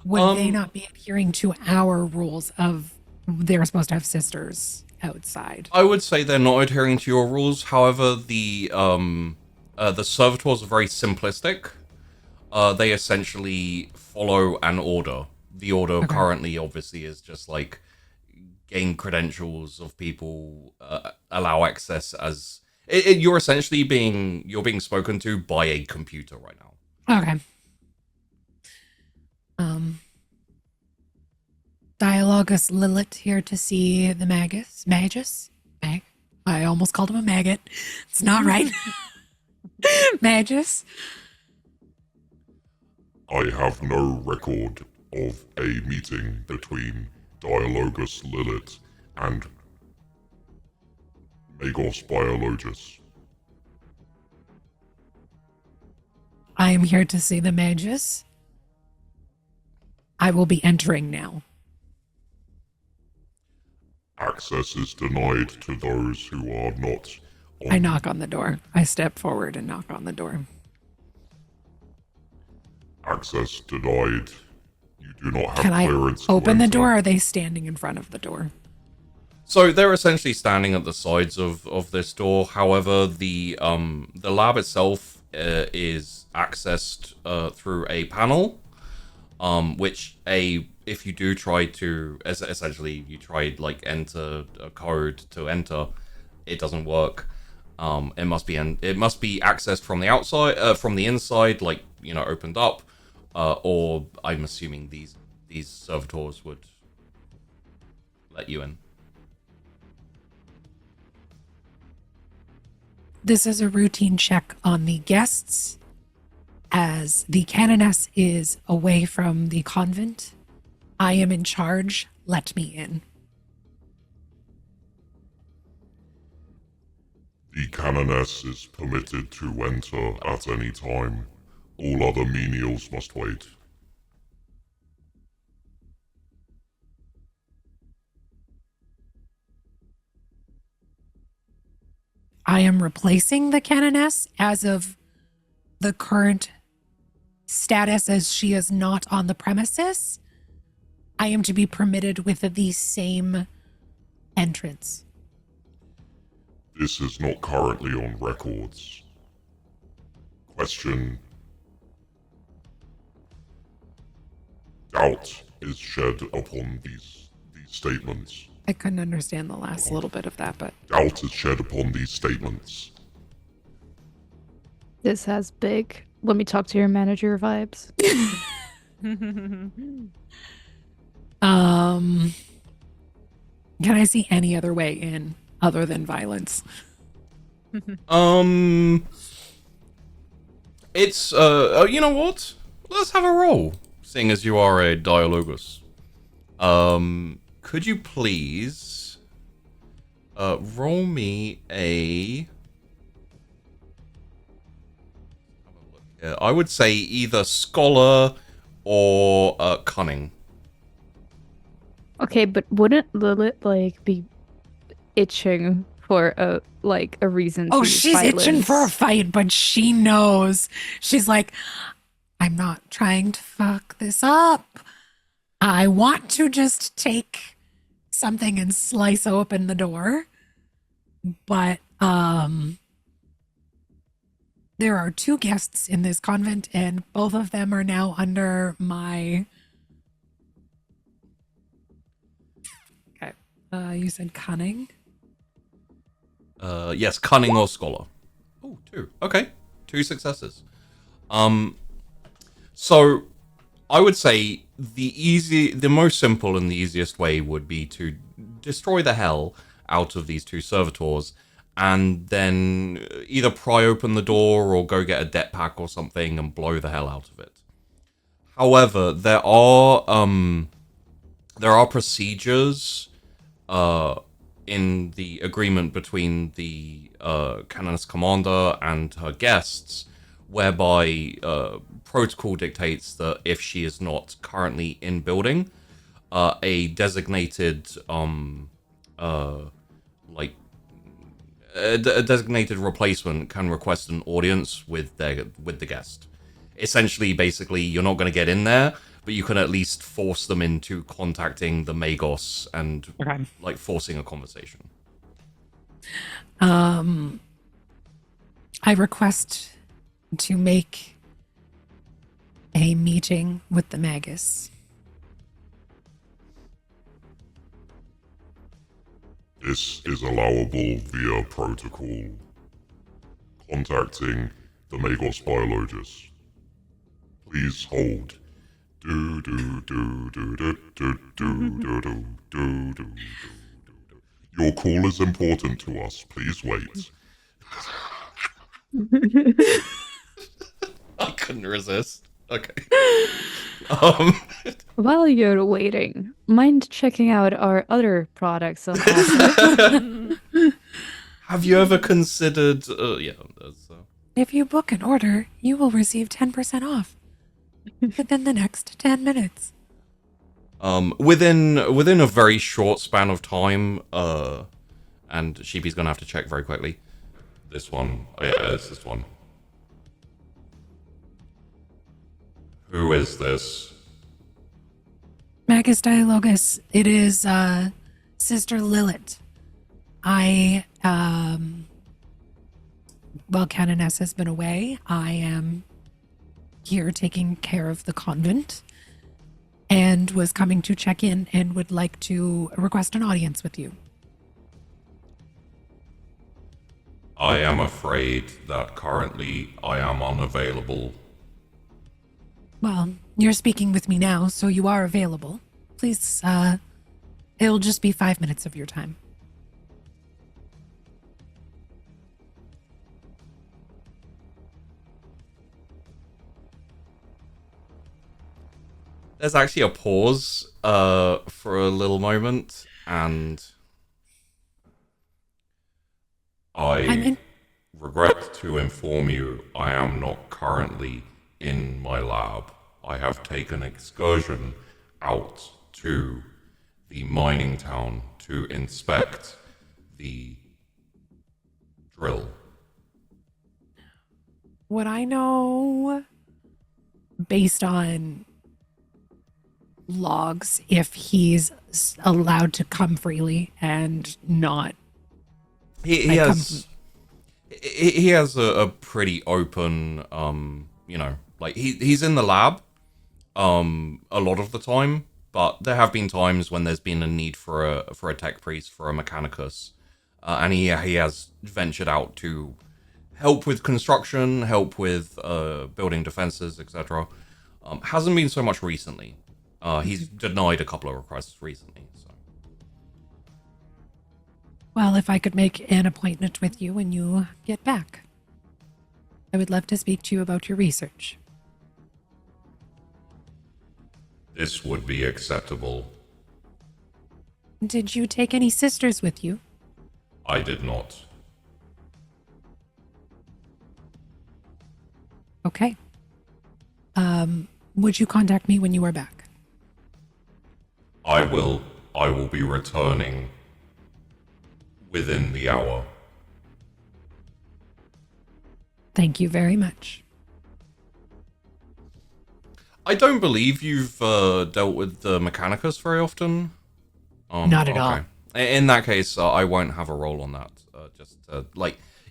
would they not be adhering to our rules of they're supposed to have sisters outside? I would say they're not adhering to your rules. However, the servitors are very simplistic. They essentially follow an order. The order currently, obviously, is just like gain credentials of people, allow access as you're essentially being spoken to by a computer right now. Okay. Dialogus Lilith here to see the Magus. I almost called him a maggot. It's not right. Magus. I have no record of a meeting between Dialogus Lilith and Magos Biologus. I am here to see the Magus. I will be entering now. Access is denied to those who are not on... I knock on the door. I step forward and knock on the door. Access denied. You do not have Can I clearance to open the enter. door, or are they standing in front of the door? So they're essentially standing at the sides of this door. However, the lab itself is accessed through a panel, which if you do try to essentially you try enter a code to enter, it doesn't work. It must be accessed from the outside, from the inside, opened up, or I'm assuming these servitors would let you in. This is a routine check on the guests, as the Canoness is away from the convent. I am in charge. Let me in. The Canoness is permitted to enter at any time. All other menials must wait. I am replacing the Canoness as of the current status, as she is not on the premises. I am to be permitted with the same entrance. This is not currently on records. Question. Doubt is shed upon these statements. I couldn't understand the last little bit of that, but Doubt is shed upon these statements. This has big, let me talk to your manager vibes. can I see any other way in other than violence? It's you know what? Let's have a roll. Seeing as you are a dialogus. Could you please roll me a I would say either scholar or cunning. Okay, but wouldn't Lilith like be itching for a reason to Oh, use she's itching violence? for a fight, but she knows. She's like, I'm not trying to fuck this up. I want to just take something and slice open the door. But there are 2 guests in this convent, and both of them are now under my... Okay. You said cunning? Yes, cunning or scholar. Oh, 2. Okay, 2 successes. So I would say the most simple and the easiest way would be to destroy the hell out of these 2 servitors, and then either pry open the door or go get a det pack or something and blow the hell out of it. However, there are procedures in the agreement between the Canoness Commander and her guests, whereby protocol dictates that if she is not currently in building, a designated a designated replacement can request an audience with the guest. Essentially, basically, you're not going to get in there, but you can at least force them into contacting the Magos and forcing a conversation. I request to make a meeting with the Magos. This is allowable via protocol. Contacting the Magos Biologus. Please hold. Do do do do do do do do do do do. Your call is important to us. Please wait. I couldn't resist. Okay. While you're waiting, mind checking out our other products on offer? Have you ever considered? If you book an order, you will receive 10% off within the next 10 minutes. Within a very short span of time, and Sheepy's gonna have to check very quickly. This one, it's this one. Who is this? Magus Dialogus, it is Sister Lilith. While Canoness has been away, I am here taking care of the convent and was coming to check in and would like to request an audience with you. I am afraid that currently I am unavailable. Well, you're speaking with me now, so you are available. Please, it'll just be 5 minutes of your time. There's actually a pause for a little moment, and I regret to inform you I am not currently in my lab. I have taken excursion out to the mining town to inspect the drill. What I know, based on logs, if he's allowed to come freely and not... He has a pretty open, he's in the lab a lot of the time, but there have been times when there's been a need for a tech priest, for a mechanicus, and he has ventured out to help with construction, help with building defenses, etc. Hasn't been so much recently. He's denied a couple of requests recently. So. Well, if I could make an appointment with you when you get back, I would love to speak to you about your research. This would be acceptable. Did you take any sisters with you? I did not. Okay. Would you contact me when you are back? I will be returning within the hour. Thank you very much. I don't believe you've dealt with the Mechanicus very often. Not at all. In that case, I won't have a role on that.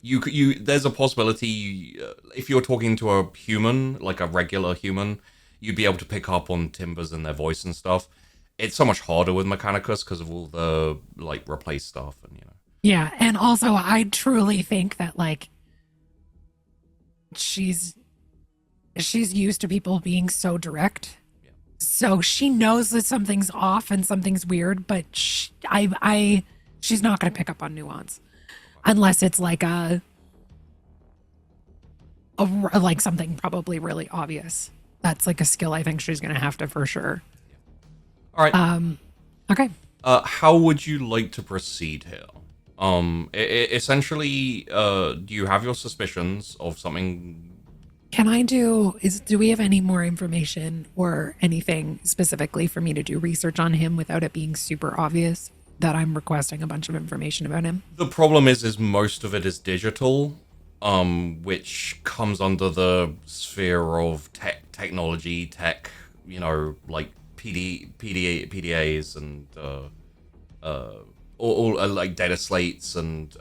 You. There's a possibility if you're talking to a human, like a regular human, you'd be able to pick up on timbers in their voice and stuff. It's so much harder with Mechanicus because of all the replace stuff and Yeah, and also I truly think that she's used to people being so direct. Yeah. So she knows that something's off and something's weird, but she's not going to pick up on nuance unless it's like something probably really obvious. That's like a skill I think she's going to have to for sure. All right. Okay. How would you like to proceed here? Essentially, do you have your suspicions of something? Do we have any more information or anything specifically for me to do research on him without it being super obvious that I'm requesting a bunch of information about him? The problem is most of it is digital, which comes under the sphere of technology, like PDAs and all like data slates and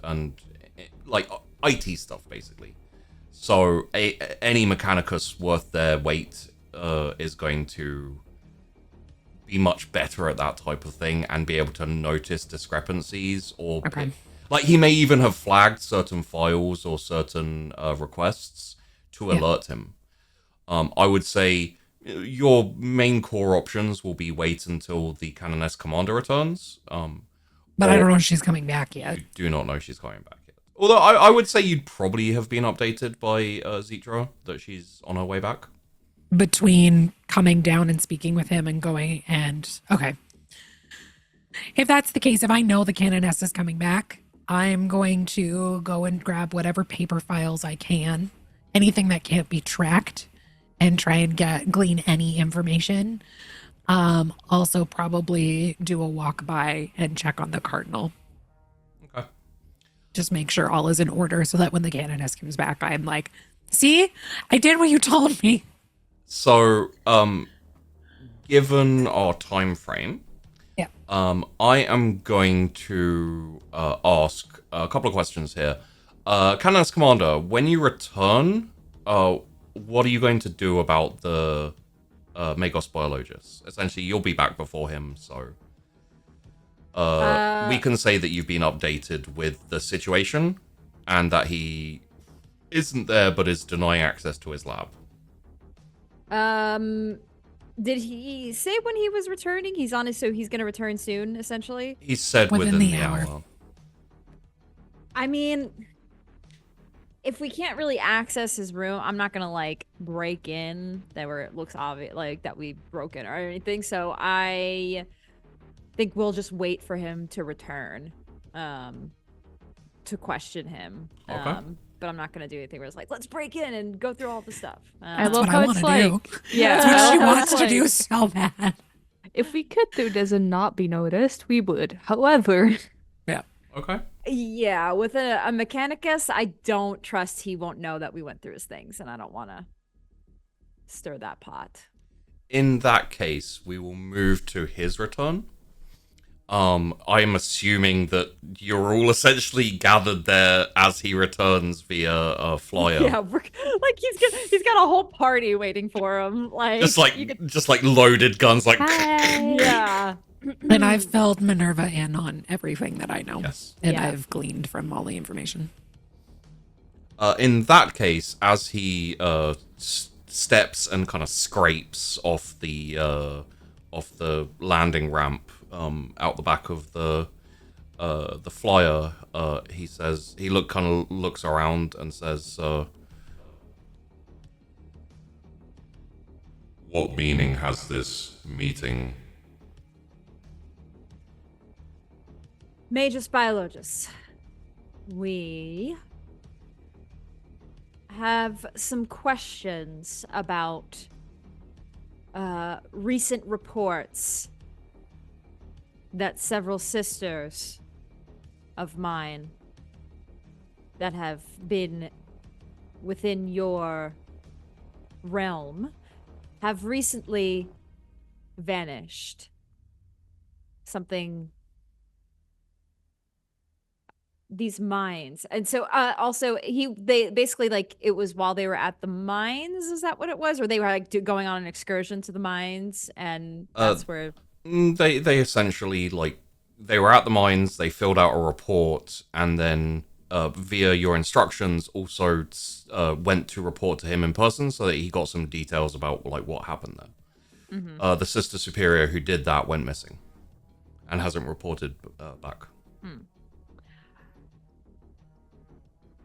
like IT stuff basically. So any Mechanicus worth their weight is going to be much better at that type of thing and be able to notice discrepancies or he may even have flagged certain files or certain requests to alert him. I would say your main core options will be wait until the Canoness Commander returns. But I don't know if she's coming back yet. You do not know she's coming back yet. Although I would say you'd probably have been updated by Zitra that she's on her way back. Between coming down and speaking with him and going and... Okay. If that's the case, if I know the Canoness is coming back, I'm going to go and grab whatever paper files I can, anything that can't be tracked, and try and glean any information. Also probably do a walk by and check on the Cardinal. Okay. Just make sure all is in order so that when the Canoness comes back, I'm like, see, I did what you told me. So, given our time frame, I am going to ask a couple of questions here. Canoness Commander, when you return, what are you going to do about the Magos Biologus? Essentially, you'll be back before him, so we can say that you've been updated with the situation and that he isn't there but is denying access to his lab. Did he say when he was returning? He's gonna return soon, essentially? He said within the hour. I mean, if we can't really access his room, I'm not gonna break in where it looks obvious that we broke in or anything. So I think we'll just wait for him to return, to question him. Okay. But I'm not gonna do anything where it's let's break in and go through all the stuff. I love how it's do. Yeah, that's what she wants to do so bad. If we could do this and not be noticed, we would. However, yeah. Okay. Yeah, with a Mechanicus, I don't trust he won't know that we went through his things, and I don't want to stir that pot. In that case, we will move to his return. I'm assuming that you're all essentially gathered there as he returns via a flyer. Yeah, like he's got a whole party waiting for him. Like just like loaded guns, like yeah. And I've filled Minerva in on everything that I know. Yes. And Yeah. I've gleaned from all the information. In that case, as he steps and kind of scrapes off the landing ramp out the back of the flyer, he looks around and says, What meaning has this meeting? Magus Biologus, we have some questions about recent reports that several sisters of mine that have been within your realm have recently vanished. These mines. And so also they basically, like, it was while they were at the mines, is that what it was? Or they were like going on an excursion to the mines, and that's where they essentially, like, they were at the mines, they filled out a report, and then via your instructions also went to report to him in person so that he got some details about, like, what happened there. Mm-hmm. The Sister Superior who did that went missing and hasn't reported back.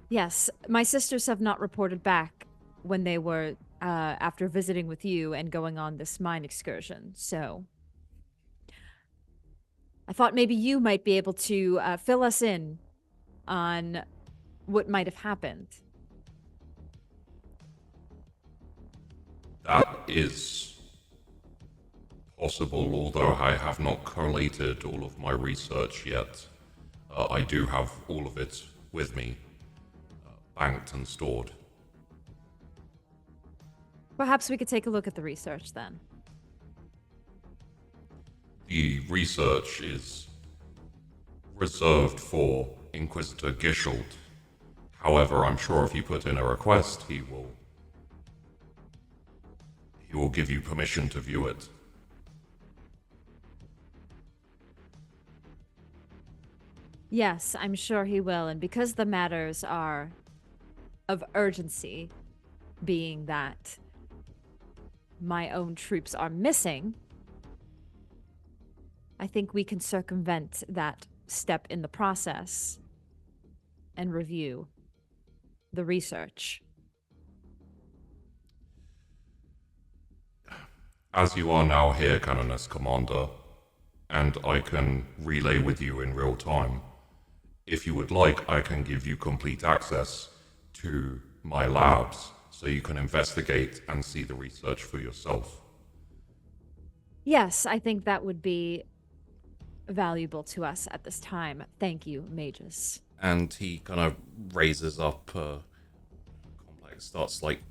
Yes, my sisters have not reported back when they were after visiting with you and going on this mine excursion. So I thought maybe you might be able to fill us in on what might have happened. That is possible, although I have not collated all of my research yet. I do have all of it with me, banked and stored. Perhaps we could take a look at the research then. The research is reserved for Inquisitor Gishold. However, I'm sure if you put in a request, he will give you permission to view it. Yes, I'm sure he will. And because the matters are of urgency, being that my own troops are missing, I think we can circumvent that step in the process and review the research. As you are now here, Canoness Commander, and I can relay with you in real time, if you would like, I can give you complete access to my labs so you can investigate and see the research for yourself. Yes, I think that would be valuable to us at this time. Thank you, Magus. And he kind of raises up complex, starts like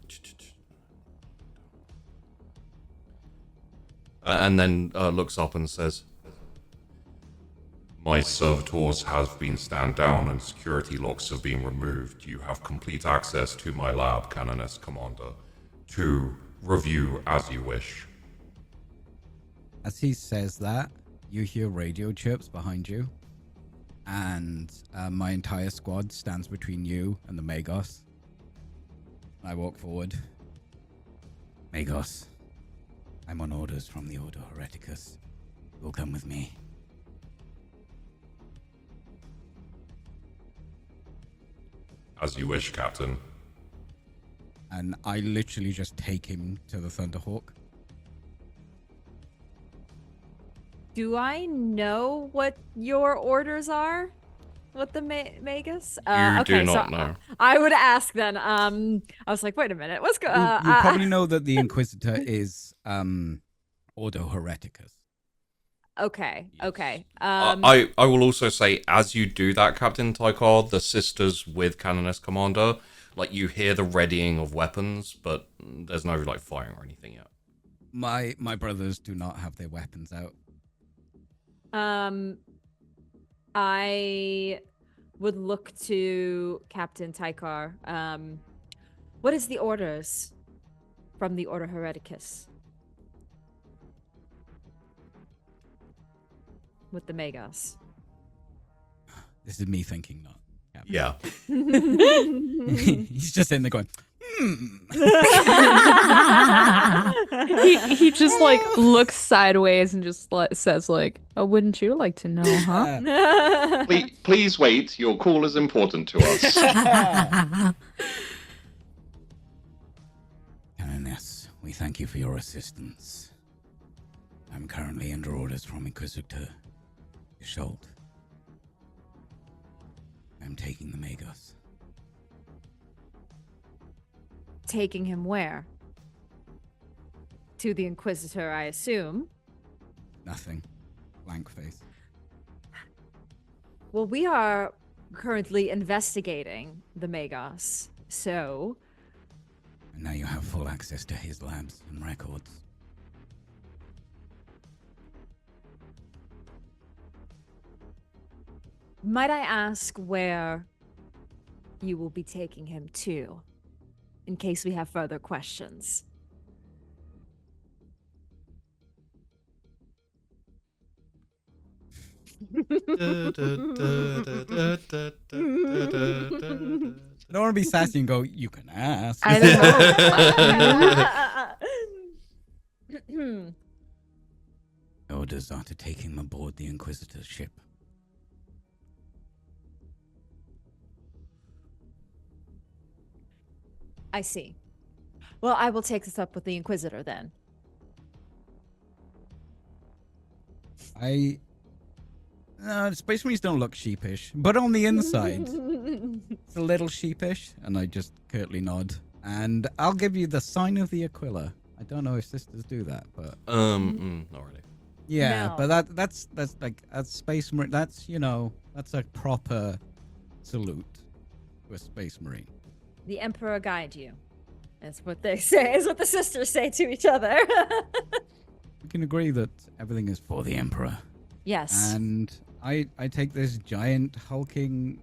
and then looks up and says, My servitors have been stand down and security locks have been removed. You have complete access to my lab, Canoness Commander, to review as you wish. As he says that, you hear radio chirps behind you, and my entire squad stands between you and the Magos. I walk forward. Magos, I'm on orders from the Order Hereticus. You'll come with me. As you wish, Captain. And I literally just take him to the Thunderhawk. Do I know what your orders are? What the Magus? You do okay, not so know. I would ask then. I was like, wait a minute, what's going? You probably know that the Inquisitor is Ordo Hereticus. Okay, okay. I will also say, as you do that, Captain Tykar, the sisters with Canoness Commander, like, you hear the readying of weapons, but there's no, like, firing or anything yet. My brothers do not have their weapons out. I would look to Captain Tykar. What is the orders from the Order Hereticus? With the Magos. This is me thinking, not. Yeah. He's just sitting there going, he just like looks sideways and just says like, "Oh, wouldn't you like to know, huh?" Please wait. Your call is important to us. Canoness, we thank you for your assistance. I'm currently under orders from Inquisitor Schult. I'm taking the Magos. Taking him where? To the Inquisitor, I assume. Nothing. Blank face. Well, we are currently investigating the Magos, so... And now you have full access to his labs and records. Might I ask where you will be taking him to, in case we have further questions? I don't want to be sassy and go, you can ask. I don't know. Orders are to take him aboard the Inquisitor's ship. I see. Well, I will take this up with the Inquisitor then. Space Marines don't look sheepish, but on the inside, it's a little sheepish, and I just curtly nod. And I'll give you the sign of the Aquila. I don't know if sisters do that, but not really. yeah, No. but that's like a Space Marine. That's that's a proper salute to a Space Marine. The Emperor guide you. That's what they say, is what the sisters say to each other. We can agree that everything is for the Emperor. Yes. And I take this giant hulking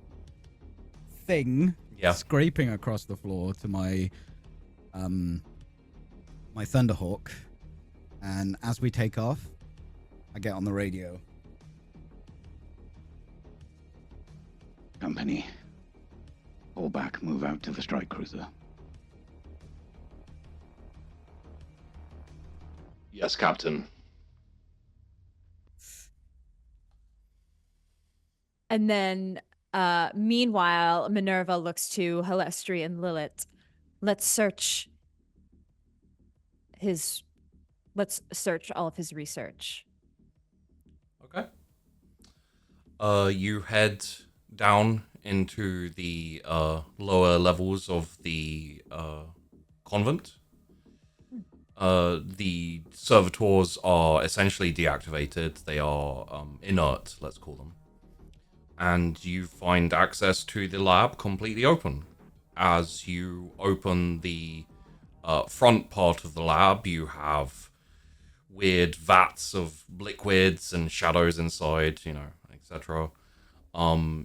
thing scraping across the floor to my my Thunderhawk, and as we take off, I get on the radio. Company. Pull back, move out to the strike cruiser. Yes, Captain. And then, meanwhile, Minerva looks to Halestri and Lilith. Let's search all of his research. Okay. You head down into the lower levels of the convent. The servitors are essentially deactivated. They are inert, let's call them. And you find access to the lab completely open. As you open the front part of the lab, you have weird vats of liquids and shadows inside, etc.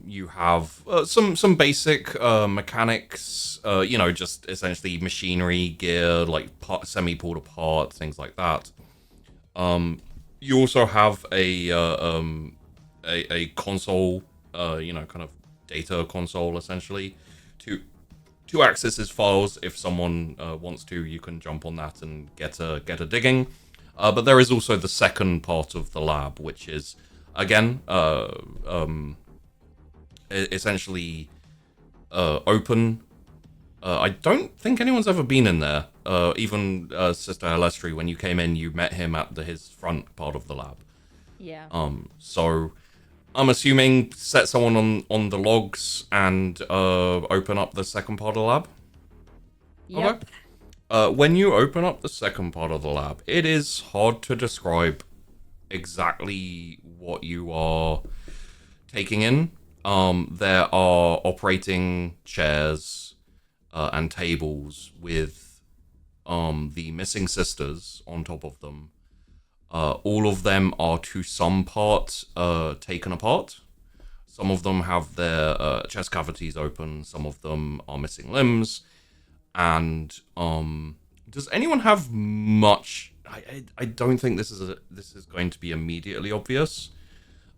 You have some basic mechanics, just essentially machinery, gear, like semi-pulled apart, things like that. You also have a console, kind of data console, essentially, to access his files. If someone wants to, you can jump on that and get a digging. But there is also the second part of the lab, which is, again, essentially open. I don't think anyone's ever been in there. Even Sister Halestri, when you came in, you met him at his front part of the lab. Yeah. So I'm assuming set someone on the logs and open up the second part of the lab. Yep. Okay. When you open up the second part of the lab, it is hard to describe exactly what you are taking in. There are operating chairs and tables with the missing sisters on top of them. All of them are to some part taken apart. Some of them have their chest cavities open. Some of them are missing limbs. And does anyone have much? I don't think this is going to be immediately obvious.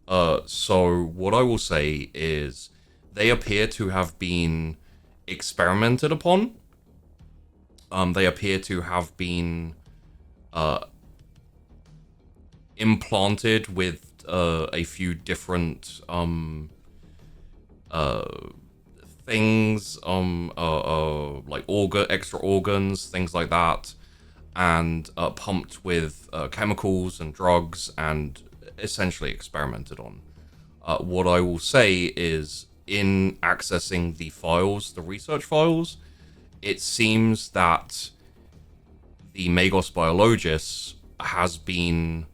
So what I will say is they appear to have been experimented upon. They appear to have been implanted with a few different things, like extra organs, things like that, and pumped with chemicals and drugs, and essentially experimented on. What I will say is, in accessing the files, the research files, it seems that the Magos biologist has been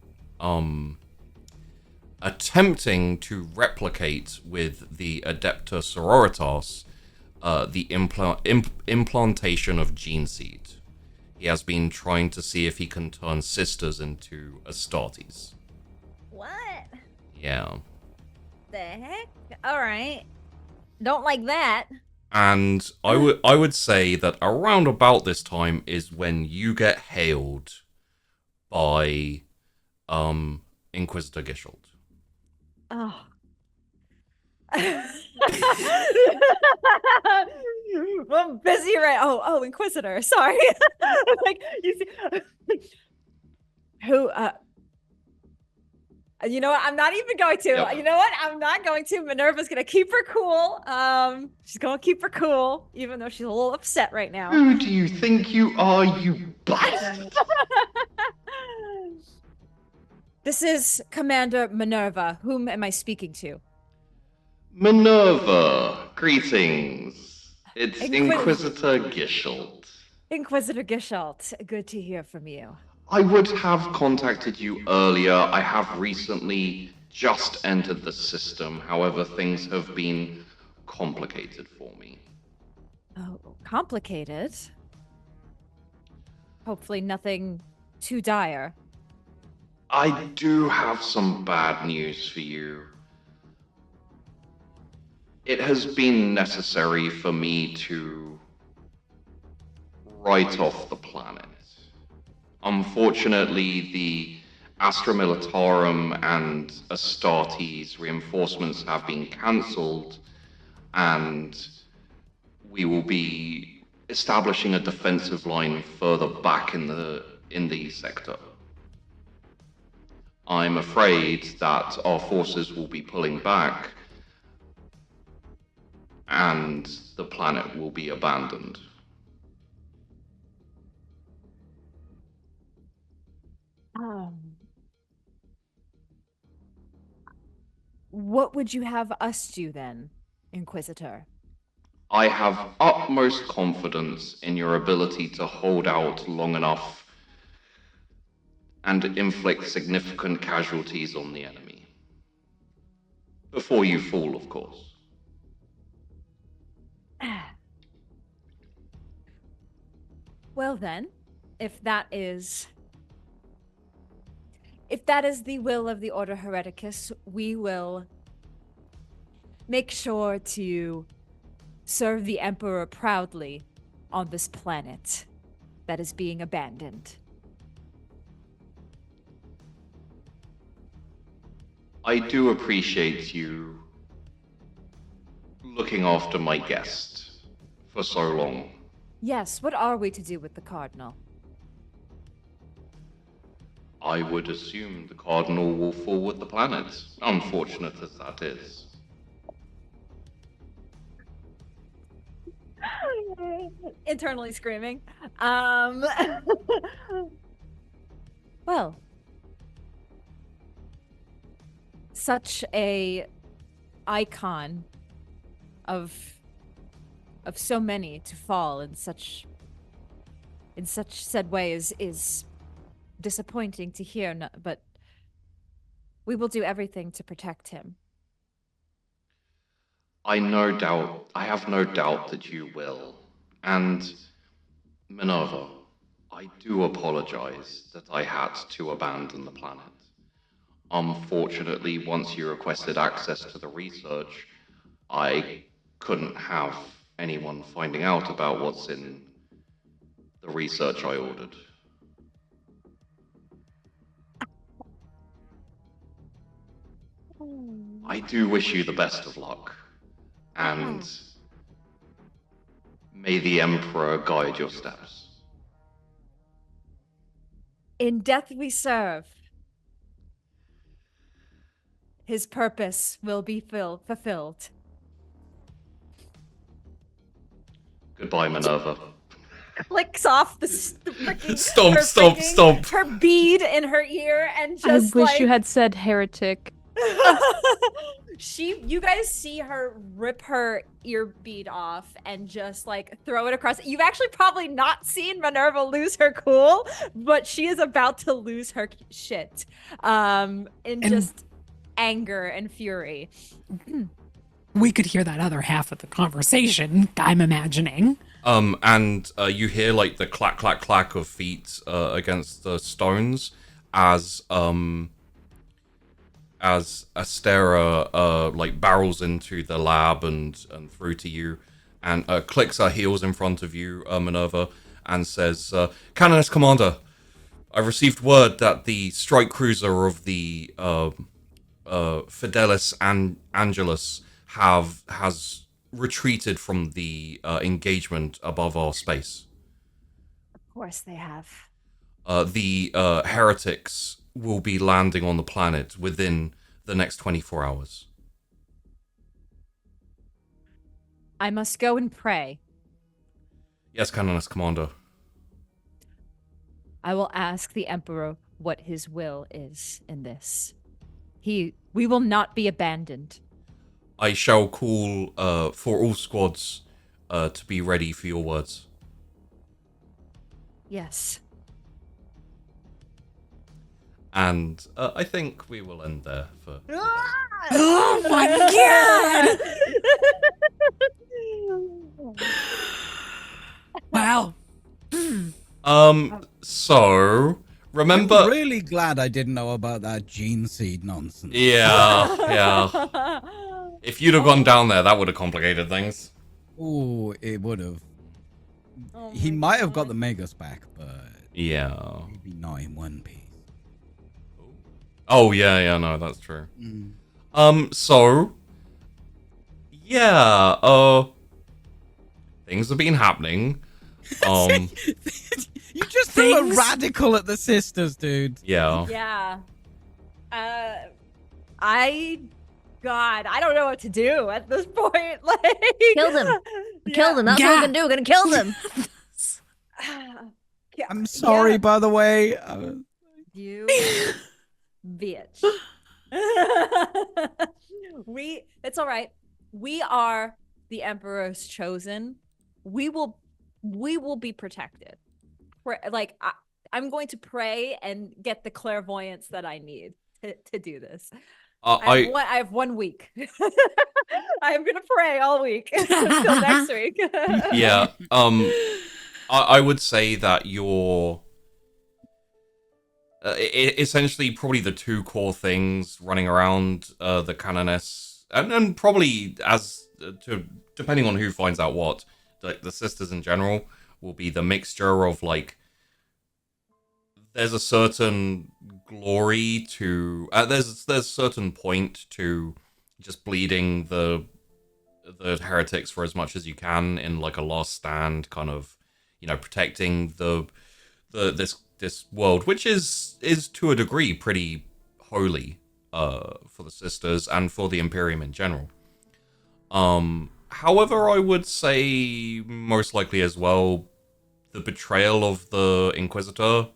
attempting to replicate with the Adepta Sororitas the implantation of gene seed. He has been trying to see if he can turn sisters into Astartes. What? Yeah. The heck? All right. Don't like that. And I would say that around about this time is when you get hailed by Inquisitor Gishold. Oh. I'm busy right. Oh, Inquisitor. Sorry. Like you see, who? You know what? I'm not even going to. Yep. You know what? I'm not going to. Minerva's gonna keep her cool. She's gonna keep her cool, even though she's a little upset right now. Who do you think you are, you bastard? This is Commander Minerva. Whom am I speaking to? Minerva, greetings. It's Inquisitor Gishold. Inquisitor Gishold. Good to hear from you. I would have contacted you earlier. I have recently just entered the system. However, things have been complicated for me. Oh, complicated? Hopefully nothing too dire. I do have some bad news for you. It has been necessary for me to write off the planet. Unfortunately, the Astra Militarum and Astartes reinforcements have been cancelled, and we will be establishing a defensive line further back in the sector. I'm afraid that our forces will be pulling back, and the planet will be abandoned. What would you have us do then, Inquisitor? I have utmost confidence in your ability to hold out long enough and inflict significant casualties on the enemy. Before you fall, of course. Well then, if that is the will of the Order Hereticus, we will make sure to serve the Emperor proudly on this planet that is being abandoned. I do appreciate you looking after my guest for so long. Yes, what are we to do with the Cardinal? I would assume the Cardinal will fall with the planet, unfortunate as that is. Internally screaming. Well, such a icon of so many to fall in such said way is disappointing to hear, but we will do everything to protect him. I have no doubt that you will. And Minerva, I do apologize that I had to abandon the planet. Unfortunately, once you requested access to the research, I couldn't have anyone finding out about what's in the research I ordered. I do wish you the best of luck, and may the Emperor guide your steps. In death we serve. His purpose will be fulfilled. Goodbye, Minerva. Clicks off the freaking Stop. her bead in her ear and I just wish you had said heretic. you guys see her rip her ear bead off and just like throw it across. You've actually probably not seen Minerva lose her cool, but she is about to lose her shit in just anger and fury. We could hear that other half of the conversation, I'm imagining. And you hear like the clack, clack, clack of feet against the stones as Astera like barrels into the lab and through to you, and clicks her heels in front of you, Minerva, and says, "Canoness Commander, I've received word that the strike cruiser of the Fidelis and Angelus has retreated from the engagement above our space. Of course they have. The heretics will be landing on the planet within the next 24 hours. I must go and pray. Yes, Canoness Commander. I will ask the Emperor what his will is in this. We will not be abandoned. I shall call for all squads to be ready for your words. Yes. And I think we will end there for... Oh my god! Wow. So remember, I'm really glad I didn't know about that gene seed nonsense. Yeah. If you'd have gone down there, that would have complicated things. Ooh, it would have. Oh He my might have got God. the Magos back, but Yeah. maybe not in one piece. Oh yeah, no, that's true. So yeah, things have been happening. You just threw a radical at the sisters, dude. Yeah. Yeah. I don't know what to do at this point. Like, Kill them. Kill them. That's what we're gonna do. We're gonna kill them. I'm sorry, by the way. You bitch. It's all right. We are the Emperor's chosen. We will be protected. I'm going to pray and get the clairvoyance that I need to do this. I have 1 week. I am gonna pray all week until next week. Yeah. I would say that you're essentially probably the two core things running around the Canoness, and probably depending on who finds out what, the sisters in general will be the mixture of like. There's a certain glory to there's a certain point to just bleeding the heretics for as much as you can in like a last stand, kind of, protecting this world, which is to a degree pretty holy for the sisters and for the Imperium in general. However, I would say most likely as well the betrayal of the Inquisitor.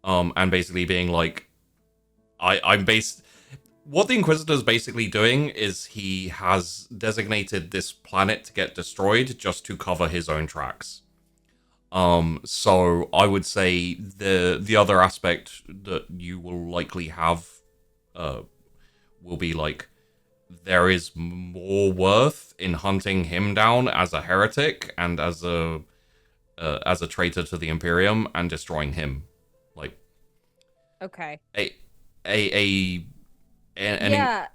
And basically being like, what the Inquisitor's basically doing is he has designated this planet to get destroyed just to cover his own tracks. So I would say the other aspect that you will likely have will be like, there is more worth in hunting him down as a heretic and as a as a traitor to the Imperium and destroying him. Like, Okay. Yeah.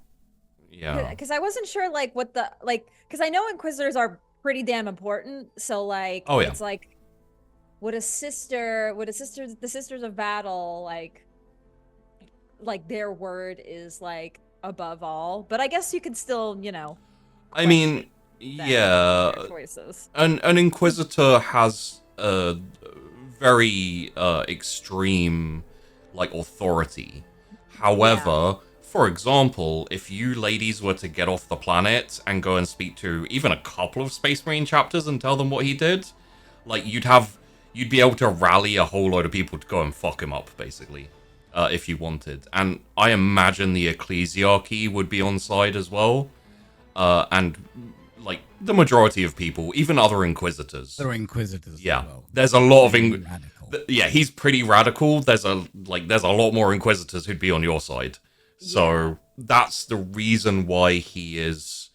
Because I wasn't sure like what the because I know Inquisitors are pretty damn important. So like, Oh, yeah. it's like, the Sisters of Battle like their word is like above all. But I guess you could still, I mean, yeah. choices. An Inquisitor has a very extreme like authority. However, for example, if you ladies were to get off the planet and go and speak to even a couple of Space Marine chapters and tell them what he did, like you'd be able to rally a whole load of people to go and fuck him up, basically, if you wanted. And I imagine the Ecclesiarchy would be on side as well, and like the majority of people, even other Inquisitors. There are Inquisitors. Yeah, as well. there's a lot of Radical. yeah, he's pretty radical. There's a lot more Inquisitors who'd be on your side. So that's the reason why he is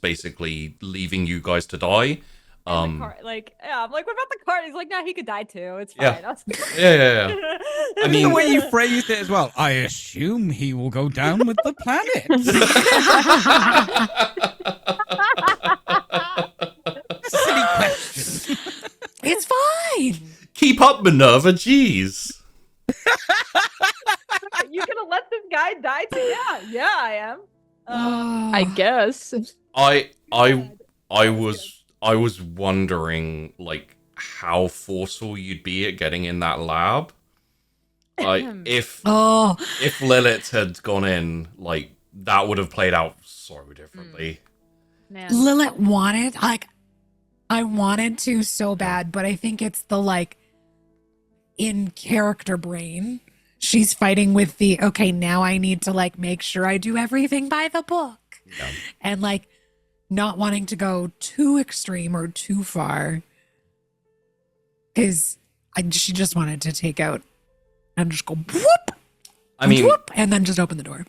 basically leaving you guys to die. I'm like, what about the card? He's like, no, he could die too. It's fine. Yeah. I mean, the way you phrased it as well. I assume he will go down with the planet. Silly question. It's fine. Keep up, Minerva. Jeez. You gonna let this guy die too? Yeah, I am. I guess. I was wondering like how forceful you'd be at getting in that lab. Like if Lilith had gone in, like that would have played out so differently. Man. Lilith wanted, I wanted to so bad, but I think it's the in character brain. She's fighting with the, okay, now I need to make sure I do everything by the book. Yeah. And not wanting to go too extreme or too far. Because she just wanted to take out and just go whoop. I mean, whoop, and then just open the door.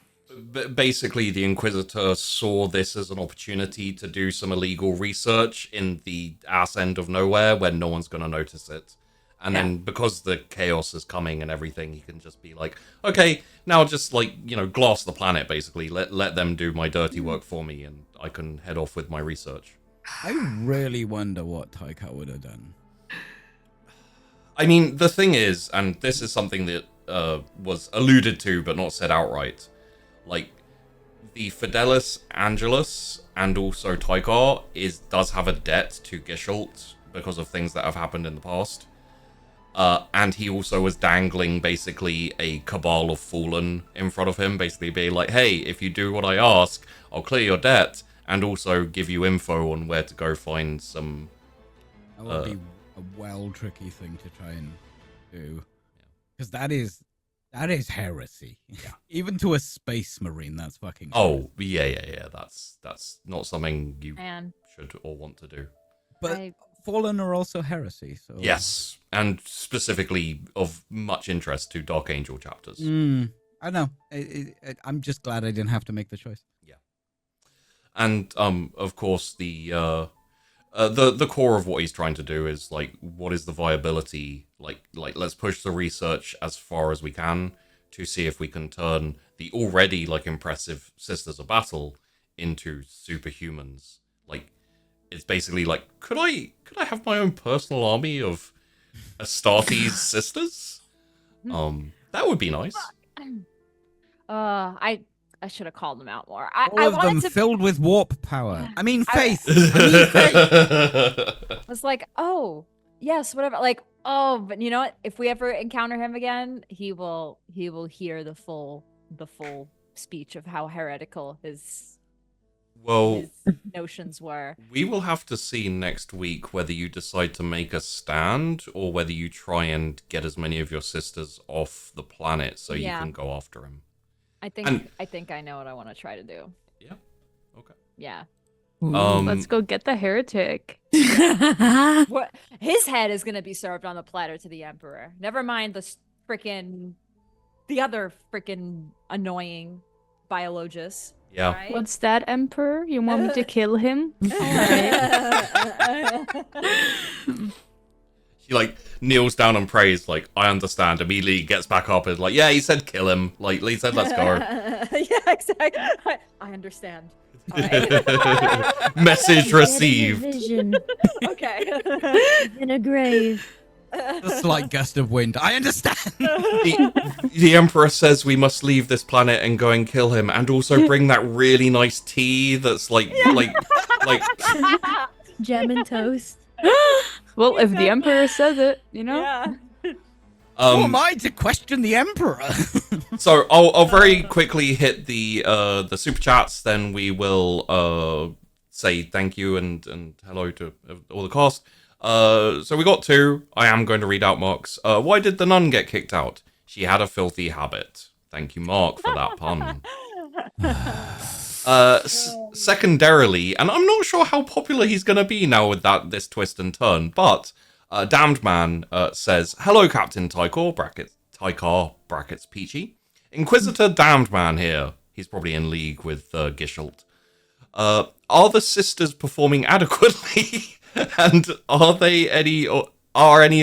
Basically, the Inquisitor saw this as an opportunity to do some illegal research in the ass end of nowhere where no one's going to notice it. And then because the chaos is coming and everything, he can just be like, okay, now just glass the planet, basically. Let them do my dirty work for me and I can head off with my research. I really wonder what Taika would have done. I mean, the thing is, and this is something that was alluded to but not said outright, the Fidelis Angelus and also Taika does have a debt to Gisholt because of things that have happened in the past. And he also was dangling basically a cabal of fallen in front of him, basically being like, hey, if you do what I ask, I'll clear your debt and also give you info on where to go find some... That would be a tricky thing to try and do. Because that is heresy. Yeah. Even to a space marine, that's fucking... Oh, yeah. That's not something you should or want to do. But... Fallen are also heresy, so... Yes, and specifically of much interest to Dark Angel chapters. I know. I'm just glad I didn't have to make the choice. Yeah. And, of course, the core of what he's trying to do is, what is the viability? Let's push the research as far as we can to see if we can turn the already, impressive Sisters of Battle into superhumans. It's basically could I have my own personal army of Astartes sisters? That would be nice. I should have called them out more. All of them filled with warp power. I mean, faith. I was like, oh, yes, whatever. But you know what? If we ever encounter him again, he will hear the full speech of how heretical his notions were. We will have to see next week whether you decide to make a stand or whether you try and get as many of your sisters off the planet so you can go after him. I think I know what I want to try to do. Yeah. Okay. Yeah. Let's go get the heretic. What? His head is gonna be served on the platter to the Emperor. Never mind the other freaking annoying biologist. Yeah. Right? What's that, Emperor? You want me to kill him? She like kneels down and prays, like, I understand. Immediately gets back up and is like, yeah, he said kill him. Like, he said let's go. Yeah, exactly. I understand. All right. Message received. Vision Okay. in a grave. A slight gust of wind. I understand. The Emperor says we must leave this planet and go and kill him, and also bring that really nice tea that's like Gem and toast. Well, if the Emperor says it, you know? Yeah. Who am I to question the Emperor? So I'll very quickly hit the super chats, then we will say thank you and hello to all the cast. So we got 2. I am going to read out Mark's. Why did the nun get kicked out? She had a filthy habit. Thank you, Mark, for that pun. Secondarily, and I'm not sure how popular he's going to be now with this twist and turn, but Damned Man says, hello, Captain Tykor, brackets Peachy. Inquisitor Damned Man here. He's probably in league with Gishult. Are the sisters performing adequately? And are there any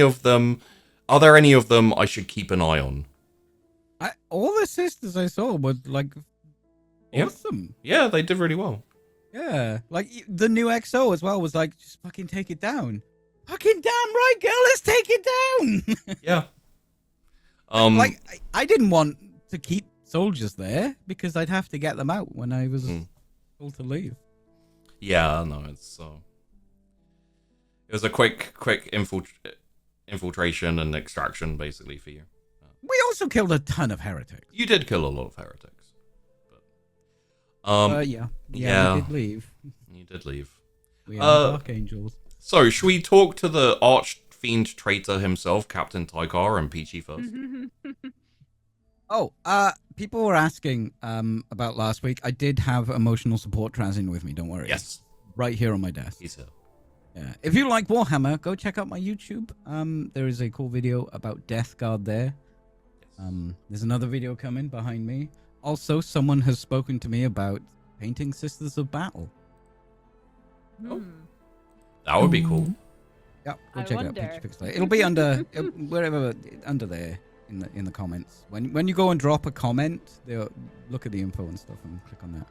of them I should keep an eye on? All the sisters I saw were like awesome. Yeah, they did really well. Yeah, like the new XO as well was like, just fucking take it down. Fucking damn right, girl, let's take it down. Yeah. Like I didn't want to keep soldiers there because I'd have to get them out when I was told to leave. Yeah, no, it was a quick infiltration and extraction, basically, for you. We also killed a ton of heretics. You did kill a lot of heretics. But, yeah, we did leave. You did leave. We are archangels. So, should we talk to the arch-fiend traitor himself, Captain Tykar, and Peachy first? Oh, people were asking about last week. I did have emotional support transiting with me, don't worry. Yes. Right here on my desk. He's here. Yeah. If you like Warhammer, go check out my YouTube. There is a cool video about Death Guard there. There's another video coming behind me. Also, someone has spoken to me about painting Sisters of Battle. Oh. That would be cool. Yeah, go check it out. Pixel. It'll be under wherever under there in the comments. When you go and drop a comment, they'll look at the info and stuff and click on that.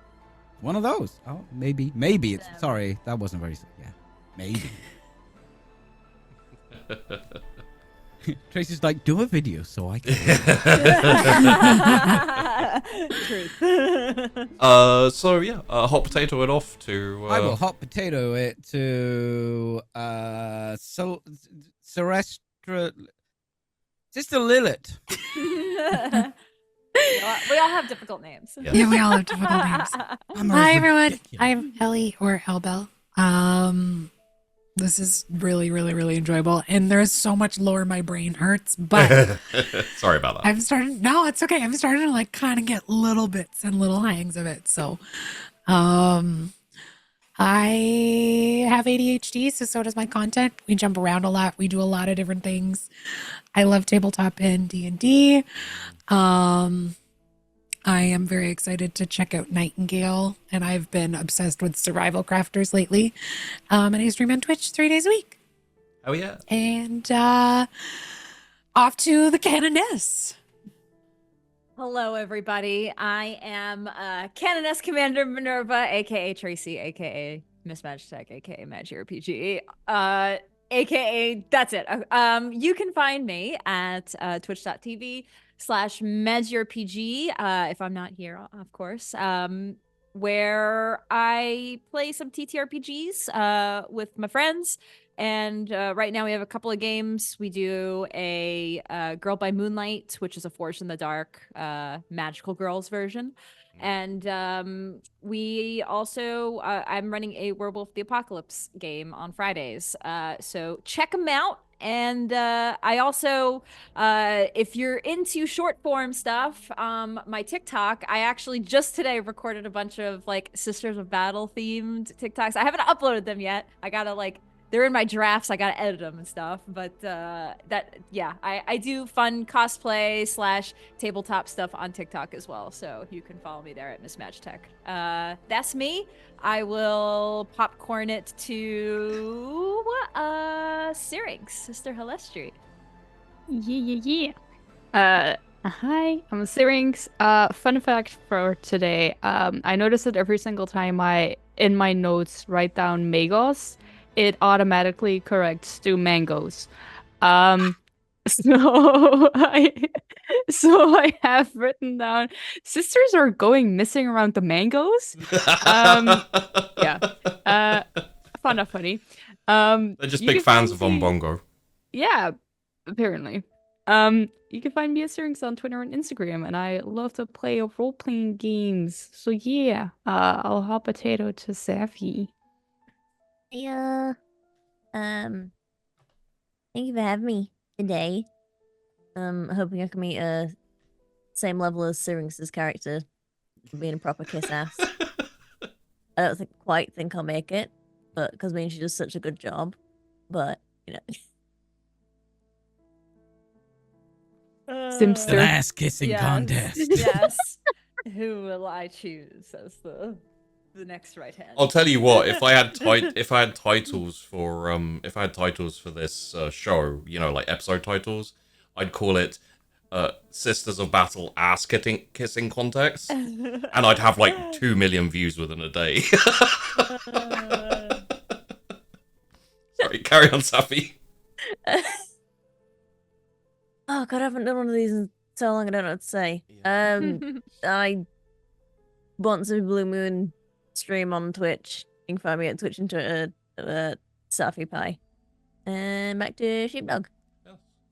One of those. Oh, maybe it's sorry, that wasn't very yeah. Maybe. Tracy's like, do a video so I can. Truth. So yeah, hot potato it off to. I will hot potato it to Celestra Sister Lilith. We all have difficult names. Yeah. Yeah, we all have difficult names. Hi, everyone. I'm Ellie or Elbel. This is really, really, really enjoyable. And there's so much lore my brain hurts, but sorry about that. No, it's okay. I'm starting to like kind of get little bits and little hangs of it. So I have ADHD, so does my content. We jump around a lot. We do a lot of different things. I love tabletop and D&D. I am very excited to check out Nightingale, and I've been obsessed with survival crafters lately. And I stream on Twitch 3 days a week. Oh yeah. And off to the Canoness. Hello, everybody. I am Canoness Commander Minerva, aka Tracy, aka Miss Magitech, aka MagRPG, aka that's it. You can find me at twitch.tv/MagRPG, if I'm not here, of course, where I play some TTRPGs with my friends. And right now we have a couple of games. We do a Girl by Moonlight, which is a Forged in the Dark magical girls version. And we also, I'm running a Werewolf the Apocalypse game on Fridays. So check them out. And I also, if you're into short form stuff, my TikTok, I actually just today recorded a bunch of like Sisters of Battle themed TikToks. I haven't uploaded them yet. I gotta like, they're in my drafts. I gotta edit them and stuff. But I do fun cosplay / tabletop stuff on TikTok as well. So you can follow me there at Miss Magitech. That's me. I will popcorn it to Syrinx, Sister Halestri. Yeah. Hi, I'm Syrinx. Fun fact for today. I noticed that every single time I, in my notes, write down Magos, it automatically corrects to mangoes. So I have written down sisters are going missing around the mangoes. Yeah. I found that funny. They're just You big can fans find of me- Bongo. Yeah, apparently. You can find me at Syrinx on Twitter and Instagram, and I love to play role-playing games. So yeah, I'll hop potato to Safi. Yeah. Thank you for having me today. Hoping I can meet same level as Syrinx's character, being a proper kiss ass. I don't quite think I'll make it, but because she does such a good job. But Simster. An ass kissing contest. Yes. Who will I choose as the next right hand? I'll tell you what. If I had titles for this show, like episode titles, I'd call it Sisters of Battle Ass Kissing Contest, and I'd have like 2 million views within a day. Sorry, carry on, Safi. oh god, I haven't done one of these in so long. I don't know what to say. I want to Blue Moon stream on Twitch. You can find me at Twitch and Twitter, Safi Pie. And back to Sheepdog.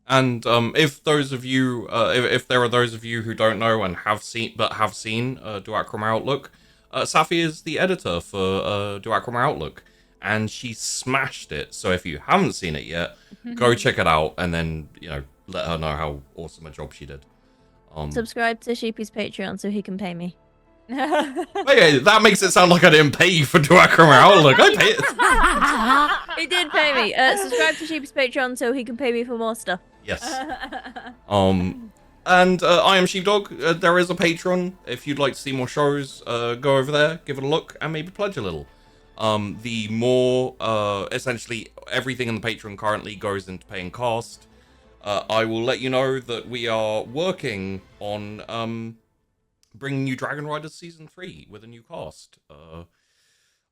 And if those of you, if there are those of you who don't know and have seen Duacrum Outlook, Safi is the editor for Duacrum Outlook, and she smashed it. So if you haven't seen it yet, go check it out, and then let her know how awesome a job she did. Subscribe to Sheepy's Patreon so he can pay me. Wait, that makes it sound like I didn't pay you for Duacrum Outlook. I paid it. He did pay me. Subscribe to Sheepy's Patreon so he can pay me for more stuff. Yes. And I am Sheepdog. There is a Patreon. If you'd like to see more shows, go over there, give it a look, and maybe pledge a little. The more, essentially, everything in the Patreon currently goes into paying cast. I will let you know that we are working on bringing you Dragon Riders Season 3 with a new cast.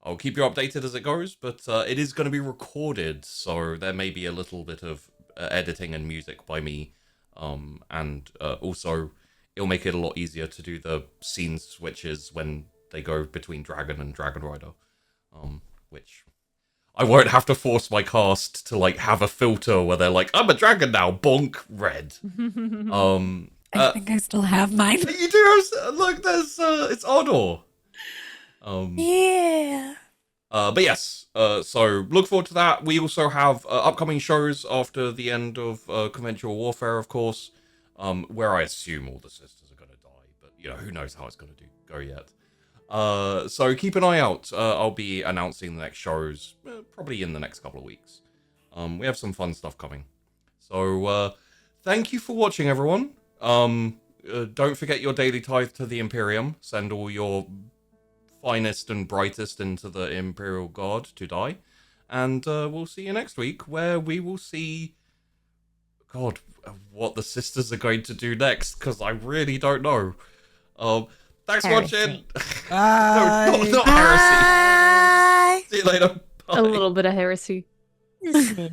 I'll keep you updated as it goes, but it is going to be recorded, so there may be a little bit of editing and music by me, and also it'll make it a lot easier to do the scene switches when they go between Dragon and Dragon Rider, which I won't have to force my cast to have a filter where they're like, I'm a dragon now, bonk, red. I think I still have mine. You do have, look, there's it's Odor. Yeah. But yes, so look forward to that. We also have upcoming shows after the end of Conventual Warfare, of course, where I assume all the sisters are going to die, but who knows how it's going to go yet. So keep an eye out. I'll be announcing the next shows probably in the next couple of weeks. We have some fun stuff coming. So thank you for watching, everyone. Don't forget your daily tithe to the Imperium. Send all your finest and brightest into the Imperial Guard to die. And we'll see you next week, where we will see, God, what the sisters are going to do next, because I really don't know. Thanks for watching. Bye. No, not heresy. See you later. Bye. A little bit of heresy. Listen.